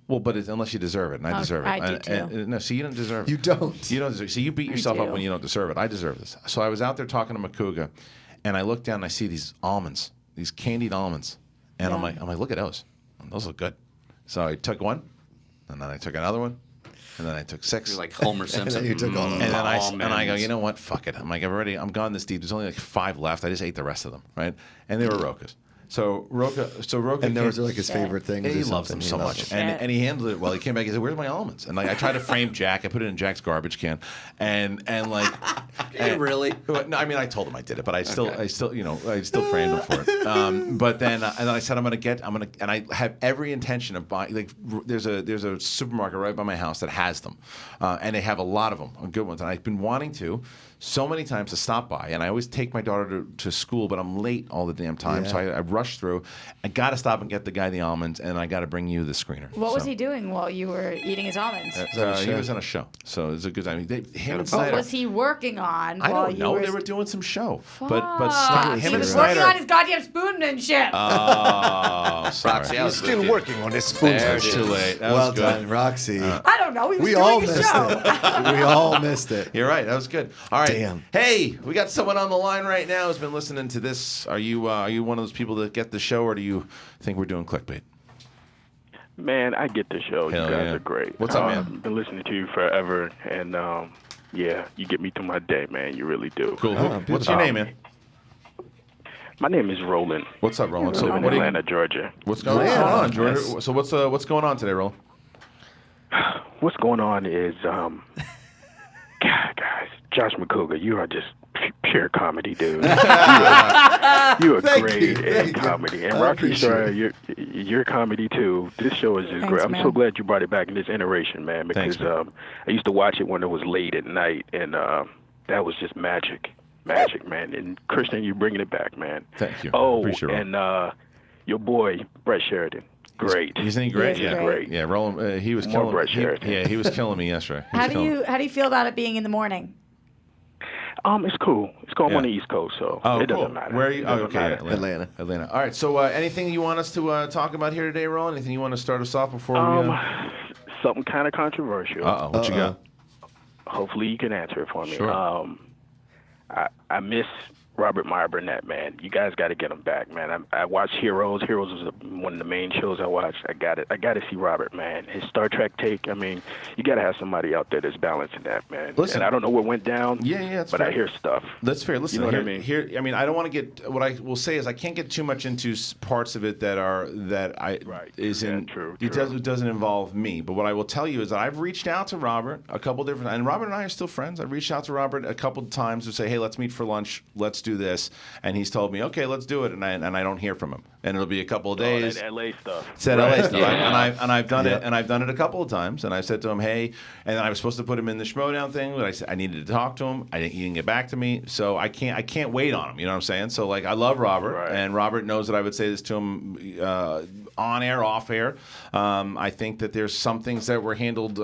Well, but unless you deserve it, and I deserve it. I do too. No, see, you don't deserve it. You don't. You don't deserve it. See, you beat yourself up do. when you don't deserve it. I deserve this. So I was out there talking to Macuga, and I look down and I see these almonds, these candied almonds, and I'm like, look at those. Those look good. So I took one, and then I took another one, and then I took 6. You're like Homer Simpson. And then you took all of them. And then I go, you know what? Fuck it. I'm like, I'm gone this deep. There's only like 5 left. I just ate the rest of them, right? And they were Rokas. So Roca, and those are like his favorite things. And he or loves them something. so He loves much, them. and he handled it well. He came back. He said, "Where's my almonds?" And like I tried to frame Jack. I put it in Jack's garbage can, and like, Really? No, I mean I told him I did it, but I still framed him for it. But then and I said I'm gonna, and I have every intention of buying. Like there's a supermarket right by my house that has them, and they have a lot of them, good ones. And I've been wanting to so many times to stop by, and I always take my daughter to school, but I'm late all the damn time, Yeah. so I rush through. I got to stop and get the guy the almonds, and I got to bring you the screener. What was he doing while you were eating his almonds? He was on a show, so it was a good time. Him and What Snyder. was he working on? I while don't you know. were... They were doing some show, but Fuck. him He and was Snyder. working on his goddamn spoonmanship. Oh, sorry. Roxy, I was Still with you. working on this That spoon. was too late. That Well was good. done, Roxy. I don't know. He was we doing all a missed show. it. We all missed it. You're right. That was good. All right. Damn. Hey, we got someone on the line right now who's been listening to this. Are you one of those people that get the show, or do you think we're doing clickbait? Man, I get the show. Hell you guys yeah. are great. What's up, man? I've been listening to you forever, and yeah, you get me through my day, man. You really do. Cool. What's your name, man? My name is Roland. What's up, Roland? I So live in what Atlanta, Georgia. What's going on, Georgia? So what's going on today, Roland? What's going on is, God, guys, Josh Macuga, you are just pure comedy, dude. You are great at comedy. And I Roxy appreciate Striar, you're comedy too. This show is just Thanks, great. I'm man. so glad you brought it back in this iteration, man, because Thanks, man. I used to watch it when it was late at night, and that was just magic, man. And Kristian, you're bringing it back, man. Thank you. Oh, Appreciate it. and your boy Brett Sheridan, great. Isn't he great? He's Yeah, great. Yeah, Roland. He was More killing. Brett Sheridan. He was killing me yesterday. How do you feel about it being in the morning? It's cool. It's cool. I'm Yeah. on the East Coast, so Oh, it cool. doesn't matter. Where are you? It Oh, doesn't okay, matter. Atlanta. All right. So, anything you want us to talk about here today, Roland? Anything you want to start us off before we? Something kind of controversial. What you got? Hopefully you can answer it for me. Sure. I miss Robert Meyer Burnett, man. You guys got to get him back, man. I watched Heroes. Heroes was one of the main shows I watched. I got to see Robert, man. His Star Trek take. I mean, you got to have somebody out there that's balancing that, man. Listen. And I don't know what went down. That's but fair. I hear stuff. That's fair. Listen, you know here, what I mean? here, I mean, I don't want to get. What I will say is, I can't get too much into parts of it that it doesn't involve me. But what I will tell you is that I've reached out to Robert a couple different, and Robert and I are still friends. I've reached out to Robert a couple of times to say, hey, let's meet for lunch. Let's do this. And he's told me, okay, let's do it. And I don't hear from him. And it'll be a couple of days. That LA stuff. It's that LA stuff. And I've done it, and I've done it a couple of times. And I said to him, hey, and I was supposed to put him in the Schmodown thing, but I said I needed to talk to him. He didn't get back to me, so I can't wait on him. You know what I'm saying? So like, I love Robert, and Robert knows that I would say this to him on air, off air. I think that there's some things that were handled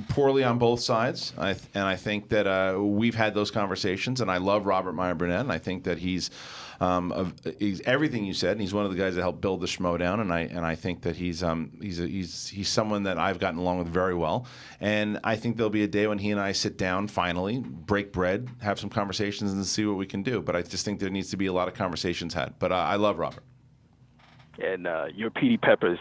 poorly on both sides, and I think that we've had those conversations. And I love Robert Meyer Burnett, and I think that he's everything you said, and he's one of the guys that helped build the Schmodown, and I think that he's someone that I've gotten along with very well, and I think there'll be a day when he and I sit down finally, break bread, have some conversations, and see what we can do. But I just think there needs to be a lot of conversations had. But I love Robert. And your Petey Peppers,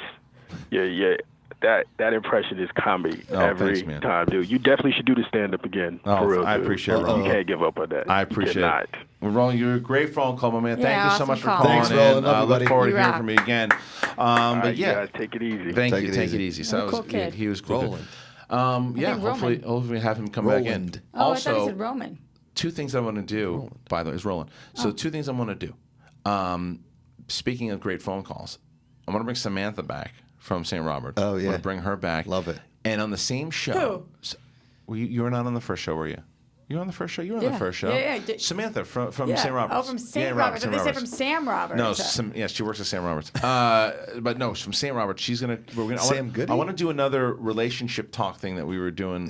that impression is comedy every time, dude. You definitely should do the stand-up again. For real, I dude. appreciate it. You can't give up on that. I appreciate you cannot. it. Well, Roland, you're a great phone call, my man. Thank you so much for calling. Thanks, Roland. I look forward to hearing rock. from you again. But you guys take it easy. Thank you. Take it easy. So Cool kid. he was cool. Roland. Hopefully we have him come back in. Oh, I thought he said Roman. Two things I want to do, by the way, is Roland. So two things I want to do. Speaking of great phone calls, I want to bring Samantha back from St. Robert's. Oh, yeah. I want to bring her back. Love it. And on the same show, you were not on the first show, were you? You were on the first show? You were on the first show? Yeah. Samantha from St. Robert's. Oh, from St. Roberts. I thought they said from Sam Roberts. No, she works at Sam Roberts. But no, from St. Roberts. Sam Goody? I want to do another relationship talk thing that we were doing.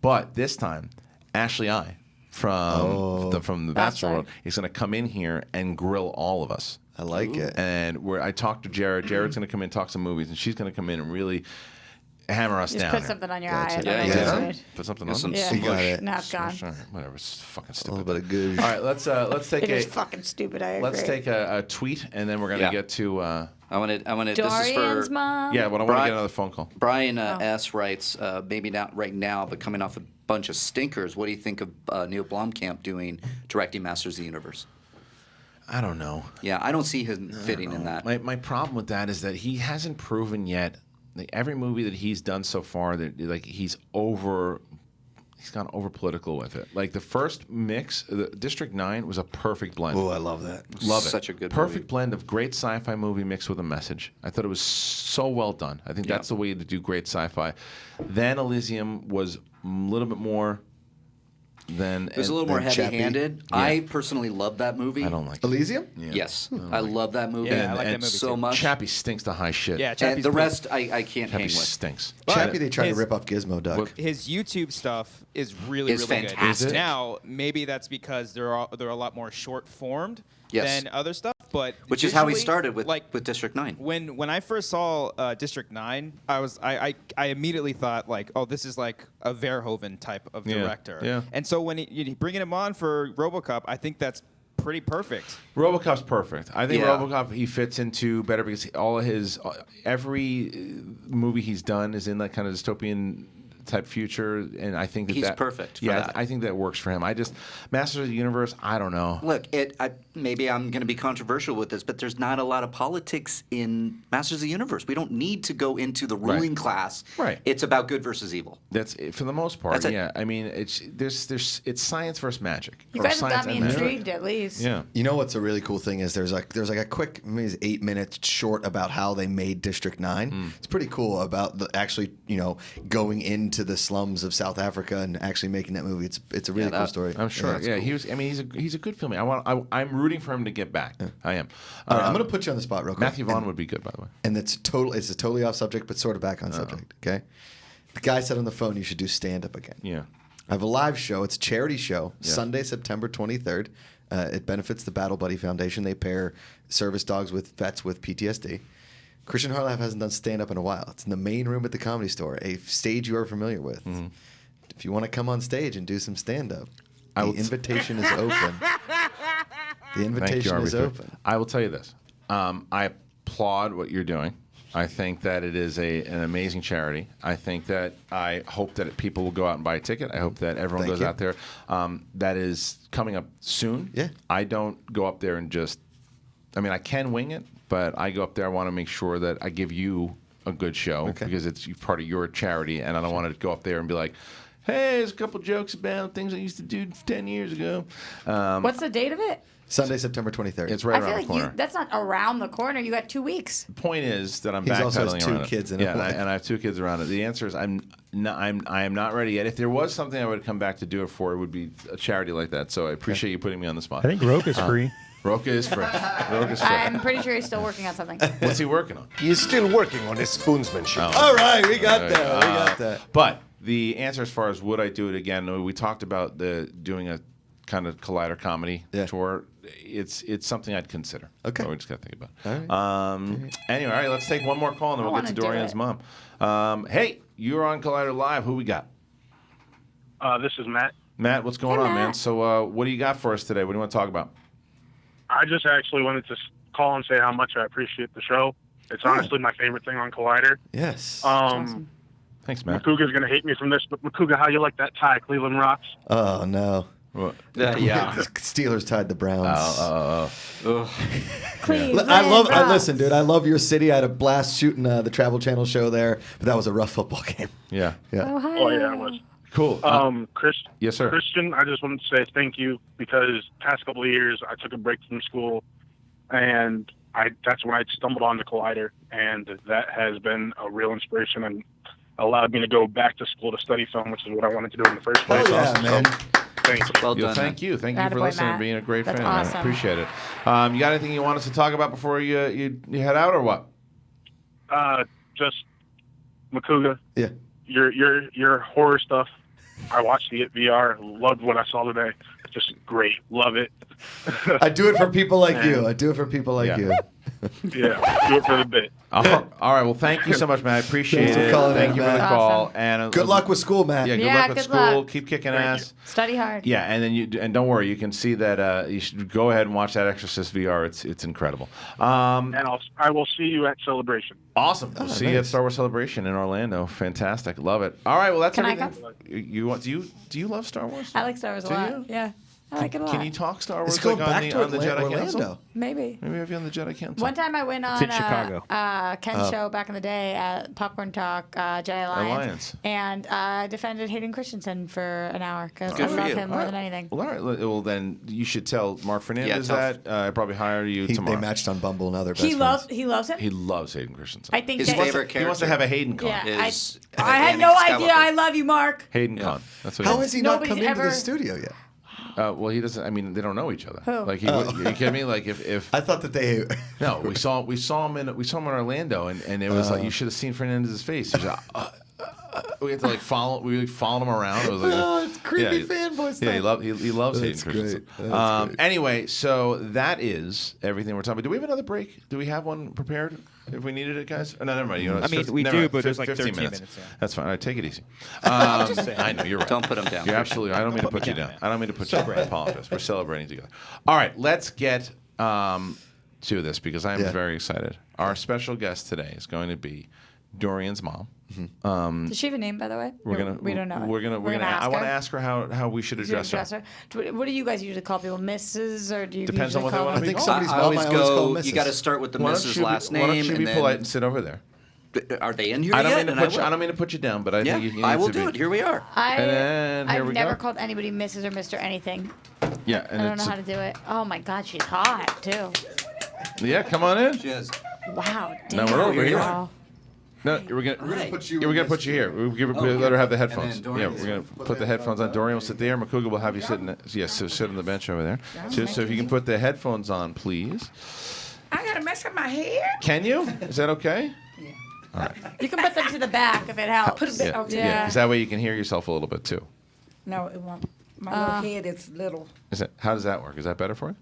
But this time, Ashley I from the Bachelor World is going to come in here and grill all of us. I like it. And I talked to Jared. Jared's going to come in and talk some movies, and she's going to come in and really hammer us Just down. put something on your eye. Put something on. Yeah. You got it. No, it's gone. Whatever. It's fucking A stupid. little bit of good. All right, let's take It is fucking stupid. I agree. Let's take a tweet, and then we're going to get to. I want to. This is Dorian's for mom. Yeah, but I want to get another phone call. Brian S writes, maybe not right now, but coming off a bunch of stinkers. What do you think of Neil Blomkamp doing directing Masters of the Universe? I don't know. Yeah, I don't see him fitting in that. My problem with that is that he hasn't proven yet. Like, every movie that he's done so far, that like he's gone over political with it. Like the first mix, District 9 was a perfect blend. Oh, I love that. Love it. Such a good perfect movie. blend of great sci-fi movie mixed with a message. I thought it was so well done. I think that's the way to do great sci-fi. Then Elysium was a little bit more than. It was a little more heavy-handed. Yeah. I personally love that movie. I don't like it. Elysium? Yeah. Yes, I love that movie. Yeah, I like that movie so too. much. Chappie stinks to high shit. Yeah, And Chappie's the pretty- rest, I can't hang Chappie with. stinks. Chappie, they tried to his- rip off Gizmo Duck. His YouTube stuff is really It's really fantastic. good. Is it? Now maybe that's because they're a lot more short formed Yes. than other stuff, but Which is how he visually, started with like District 9. when I first saw District 9, I immediately thought like, oh, this is like a Verhoeven type of Yeah, director. yeah. And so when you bringing him on for RoboCop, I think that's pretty perfect. RoboCop's perfect. I think Yeah. RoboCop he fits into better because all of his every movie he's done is in that kind of dystopian type future, and I think that He's perfect for that. I think that works for him. Masters of the Universe, I don't know. Look, maybe I'm going to be controversial with this, but there's not a lot of politics in Masters of the Universe. We don't need to go into the ruling class. Right. It's about good versus evil. That's for the most part. That's it. Yeah, I mean, it's science versus magic. You Or guys have science got me and magic. intrigued at least. Yeah. You know what's a really cool thing is there's like a quick, maybe it's 8-minute short about how they made District 9. It's pretty cool about actually going into into the slums of South Africa and actually making that movie. It's a really cool story. I'm sure. that's Yeah, cool. he was. I mean, he's a good filmmaker. I'm rooting for him to get back. I am. All right, I'm going to put you on the spot real quick. Matthew Vaughn would be good, by the way. And it's a totally off subject, but sort of back on subject. Okay. The guy said on the phone you should do stand up again. Yeah. I have a live show. It's a charity show. Yeah. Sunday, September 23rd. It benefits the Battle Buddy Foundation. They pair service dogs with vets with PTSD. Kristian Harloff hasn't done stand up in a while. It's in the main room at the Comedy Store, a stage you are familiar with. Mm-hmm. If you want to come on stage and do some stand up, the invitation is open. The invitation is open. I will tell you this. I applaud what you're doing. I think that it is an amazing charity. I hope that people will go out and buy a ticket. I hope that everyone goes out there. That is coming up soon. Yeah. I don't go up there and I can wing it, but I go up there. I want to make sure that I give you a good show because it's part of your charity, and I don't want to go up there and be like, hey, there's a couple jokes about things I used to do 10 years ago. What's the date of it? Sunday, September 23rd. It's right I around feel the corner. like that's not around the corner. You got 2 weeks. The point is that I'm He also has backpedaling 2 around kids it. in a life. and I have 2 kids around it. The answer is I am not ready yet. If there was something I would come back to do it for, it would be a charity like that. So I appreciate you putting me on the spot. I think Roke is free. Roke is free. Roke is free. I'm pretty sure he's still working on something. What's he working on? He's still working on his spoonsmanship. All right, we got that. We got that. But the answer as far as would I do it again, we talked about doing a kind of Collider comedy tour. It's something I'd consider. Okay. So we just got to think about it. All right. Anyway, all right, let's take one more call and then we'll get to Dorian's mom. Hey, you're on Collider Live. Who we got? This is Matt. Matt, what's going on, man? So what do you got for us today? What do you want to talk about? I just actually wanted to call and say how much I appreciate the show. It's honestly my favorite thing on Collider. Yes. Awesome. Thanks, Matt. Macuga's going to hate me from this, but Macuga, how you like that tie, Cleveland Rocks? Oh, no. What? Yeah. The Steelers tied the Browns. Cleveland I listen, dude. I love your city. I had a blast shooting the Travel Channel show there, but that was a rough football game. Yeah. Oh, yeah, it was. Cool. Yes, sir. Kristian, I just wanted to say thank you because past couple of years I took a break from school, and that's when I stumbled onto Collider, and that has been a real inspiration and allowed me to go back to school to study film, which is what I wanted to do in the first place. Oh, yeah, man. Thanks. Well done. Thank you. Thank you for Attaboy, listening and Matt. being a great That's fan. awesome. I appreciate it. You got anything you want us to talk about before you head out or what? Just Macuga. Yeah. Your horror stuff. I watched the VR. Loved what I saw today. Just great. Love it. I do it for people like you. I do it for people like you. Yeah, do it for the bit. All right. Well, thank you so much, Matt. I appreciate Thanks for it. calling Thank in, you for the Matt. call. Awesome. And Good luck with school, Matt. Yeah, good Yeah, luck with good school. luck. Keep kicking ass. Study hard. Yeah, and then don't worry. You can see that you should go ahead and watch that Exorcist VR. It's incredible. And I will see you at Celebration. Awesome. We'll see you at Star Wars Celebration in Orlando. Fantastic. Love it. All right. Well, that's Can I everything. Do you love Star Wars? I like Star Wars a Do lot. you? Yeah. I like it a lot. Can you talk Star Wars Let's go like back to on the Jedi Council? Orlando. Maybe. Maybe have you on the Jedi Council. One time I went on in Chicago. Ken's show back in the day at Popcorn Talk, Jedi Alliance. and I defended Hayden Christensen for an hour because Good I for love you. him more than anything. Well, all right. Well, then you should tell Mark Fernandez tell- that. I probably hire you They tomorrow. matched on Bumble and other best He friends. loves him. He loves Hayden Christensen. I think His that favorite He wants to character have a Hayden con. Yeah, is I had Anakin no idea. Skywalker. I love you, Mark. Hayden con. That's what How he has he not Nobody's come into ever- the studio yet? Well, he doesn't. I mean, they don't know each other. Who? Like, are you kidding me? Like, if I thought that they. no, we saw him in Orlando, and it was like you should have seen Fernandez's face. He was like, we had to like follow. We followed him around. It was like, Oh, it's creepy yeah, fanboy stuff. Yeah, he loves Hayden That's Christensen. great. That's great. Anyway, so that is everything we're talking about. Do we have another break? Do we have one prepared if we needed it, guys? Oh, no, never mind. You know, I mean, we do, but there's like 13 minutes. Yeah. That's fine. All right, take it easy. I know you're right. Don't put him down. You're absolutely. I don't mean to put you down. I don't mean to put you down. I apologize. We're celebrating together. All right, let's get to this because I am very excited. Our special guest today is going to be Dorian's mom. Does she have a name, by the way? We don't know. We're gonna. I want to ask her how we should address her. What do you guys usually call people, Mrs. or do you Depends usually on what they call want to them? be I think called. somebody's I mom always I always call go. Mrs. You got to start with the Why don't Mrs. you last Why don't name, you and be then polite and sit over there? are they in here I don't yet? mean to And put you. will. I don't mean to put you down, but I think you need I will to do be. it. Here we are. And then here I've we never go. called anybody Mrs. or Mr. anything. Yeah, and I don't know it's how to do it. Oh my God, she's hot too. yeah. Come on in. Cheers. Wow. Now Damn. we're over here. Wow. No, we're gonna put you. we're gonna put you here. We'll let her have the headphones. then Yeah, Dorian's we're gonna put the headphones on. Dorian will sit there. Macuga will have you sit. So sit on the bench over there. So if you can put the headphones on, please. I gotta mess up my hair. Can you? Is that okay? Yeah. All right. You can put them to the back if it helps. Yeah. Because that way you can hear yourself a little bit too. No, it won't. My little head is little. How does that work? Is that better for you?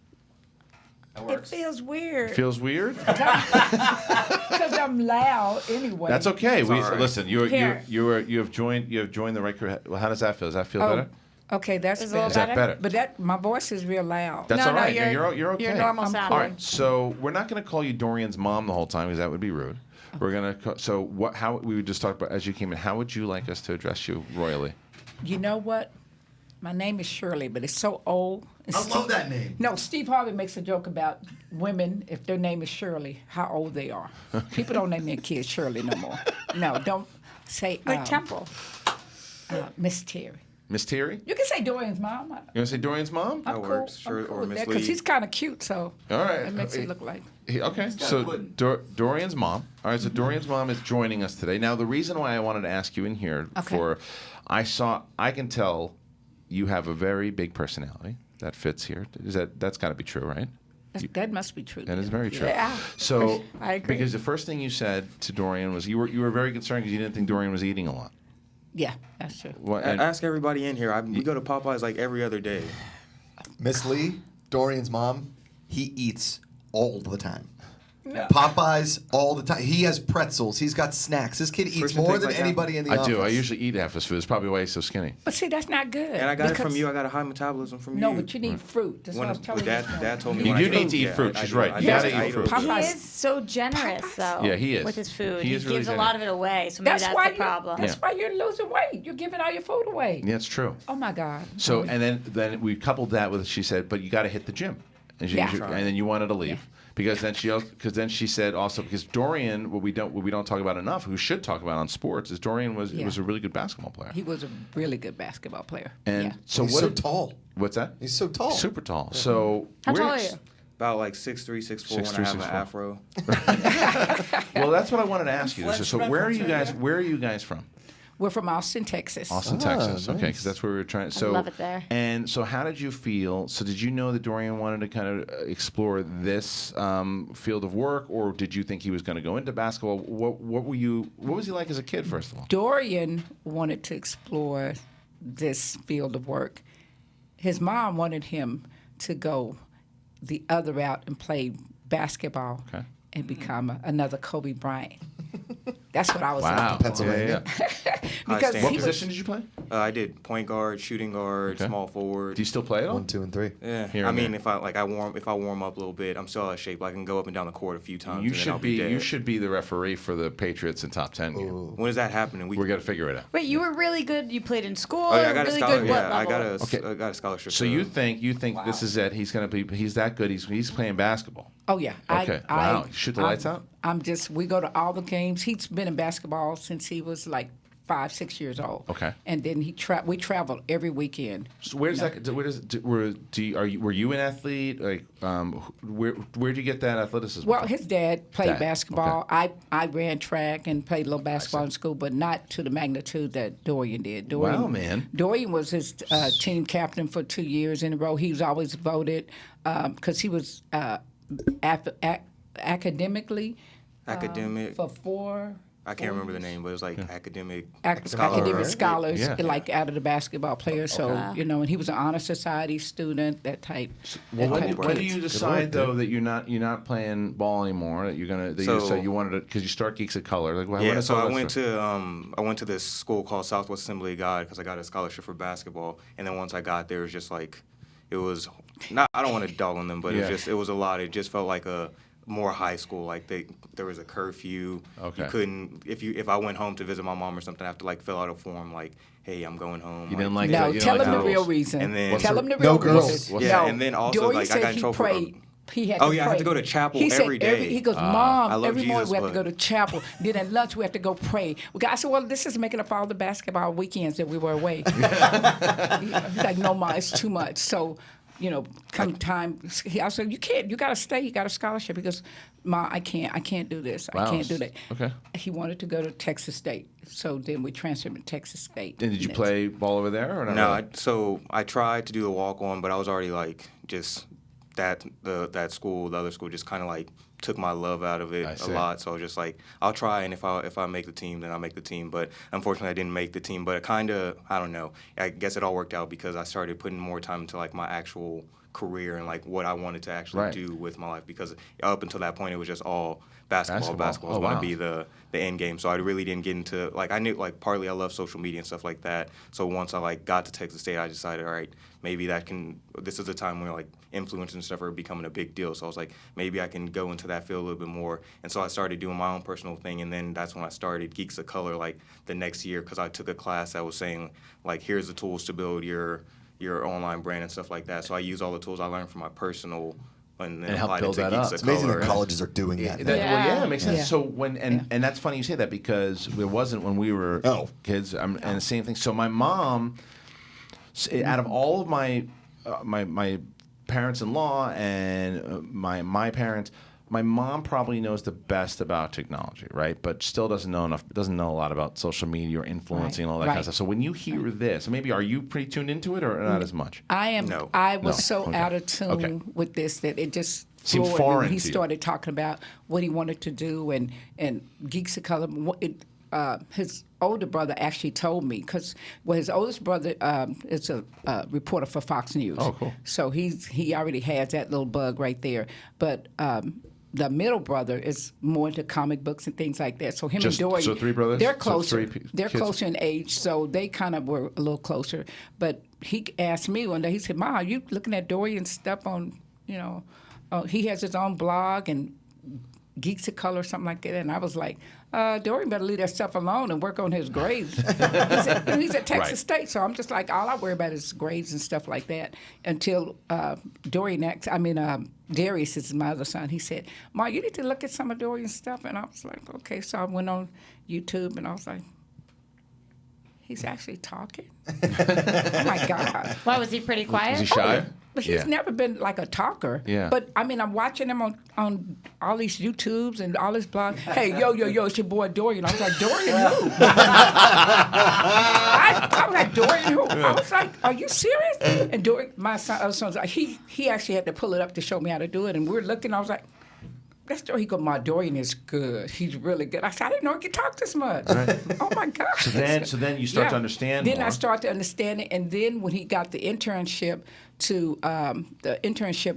It feels weird. Feels weird? Because I'm loud anyway. That's okay. Listen. You Here. have joined the right crew. Well, how does that feel? Does that feel better? Okay, that's Is it a little better. Is that better? But my voice is real loud. That's No, all no, right. you're okay. you're normal sounding. All right. So we're not going to call you Dorian's mom the whole time because that would be rude. We're gonna. How we would just talk about as you came in. How would you like us to address you royally? You know what? My name is Shirley, but it's so old. I love that name. No, Steve Harvey makes a joke about women, if their name is Shirley, how old they are. People don't name their kids Shirley no more. No, don't say Like Temple. Miss Terry. Miss Terry? You can say Dorian's mom. You want to say Dorian's mom? I'm cool. I'm cool with that because he's kind of cute, so all right. it makes it look like. Okay, so Dorian's mom. All right, so Dorian's mom is joining us today. Now, the reason why I wanted to ask you in here I can tell you have a very big personality that fits here. That's got to be true, right? That must be true. That is very true. Yeah. So, I agree. because the first thing you said to Dorian was you were very concerned because you didn't think Dorian was eating a lot. Yeah, that's true. Ask everybody in here. We go to Popeyes like every other day. Miss Lee, Dorian's mom, he eats all the time. No. Popeyes all the time. He has pretzels. He's got snacks. This kid eats Kristian more takes than like anybody in the I office. do. I usually eat half his food. That's probably why he's so skinny. But see, that's not good. And I got it from you. I got a high metabolism from you. No, but you need fruit. That's what I was telling you. Dad told me You when do I need ate to eat fruit. She's right. You Yeah, gotta eat fruit. He is so generous, though. Yeah, he is. With his food. He He is really gives a lot of it away, so maybe That's that's why the problem. That's why you're losing weight. You're giving all your food away. Yeah, it's true. Oh my God. So and then we coupled that with she said, but you got to hit the gym, and then you wanted to leave because then she said also because Dorian what we don't talk about enough, who should talk about on sports is Dorian was a really good basketball player. He was a really good basketball player. And so he's so tall. What's that? He's so tall. Super tall. So How tall are you? About like 6'3", 6'4", when I have an afro. Well, that's what I wanted to ask you. So where are you guys from? We're from Austin, Texas. Austin, Texas. Okay, because that's where we were trying. So, love it there. And so, how did you feel? So, did you know that Dorian wanted to kind of explore this field of work, or did you think he was going to go into basketball? What was he like as a kid? First of all, Dorian wanted to explore this field of work. His mom wanted him to go the other route and play basketball and become another Kobe Bryant. That's what I was wow. Pennsylvania. Because what position did you play? I did point guard, shooting guard, small forward. Do you still play it all? 1, 2, and 3. Yeah. Here I and mean, there. if I warm up a little bit, I'm still out of shape. I can go up and down the court a few times. You and then should I'll be dead. You should be the referee for the Patriots in top 10 game. When is that happening? We're gonna figure it out. Wait, you were really good. You played in school. Oh, yeah, I got really a scholarship. good. What Yeah, level? I got a scholarship. So you think this is it? He's that good. He's playing basketball. Oh yeah. Okay. Wow. You shoot the lights out. We go to all the games. He's been in basketball since he was like 5, 6 years old. Okay. And then we traveled every weekend. So were you an athlete? Like, where'd you get that athleticism? Well, his dad played basketball. Okay. I ran track and played a little basketball in school, but not to the magnitude that Dorian did. Wow, man. Dorian was his team captain for 2 years in a row. He was always voted because he was academic for 4. I can't remember the name, but it was like academic scholars, Yeah. like out of the basketball players. So and he was an honor society student. That type. Well, that type when of do kid. you decide though that you're not playing ball anymore? That you're gonna you wanted to because you start Geeks of Color. Like, yeah, so I went to this school called Southwest Assembly of God because I got a scholarship for basketball, and then once I got there, it was just like it was not. I don't want to dog on them, but it was a lot. It just felt like a more high school. Like there was a curfew. Okay. You couldn't if I went home to visit my mom or something, I have to like fill out a form like, hey, I'm going home. You didn't like No, that? tell him the real reason. And then tell him the real reason. Yeah, No, and then also Dorian like I said got in he trouble. prayed. He had Oh, to yeah, I pray. had to go to chapel he every said day. He goes, I Mom, love every morning Jesus, we have to but- go to chapel. Then at lunch we have to go pray. I said, well, this is making up all the basketball weekends that we were away. He's like, no, Ma, it's too much. So come time, I said, you can't. You got to stay. You got a scholarship. He goes, Ma, I can't do this. Wow. I can't do that. Okay. He wanted to go to Texas State, so then we transferred him to Texas State. And did you play ball over there or not? No, really? so I tried to do the walk on, but I was already like just that school, the other school, just kind of like took my love out of it a lot. So I was just like, I'll try, and if I make the team, then I'll make the team. But unfortunately, I didn't make the team. But it kind of, I don't know. I guess it all worked out because I started putting more time into like my actual career and like what I wanted to actually do with my life. Because up until that point, it was just all basketball. Basketball was going to be the end game. So I really didn't get into like, I knew like partly I love social media and stuff like that. So once I like got to Texas State, I decided, all right, maybe this is a time when like influencers and stuff are becoming a big deal. So I was like, maybe I can go into that field a little bit more. And so I started doing my own personal thing. And then that's when I started Geeks of Color like the next year, because I took a class that was saying like, here's the tools to build your online brand and stuff like that. So I use all the tools I learned from my personal and then help applied build it to that Geeks up. of It's amazing Color. that colleges are doing that. Well, yeah, it makes sense. Yeah. So when and that's funny you say that, because it wasn't when we were kids. And the same thing. So my mom, out of all of my my parents-in-law and my parents, my mom probably knows the best about technology, right? But still doesn't know a lot about social media or influencing and all that kind of stuff. So when you hear this, maybe are you pretty tuned into it or not as much? I am. No. I was No. so out of tune with this that it just Seemed floored foreign me when he to you. started talking about what he wanted to do and Geeks of Color. His older brother actually told me, because his oldest brother is a reporter for Fox News. Oh, cool. So he already has that little bug right there. But the middle brother is more into comic books and things like that. So him and Dorian, so three brothers? they're So closer. three They're kids? closer in age, so they kind of were a little closer. But he asked me one day, he said, Ma, are you looking at Dorian's stuff on, he has his own blog and Geeks of Color or something like that. And I was like, Dorian better leave that stuff alone and work on his grades. He's at Texas State, so I'm just like, all I worry about is grades and stuff like that. Until Darius is my other son. He said, Ma, you need to look at some of Dorian's stuff. And I was like, okay. So I went on YouTube and I was like, he's actually talking? Oh, my God. Why, was he pretty quiet? Is he shy? But he's never been like a talker. Yeah. But I'm watching him on all these YouTubes and all his blogs. Hey, yo, it's your boy Dorian. I was like, Dorian who? I was like, Dorian who? I was like, are you serious? And Dorian, my son, son's like, he actually had to pull it up to show me how to do it. And we were looking. I was like, that's Dorian. He goes, my Dorian is good. He's really good. I said, I didn't know he could talk this much. Right. Oh my God. So then you start to understand Then more. I started to understand it, and then when he got the internship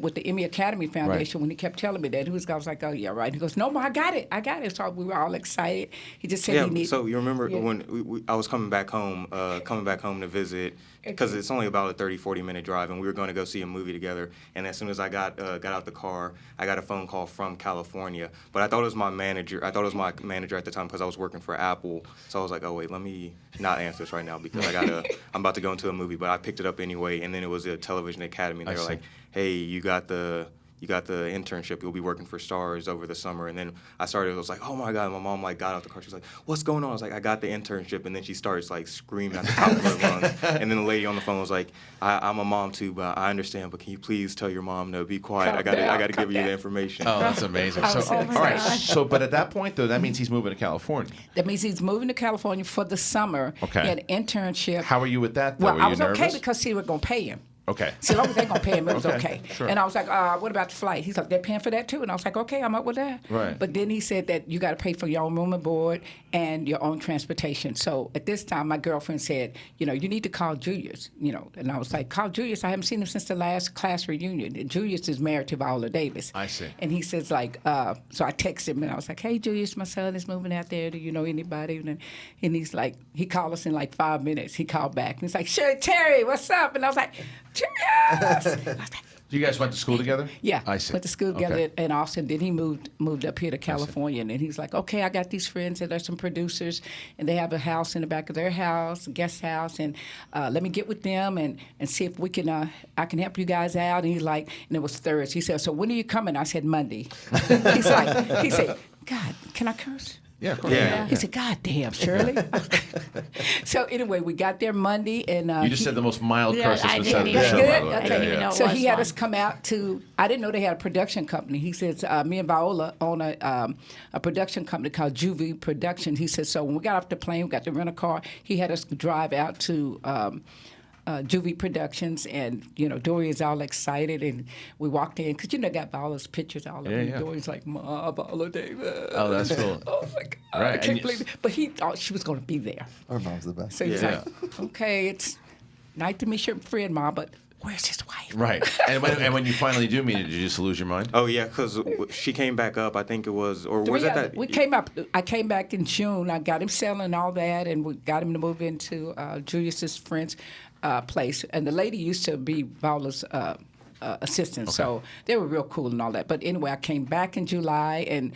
with the Emmy Academy Foundation, when he kept telling me that, I was like, oh yeah, right. He goes, no, I got it. So we were all excited. He just said he needed. So you remember when I was coming back home to visit, because it's only about a 30-40 minute drive, and we were going to go see a movie together. And as soon as I got out the car, I got a phone call from California. But I thought it was my manager. at the time, because I was working for Apple. So I was like, oh wait, let me not answer this right now, because I'm about to go into a movie. But I picked it up anyway, and then it was a Television Academy, and they were like, hey, you got the internship. You'll be working for Stars over the summer. And then I was like, oh my God. My mom got out the car. She's like, what's going on? I was like, I got the internship. And then she starts like screaming at the top of her lungs. And then the lady on the phone was like, I'm a mom too, but I understand. But can you please tell your mom to be quiet? I got to give you the information. Oh, that's amazing. All right. So, but at that point though, that means he's moving to California. That means he's moving to California for the summer. Okay. He had an internship. How are you with that though? Well, Were I you was nervous? okay because he was going to pay him. Okay. So long as they're going to pay him, it was okay. Sure. And I was like, what about the flight? He's like, they're paying for that too. And I was like, okay, I'm up with that. Right. But then he said that you got to pay for your own room and board and your own transportation. So at this time, my girlfriend said, you need to call Julius. And I was like, call Julius. I haven't seen him since the last class reunion. And Julius is married to Viola Davis. I see. And he says like, so I texted him and I was like, hey, Julius, my son is moving out there. Do you know anybody? And he's like, he called us in like 5 minutes. He called back and he's like, sure, Terry, what's up? And I was like, Julius. You guys went to school together? Yeah, I see. went to school together in Austin. Then he moved up here to California, and he's like, okay, I got these friends that are some producers, and they have a house in the back of their house, a guest house, and let me get with them and see if we can, I can help you guys out. And he's like, and it was Thursday. He said, so when are you coming? I said, Monday. He said, God, can I curse? Yeah, of course. He said, God damn, Shirley. So anyway, we got there Monday, and You just said the most mild curse that's been said in the That's show, good? by the way. Okay. Yeah. So he had us come out to, I didn't know they had a production company. He says, me and Viola own a production company called Juvie Productions. He said, so when we got off the plane, we got to rent a car, he had us drive out to Juvie Productions, and Dorian's all excited, and we walked in because got Viola's pictures all over. Yeah. Dorian's like, Ma, Viola Davis. Oh, that's cool. Oh my God, Right, I and can't believe it. But he thought she was going to be there. Our mom's the best. So he's like, okay, it's nice to meet your friend, Ma, but where's his wife? Right. And when you finally do meet her, did you just lose your mind? Oh yeah, because she came back up. I think it was, or was it that? We came up. I came back in June. I got him selling all that, and we got him to move into Julius's friend's place. And the lady used to be Viola's assistant, so they were real cool and all that. But anyway, I came back in July, and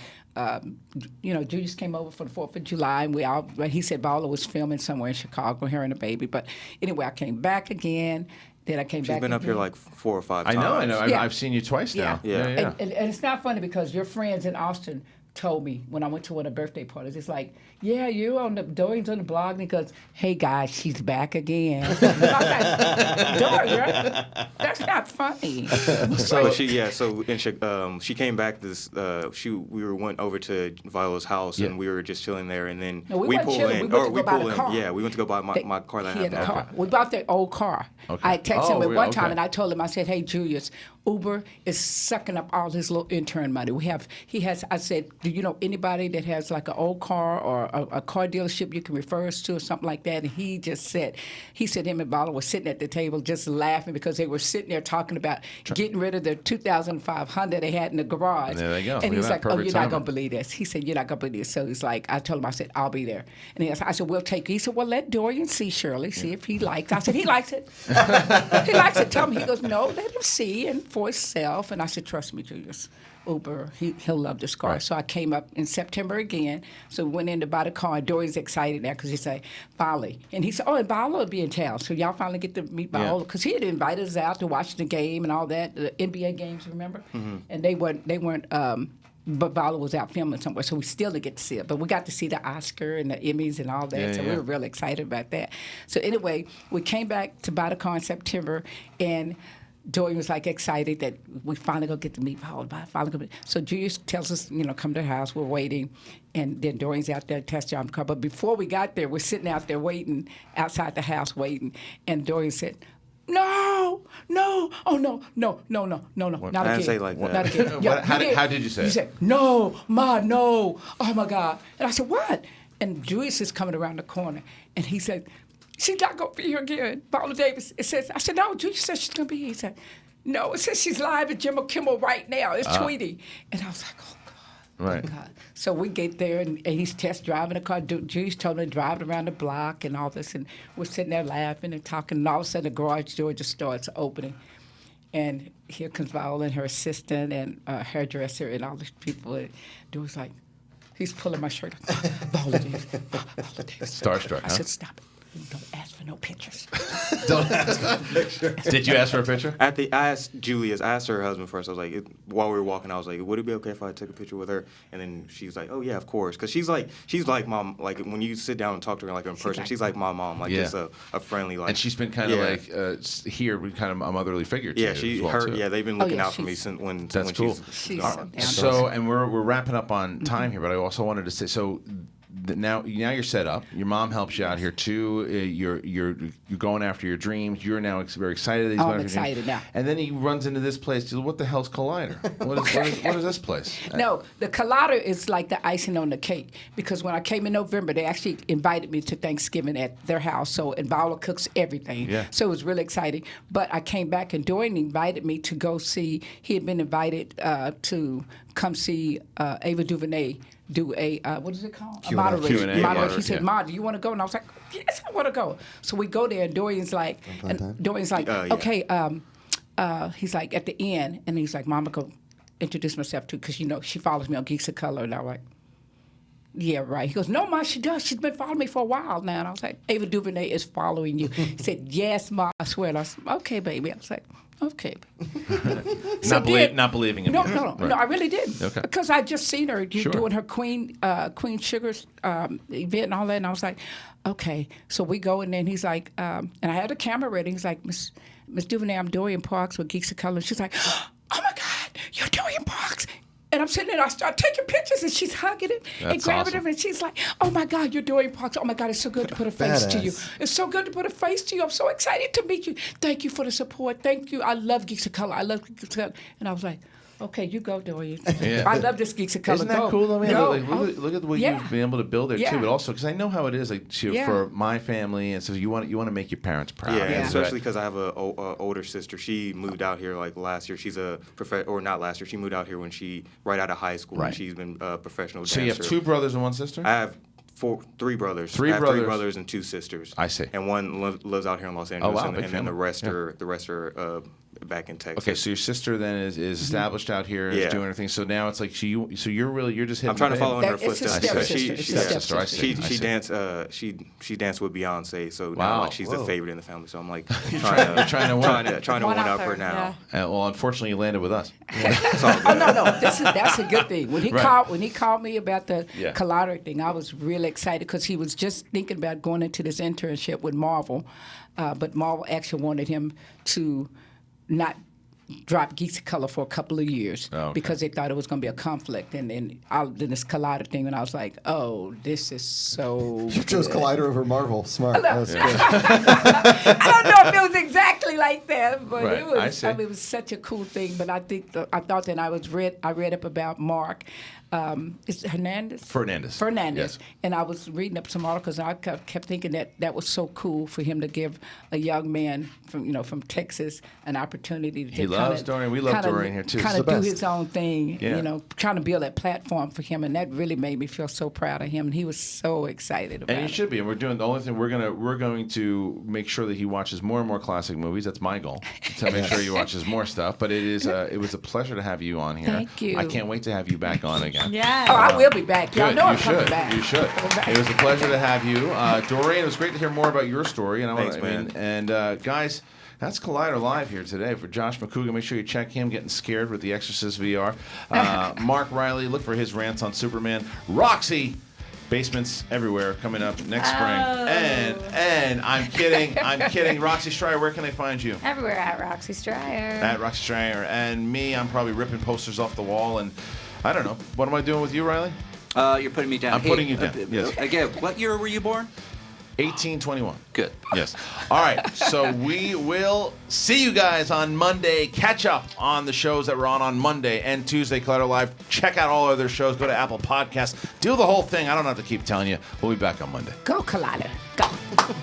Julius came over for the 4th of July, and he said Viola was filming somewhere in Chicago, her and the baby. But anyway, I came back again. Then I came back. She's been up here like 4 or 5 times. I know. Yeah. I've seen you twice now. Yeah. And it's not funny because your friends in Austin told me when I went to one of the birthday parties, it's like, yeah, you on the Dorian's on the blog, and he goes, hey guys, she's back again. I'm like, Dorian, that's not funny. She came back we went over to Viola's house, and we were just chilling there, and then No, we we weren't pulled chilling. in. We went to go buy the car. Yeah, we went to go buy my car that I He had have a now. car. We bought their old car. Okay. I texted him at one time, okay. and I told him, I said, hey, Julius, Uber is sucking up all his little intern money. I said, do you know anybody that has like an old car or a car dealership you can refer us to or something like that? And he said him and Viola were sitting at the table just laughing because they were sitting there talking about getting rid of their 2005 Honda they had in the garage. And there they go. And Look he's at like, that. oh, Perfect you're not timing. going to believe this. He said, you're not going to believe this. So he's like, I told him, I said, I'll be there. And I said, we'll take you. He said, well, let Dorian see Shirley, see if he likes it. I said, he likes it. He likes it. Tell him. He goes, no, let him see and for himself. And I said, trust me, Julius. Uber, he'll love this car. Right. So I came up in September again. So we went in to buy the car. And Dorian's excited now because he said, Viola. And he said, oh, and Viola will be in town. So y'all finally get to meet Viola. Because he had invited us out to watch the game and all that, the NBA games, remember? Mm-hmm. And they weren't but Viola was out filming somewhere, so we still didn't get to see it. But we got to see the Oscar and the Emmys and all that, we were really excited about that. So anyway, we came back to buy the car in September, and Dorian was like excited that we finally gonna get to meet Viola. So Julius tells us, come to the house, we're waiting, and then Dorian's out there testing on the car. But before we got there, we're sitting out there waiting, outside the house waiting, and Dorian said, no, oh no, not again. Say like that. Not again. Yeah, How did you say it? You said, no, Ma, no, oh my God. And I said, what? And Julius is coming around the corner, and he said, she's not going to be here again. Viola Davis, it says, I said, no, Julius says she's going to be here. He said, no, it says she's live at Jimmy Kimmel right now. It's tweeting. And I was like, oh, God. Right. Oh, God. So we get there, and he's test driving the car. Julius told me to drive it around the block and all this. And we're sitting there laughing and talking. And all of a sudden, the garage door just starts opening. And here comes Viola and her assistant and hairdresser and all these people. And Dory's like, he's pulling my shirt. Viola Davis. Starstruck, I said, stop it. Don't ask for no pictures. Don't ask for a picture. Did you ask for a picture? I asked her husband first. I was like, while we were walking, I was like, would it be okay if I took a picture with her? And then she was like, oh yeah, of course, because she's like mom. Like when you sit down and talk to her like in person, she's like my mom, like just a friendly like. And she's been kind of like here, kind of a motherly figure. Yeah, too. they've been looking out for me since when. That's when cool. She's so, and we're wrapping up on time here, but I also wanted to say so. Now you're set up. Your mom helps you out here too. You're going after your dreams. You're now very excited. That he's going I'm after your excited dreams. now. And then he runs into this place. He goes, what the hell's Collider? What is this place? No, the Collider is like the icing on the cake because when I came in November, they actually invited me to Thanksgiving at their house. So and Viola cooks everything. Yeah. So it was really exciting. But I came back and Dorian invited me to go see. He had been invited to come see Ava DuVernay do a what is it called? Q&A. A moderation. Q&A. He said, "Ma, do you want to go?" And I was like, "Yes, I want to go." So we go there, and Dorian's like, "Okay." He's like at the end, and he's like, "Mama, go introduce myself to," because she follows me on Geeks of Color, and I'm like, "Yeah, right." He goes, "No, Ma, she does. She's been following me for a while now." And I was like, "Ava DuVernay is following you." He said, "Yes, Ma, I swear." And I was like, "Okay, baby." I was like, okay. Not believing him. No, either. no, Right. no, I really didn't. Okay. Because I just seen her Sure. doing her Queen Sugar's event and all that, and I was like, okay. So we go, and then he's like, and I had the camera ready. He's like, Miss Duvernay, I'm Dorian Parks with Geeks of Color. She's like, oh my God, you're Dorian Parks. And I'm sitting there, I start taking pictures, and she's hugging it and That's grabbing awesome. him, and she's like, oh my God, you're Dorian Parks. Oh my God, it's so good to put a face to you. Badass. It's so good to put a face to you. I'm so excited to meet you. Thank you for the support. Thank you. I love Geeks of Color. I love Geeks of Color. And I was like, okay, you go, Dorian. Yeah. I love this Geeks of Color. Isn't that Go. cool though, man? Go. Like, look at the way Yeah. you've been able to build there Yeah. too, but also because I know how it is, like Yeah. for my family, and so you want to make your parents proud. Yeah, And so especially because I have a older sister. She moved out here like last year. She's a or not last year. She moved out here when right out of high school. Right. And she's been a professional So dancer. you have 2 brothers and 1 sister? I have three brothers. Three I have brothers. 3 brothers and 2 sisters. I see. And one lives out here in Los Angeles. wow, and big then the family. rest Yeah. are back in Texas. Okay, so your sister then is established out here, is Yeah. doing everything. So now it's like you're just hitting. I'm trying to follow in her That- it's a footsteps. step She- sister. she- It's a step sister, I see. She danced with Beyonce, so Wow. now like she's the Whoa. favorite in the family. So I'm like You're trying to one up her now. Well, unfortunately, you landed with us. Oh no, that's a good thing. When he Right. called me about the Yeah. Collider thing, I was really excited because he was just thinking about going into this internship with Marvel, but Marvel actually wanted him to not drop Geeks of Color for a couple of years because they thought it was going to be a conflict, and then this Collider thing, and I was like, oh, this is so. You chose good. Collider over Marvel. Smart. That was good. I don't know if it was exactly like that, but Right, it was. I see. I mean, it was such a cool thing. But I think I thought that I read up about Mark. Is it Hernandez? Fernandez. Fernandez. And I was reading up some articles, and I kept thinking that was so cool for him to give a young man from Texas an opportunity to He loves Dorian. We love Dorian here, too. Kind He's of the do best. his own thing, Yeah. trying to build that platform for him, and that really made me feel so proud of him. And he was so excited about And it. you should be. And we're doing the only thing we're going to make sure that he watches more and more classic movies. That's my goal, to make sure he watches more stuff. But it was a pleasure to have you on here. Thank you. I can't wait to have you back on again. Yeah. Oh, I will be back. Y'all Good. know I'm You coming should. back. You should. It was a pleasure to have you, Dorian. It was great to hear more about your story. And Thanks, man. Guys. That's Collider Live here today for Josh Macuga. Make sure you check him getting scared with the Exorcist VR. Mark Reilly, look for his rants on Superman. Roxy, basements everywhere coming up next spring. And I'm kidding. Roxy Striar, where can they find you? Everywhere at Roxy Striar. At Roxy Striar. And me, I'm probably ripping posters off the wall. And I don't know. What am I doing with you, Riley? You're putting me down. I'm putting you down. Yes. Again, what year were you born? 1821. Good. Yes. All right. So we will see you guys on Monday. Catch up on the shows that were on Monday and Tuesday. Collider Live. Check out all other shows. Go to Apple Podcasts. Do the whole thing. I don't have to keep telling you. We'll be back on Monday. Go Collider. Go.